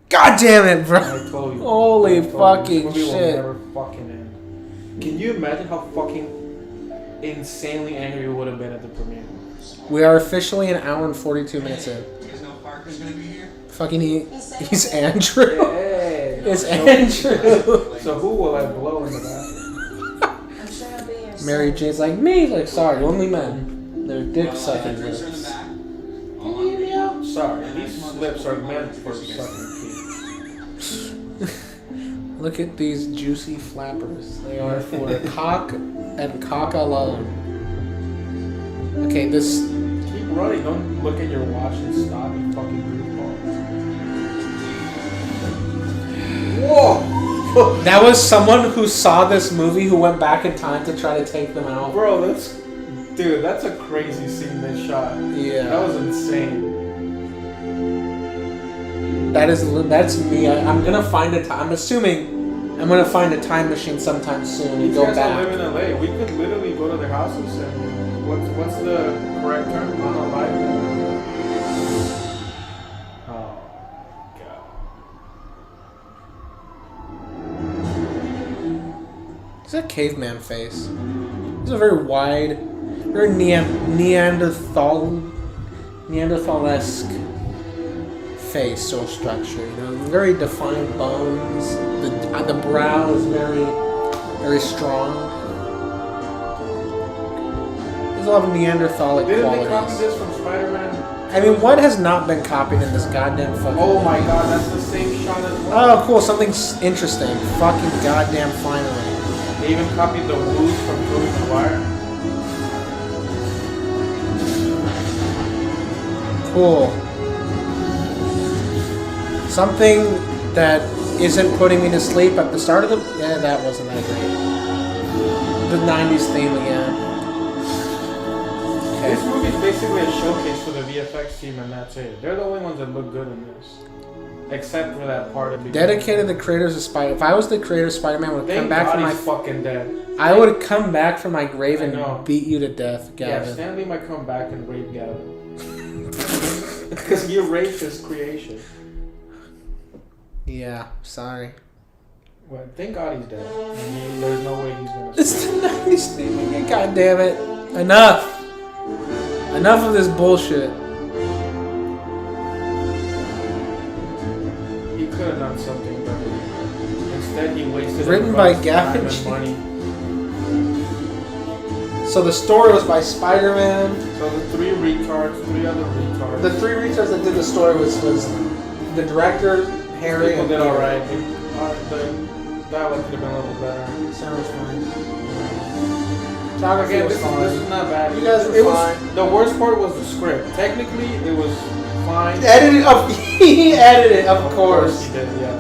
God damn it, bro. I told you. Holy I told you, fucking this movie shit. will never fucking end. Can you imagine how fucking insanely angry we would have been at the premiere? We are officially an hour and 42 minutes in. You guys know Parker's gonna be here? Fucking he's Andrew. Hey. It's Andrew. So who will I blow in the bathroom? I'm sure I'll be here soon. Mary Jane's like, me? Like, sorry, only men. They're dick sucking. Drinks are in the lips. back. Can you hear me out? Sorry, these lips are meant for sucking teeth. Look at these juicy flappers. They are for cock and cock alone. Okay, this... Keep running. Don't look at your watch and stop. You fucking goofball. Whoa! That was someone who saw this movie who went back in time to try to take them out. Bro, that's a crazy scene they shot. Yeah. That was insane. That's me. I'm gonna find a time. I'm assuming I'm gonna find a time machine sometime soon and These go guys back. don't live in LA. We could literally go to their houses and what's the correct term? Unalive. Oh god. It's a caveman face. It's a very wide, very Neanderthal-esque facial structure. You know, very defined bones. The brow is very, very strong. There's a lot of Neanderthalic Didn't they copy qualities. this from Spiderman? I mean, what has not been copied in this goddamn fucking... Oh my god, that's the same shot as well. Oh, cool. Something interesting. Fucking goddamn finally. They even copied the woos from Tobey Maguire. Cool. Something that isn't putting me to sleep at the start of the... Yeah, that wasn't that great. The 90s theme again. Okay. This movie is basically a showcase for the VFX team, and that's it. They're the only ones that look good in this. Except for that part of the Dedicated to the creators of Spider... If I was the creator of Spider-Man, I would come back from my... fucking dead. I would come back from my grave and beat you to death, Gavin. Yeah, Stanley might come back and rape Gavin. Because you raped his creation. Yeah, sorry. Well, thank God he's dead. There's no way he's gonna... It's the 90s theme again, god damn it. Enough! Enough of this bullshit. He could have done something better. Instead, he wasted Written by everybody's Gavin time and money. So the story was by Spider-Man. So the three other retards. The three retards that did the story was the director, Harry, People and did Peter. alright. The dialogue could have been a little better. Sounds fine. Photography Again, was this fine. is not bad. You guys were fine. The worst part was the script. Technically, it was fine. He edited it, of course. He did, yeah.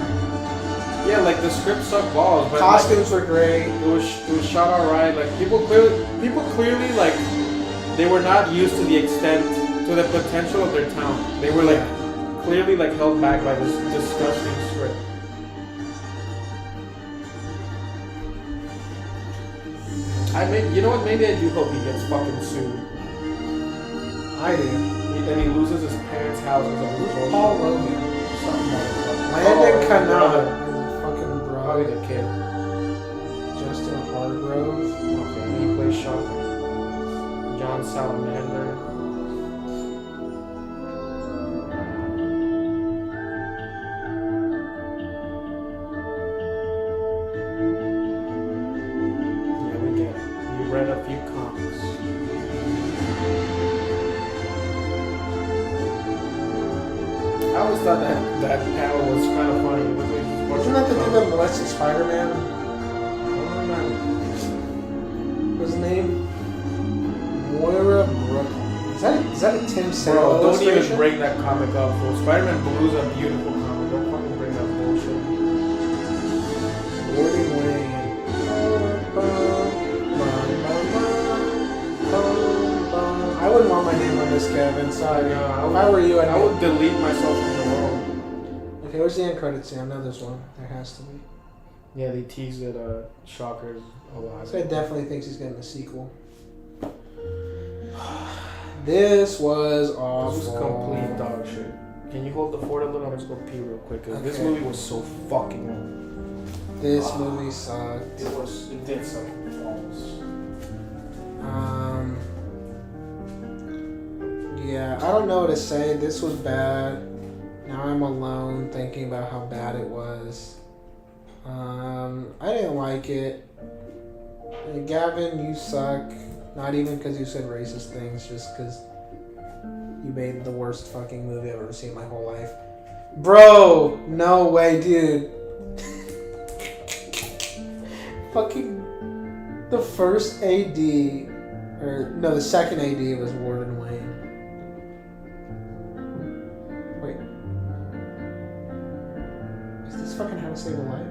Yeah, like the script sucked balls, but Costumes were great. It was shot alright. Like people clearly like they were not used to the extent to the potential of their talent. They were like clearly like held back by this disgusting script. You know what? Maybe I do hope he gets fucking sued. I do. And he loses his parents' houses and loses Paul Logan. Landon Canada. Fucking bro. Probably the kid. Justin Hargrove. Okay, he plays Shocker. John Salamander. Yeah, we get it. You read a few comics. I always thought that panel was kind of funny. Wasn't that the dude that molested Spider-Man? I don't remember. What's his name? Moira Brooklyn. Is that a Tim Sale Bro, don't illustration? even bring that comic up, bro. Spider-Man Blue is a beautiful comic. Don't fucking bring that bullshit. Gordon Wayne. I wouldn't want my name on this, Kevin. Sorry. If I were you, I would delete myself from the world. Okay, where's the end credits scene? I know there's one. There has to be. Yeah, they teased that Shocker's alive. This guy definitely thinks he's getting a sequel. This was awful. This was complete dog shit. Can you hold the fort a little? I'm just gonna pee real quick. Cause this movie was so fucking long. This movie sucked. It did suck balls. Yeah, I don't know what to say. This was bad. Now I'm alone thinking about how bad it was. I didn't like it. Gavin, you suck. Not even because you said racist things, just because you made the worst fucking movie I've ever seen in my whole life. Bro, no way, dude. Fucking the first AD, or no, the second AD was Warden Wayne. Wait. Is this fucking How to Save a Life?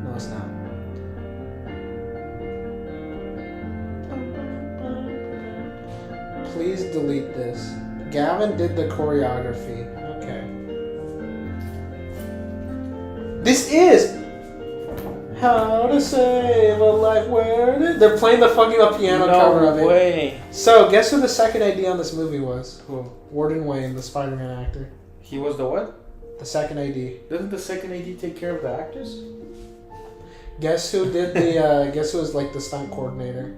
No, it's not. Please delete this. Gavin did the choreography. Okay. This is How to Save a Life. Where did they're playing the fucking piano cover of it. No way. So guess who the second AD on this movie was? Who? Warden Wayne, the Spider-Man actor. He was the what? The second AD. Doesn't the second AD take care of the actors? Guess who did the? Guess who was like the stunt coordinator?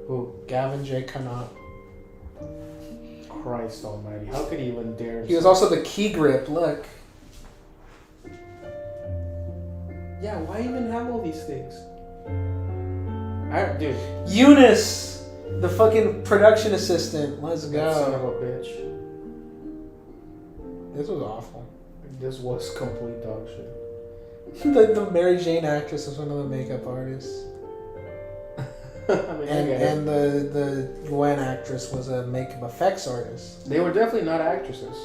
Who? Gavin J. Connaught. Christ almighty. How could he even dare? He was also the key grip. Look. Yeah, why even have all these things? Dude. Eunice, the fucking production assistant. Let's go. Son of a bitch. This was awful. This was complete dog shit. the Mary Jane actress was one of the makeup artists. I mean, and the Gwen actress was a makeup effects artist. They were definitely not actresses.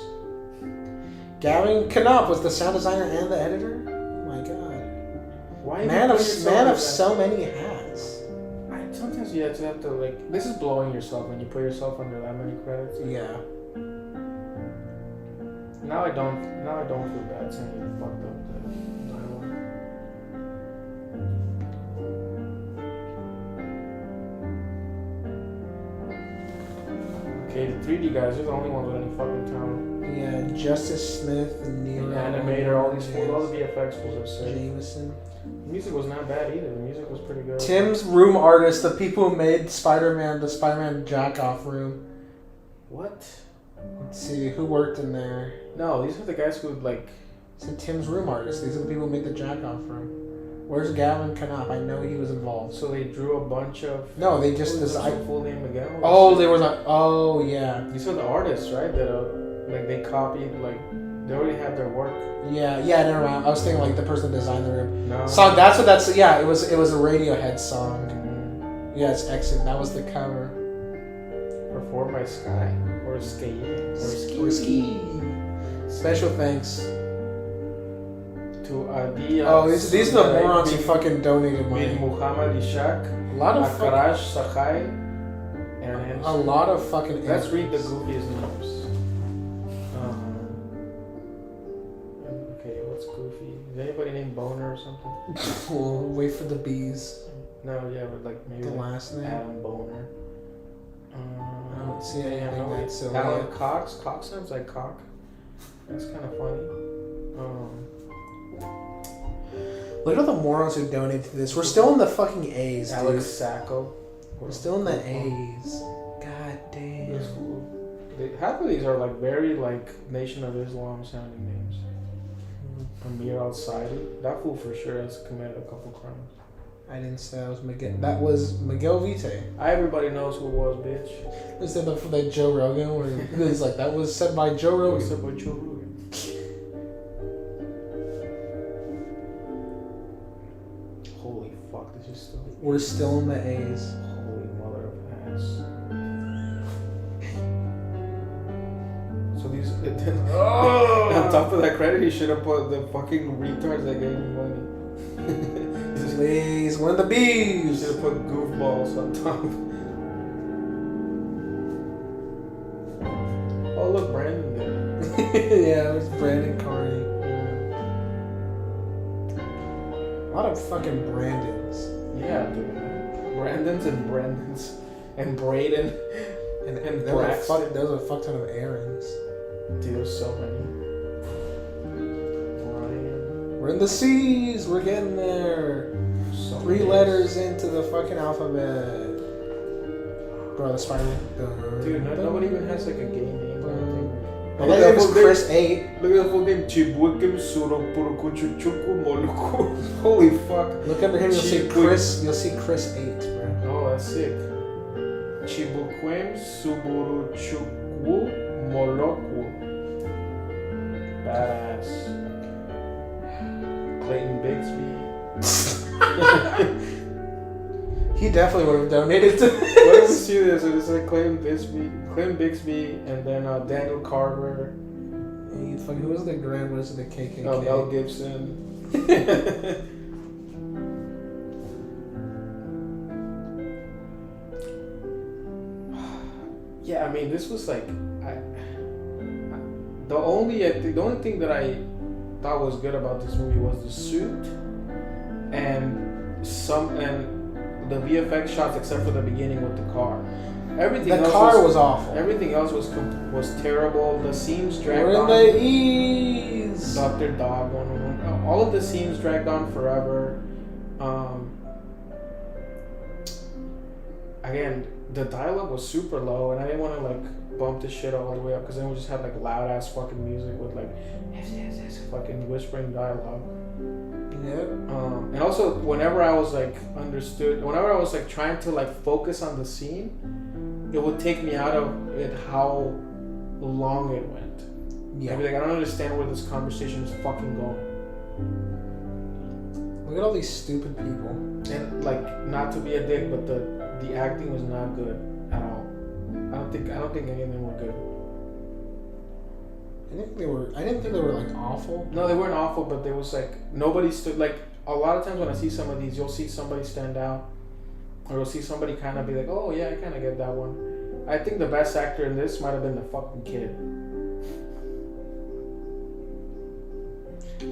Gavin Knopp was the sound designer and the editor. Oh my god. Why Man even of put yourself man like of that? so many hats. Sometimes you have to like. This is blowing yourself when you put yourself under that many credits. Yeah. Now I don't feel bad saying you fucked up that dialogue. Okay, the 3D guys are the only ones with any fucking talent. Yeah, Justice Smith, Neil The animator, all these fools, all the VFX fools are sick. Jameson. The music was not bad either. The music was pretty good. Tim's room artist, the people who made Spider-Man, the Spider-Man jack-off room. What? Let's see, who worked in there? No, these are the guys who like. So Tim's room artist. These are the people who made the jack-off room. Where's Gavin Knopp? I know he was involved. So they drew a bunch of. No, they just Who's designed. full name again? Oh, they were like. Oh, yeah. These are the artists, right? That like they copied, like they already had their work. Yeah, never mind. I was thinking like the person who designed the room. No. So that's what that's. Yeah, it was a Radiohead song. Yeah, it's Exit. That was the cover. Performed by Sky or Ski Or Ski. Special thanks. To Adi. Oh, these are the morons who fucking donated Bin money. Muhammad Ishak, A lot of Akarash Sakhai, and a lot of fucking. let's read the goofiest names. Okay, what's goofy? Is anybody named Boner or something? We'll wait for the bees. No, yeah, but like maybe The like last name. Adam Boner. I don't see yeah, anything no, that's silly. Alan Cox. Cox sounds like cock. That's kind of funny. Look at all the morons who donated to this. We're still in the fucking A's, dude. Alex Sacco. We're still in the A's. God damn. This fool. Half of these are like very like Nation of Islam sounding names. Amir Al Saidi. That fool for sure has committed a couple crimes. I didn't say that was Miguel. That was Miguel Vite. Everybody knows who it was, bitch. Is that the Joe Rogan where he's like, that was said by Joe Rogan. What's up with Joe Rogan? Holy fuck, this is still. We're still in the A's. Holy mother of ass. So these. On top of that credit, he should have put the fucking retards that gave me money. Please, one of the You B's. should have put goofballs on top. Oh look, Brandon there. Yeah, it was Brandon Carney. A lot of fucking Brandons. Yeah, dude. Brandons and Braden And and there was Braxton. there was a fuck ton of Aarons. Dude, there's so many. Brian. We're in the C's. We're getting there. So 3 many. letters into the fucking alphabet. Bro, the Spider-Man. Dude, nobody even has like a gay name or anything. My name is Chris 8. Look at the full name. Chibukim Suro Purukuchuchuku Moluku. Holy fuck. Look under him, you'll see Chibu- Chris. You'll see Chris 8, bro. Oh, that's sick. Chibukwem Suburuchukwu Moloku. Badass. Clayton Bigsby. He definitely would have donated to Why do we this. see this? It's like Clayton Bigsby, and then Daniel Carver. Hey, fuck, who was the Grand Wizard of the KKK? Mel Gibson. Yeah, I mean, this was like, the only thing that I thought was good about this movie was the suit and the VFX shots, except for the beginning with the car. Everything The else car was awful. Everything else was terrible. The scenes dragged We're in on. the E's. Dr. Dog, all of the scenes dragged on forever. Again, the dialogue was super low, and I didn't want to like bump this shit all the way up because then we just had like loud ass fucking music with like fucking whispering dialogue. Yeah. And also, whenever I was like trying to like focus on the scene, it would take me out of it how long it went. Yeah. I'd be like, I don't understand where this conversation is fucking going. Look at all these stupid people. And like, not to be a dick, but the acting was not good at all. I don't think any of them were good. I didn't think they were like awful. No, they weren't awful, but there was like nobody stood like a lot of times when I see some of these, you'll see somebody stand out, or you'll see somebody kind of be like, oh yeah, I kind of get that one. I think the best actor in this might have been the fucking kid.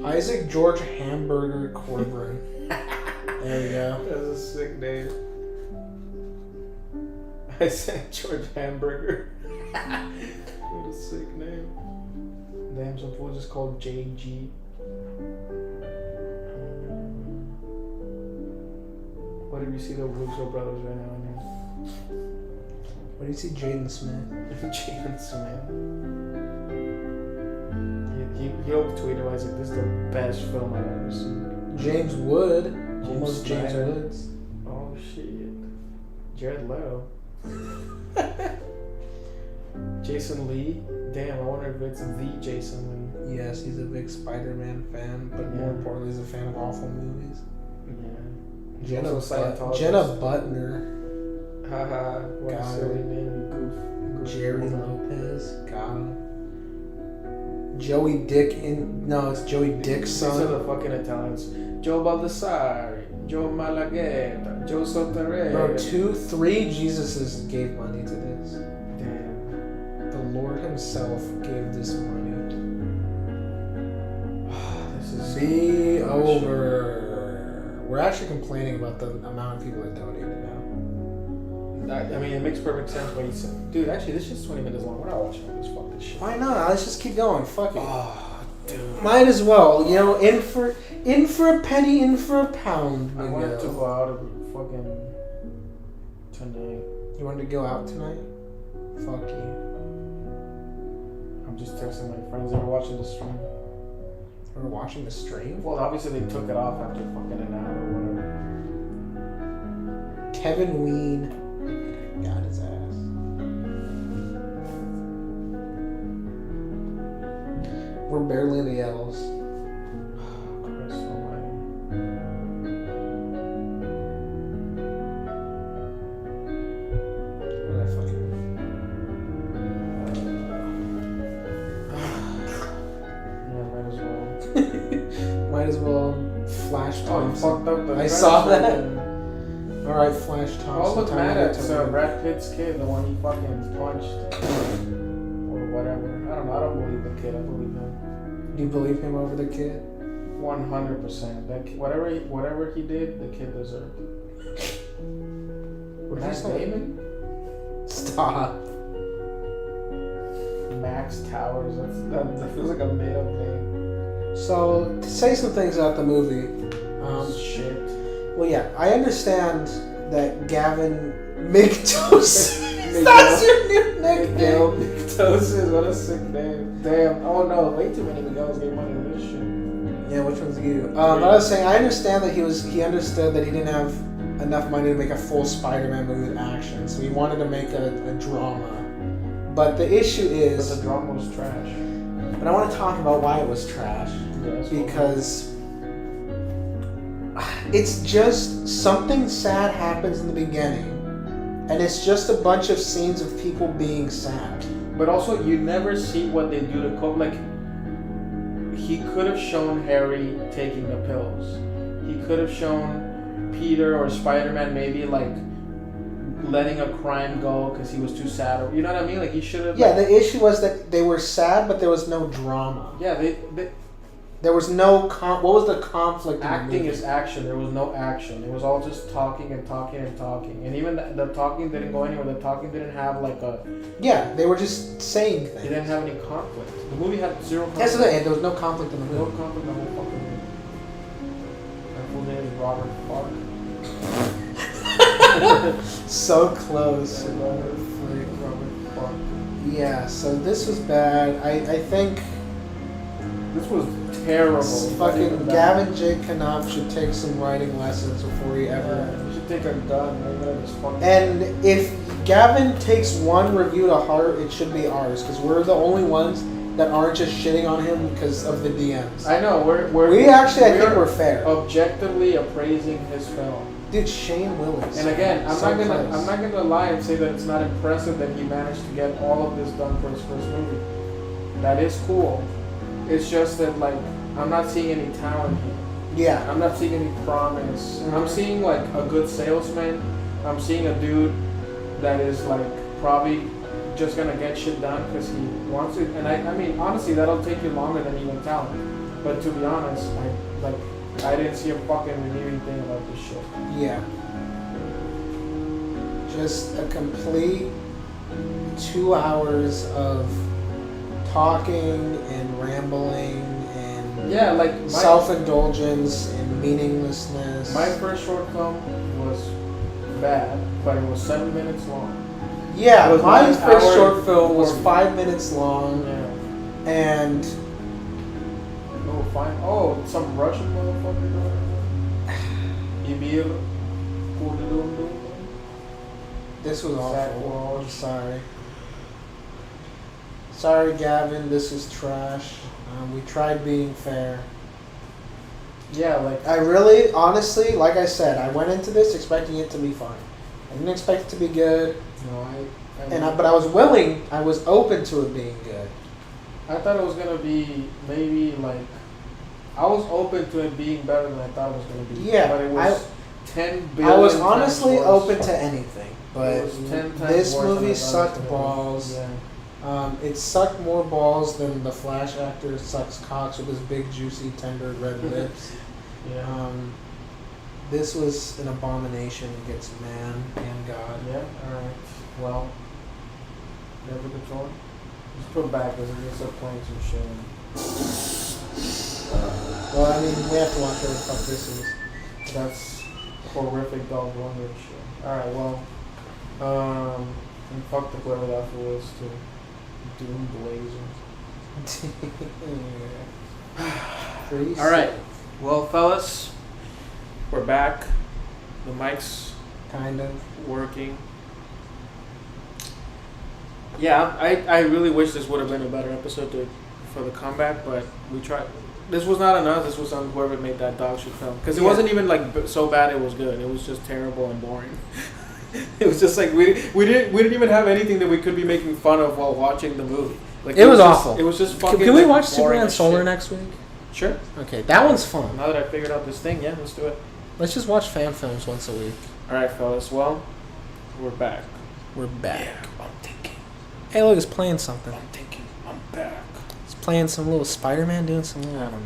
Isaac George Hamburger Corbin. There you go. That's a sick name. Isaac George Hamburger. What a sick name. Damn, some fool just called JG. What did you see the Russo brothers right now in here? What do you see, Jaden Smith? Jaden Smith. He'll tweet it. I was like, this is the best film I've ever seen. James Wood. Almost James Snyder. Woods. Oh shit. Jared Leto. Jason Lee. Damn, I wonder if it's the Jason Lee. Yes, he's a big Spider-Man fan, but more importantly, he's a fan of awful movies. Yeah. Jenna Also Scientologist. Butner. Haha. What a Got silly her. name, you goof. Jerry Lopez. Got him. Joey it's Joey These are Dixon. the fucking Italians. Joe Baldessari, Joe Malagueta, Joe Sotarelli. Bro, 3 Jesuses gave money to this. Damn. The Lord himself gave this money. This is Be over. We're actually complaining about the amount of people that donated now. I mean, it makes perfect sense what he said. Dude, actually, this shit's 20 minutes long. We're not watching all this. Fuck this shit. Why not? Let's just keep going. Fuck it. Oh, dude. Might as well. You know, in for a penny, in for a pound. I wanted to go out fucking tonight. You wanted to go out tonight? Fuck you. I'm just texting my friends that are watching the stream. We're watching the stream? Well, obviously they took it off after fucking an hour or whatever. Kevin Ween got his ass. We're barely in the L's. Christ almighty. What did I fucking... Yeah, might as well. Might as well Flash Oh, you Thompson. fucked up the I saw Flash that. one. Alright, Flash Thompson. Oh, look, time mad to at get to work. Brad Pitt's kid, the one he fucking punched. Or whatever. I don't know. I don't believe the kid. I believe him. Do you believe him over the kid? 100%. That whatever he did, the kid deserved it. What did you Matt say? Damon? Stop. Max Towers. That feels like a made up name. So, to say some things about the movie. Shit. Well, yeah, I understand that Gavin McTosis. That's your new Miguel nickname. Mitosis. What a sick name. Damn. Oh no, way too many Miguels gave money to this shit. Yeah, which one's you? I was saying, I understand that he understood that he didn't have enough money to make a full Spider-Man movie with action, so he wanted to make a drama. But the issue But is, the drama was trash. but I want to talk about why it was trash. Yes. Because it's just something sad happens in the beginning, and it's just a bunch of scenes of people being sad. But also, you never see what they do to cope. Like, he could have shown Harry taking the pills. He could have shown Peter or Spider-Man maybe like letting a crime go because he was too sad. Or, you know what I mean? Like, he should have. Yeah, the issue was that they were sad, but there was no drama. Yeah, There was no what was the conflict? In acting the movie? is action. There was no action. It was all just talking and talking and talking. And even the talking didn't go anywhere. The talking didn't have like a. Yeah, they were just saying It things. didn't have any conflict. The movie had zero conflict. That's the thing. There was no conflict in the No movie. conflict in the whole fucking movie. My full name is Robert Park. So close. Robert Park. Yeah. So this was bad. I think This was terrible. fucking Gavin J. Knopf should take some writing lessons before he ever. Yeah, you should take a gun and just fucking. And if Gavin takes one review to heart, it should be ours, because we're the only ones that aren't just shitting on him because of the DMs. I know we're We actually, I think we're fair. objectively appraising his film. Dude, Shane Willis. And again, I'm So not gonna close. lie and say that it's not impressive that he managed to get all of this done for his first movie. that is cool. It's just that like I'm not seeing any talent here. Yeah. I'm not seeing any promise. I'm seeing like a good salesman. I'm seeing a dude that is like probably just gonna get shit done because he wants it. And I mean, honestly, that'll take you longer than even talent. But to be honest, I didn't see a fucking redeeming thing about this shit. Yeah. Just a complete 2 hours of talking and rambling and Yeah, like self-indulgence and meaninglessness. My first short film was bad, but it was 7 minutes long. Yeah, It was my 1 first hour short film was 40. 5 minutes long, Yeah. and Oh, fine. Oh, some Russian motherfucker doing it. this was Zach awful. Walsh. I'm sorry. Sorry, Gavin, this is trash. We tried being fair. Yeah, like I really, honestly, like I said, I went into this expecting it to be fun. I didn't expect it to be good, but I was willing, I was open to it being good. I thought it was gonna be maybe like I was open to it being better than I thought it was gonna be. Yeah, but it was 10 billion. I was times honestly worse. open to anything, but It was 10 times this worse than I movie thought it was sucked gonna be. balls. Yeah. It sucked more balls than the Flash actor sucks cocks with his big, juicy, tender red lips. Yeah. This was an abomination against man and God. Yeah. All right. Well, never control. Just put it back because it's up playing some shit. Well, I mean, we have to watch what the fuck this is. That's horrific dog wonder shit. All right. Well, and fuck the whoever that fool is too. Doom Blazer. All right. Well, fellas, we're back. The mic's Kind of. working. Yeah, I really wish this would have been a better episode for the comeback, but we tried. This was not on us. This was on whoever made that dog shit film. Because it wasn't even like so bad it was good. It was just terrible and boring. It was just like we didn't even have anything that we could be making fun of while watching the movie. Like it was just, awful. It was just fucking. Can we like, watch boring Superman as Solar shit. next week? Sure. Okay, that one's fun. Now that I figured out this thing, yeah, let's do it. Let's just watch fan films once a week. All right, fellas. Well, we're back. We're back. Yeah, I'm thinking. Hey, look, it's playing something. I'm thinking. I'm back. It's playing some little Spiderman doing some little, I don't know.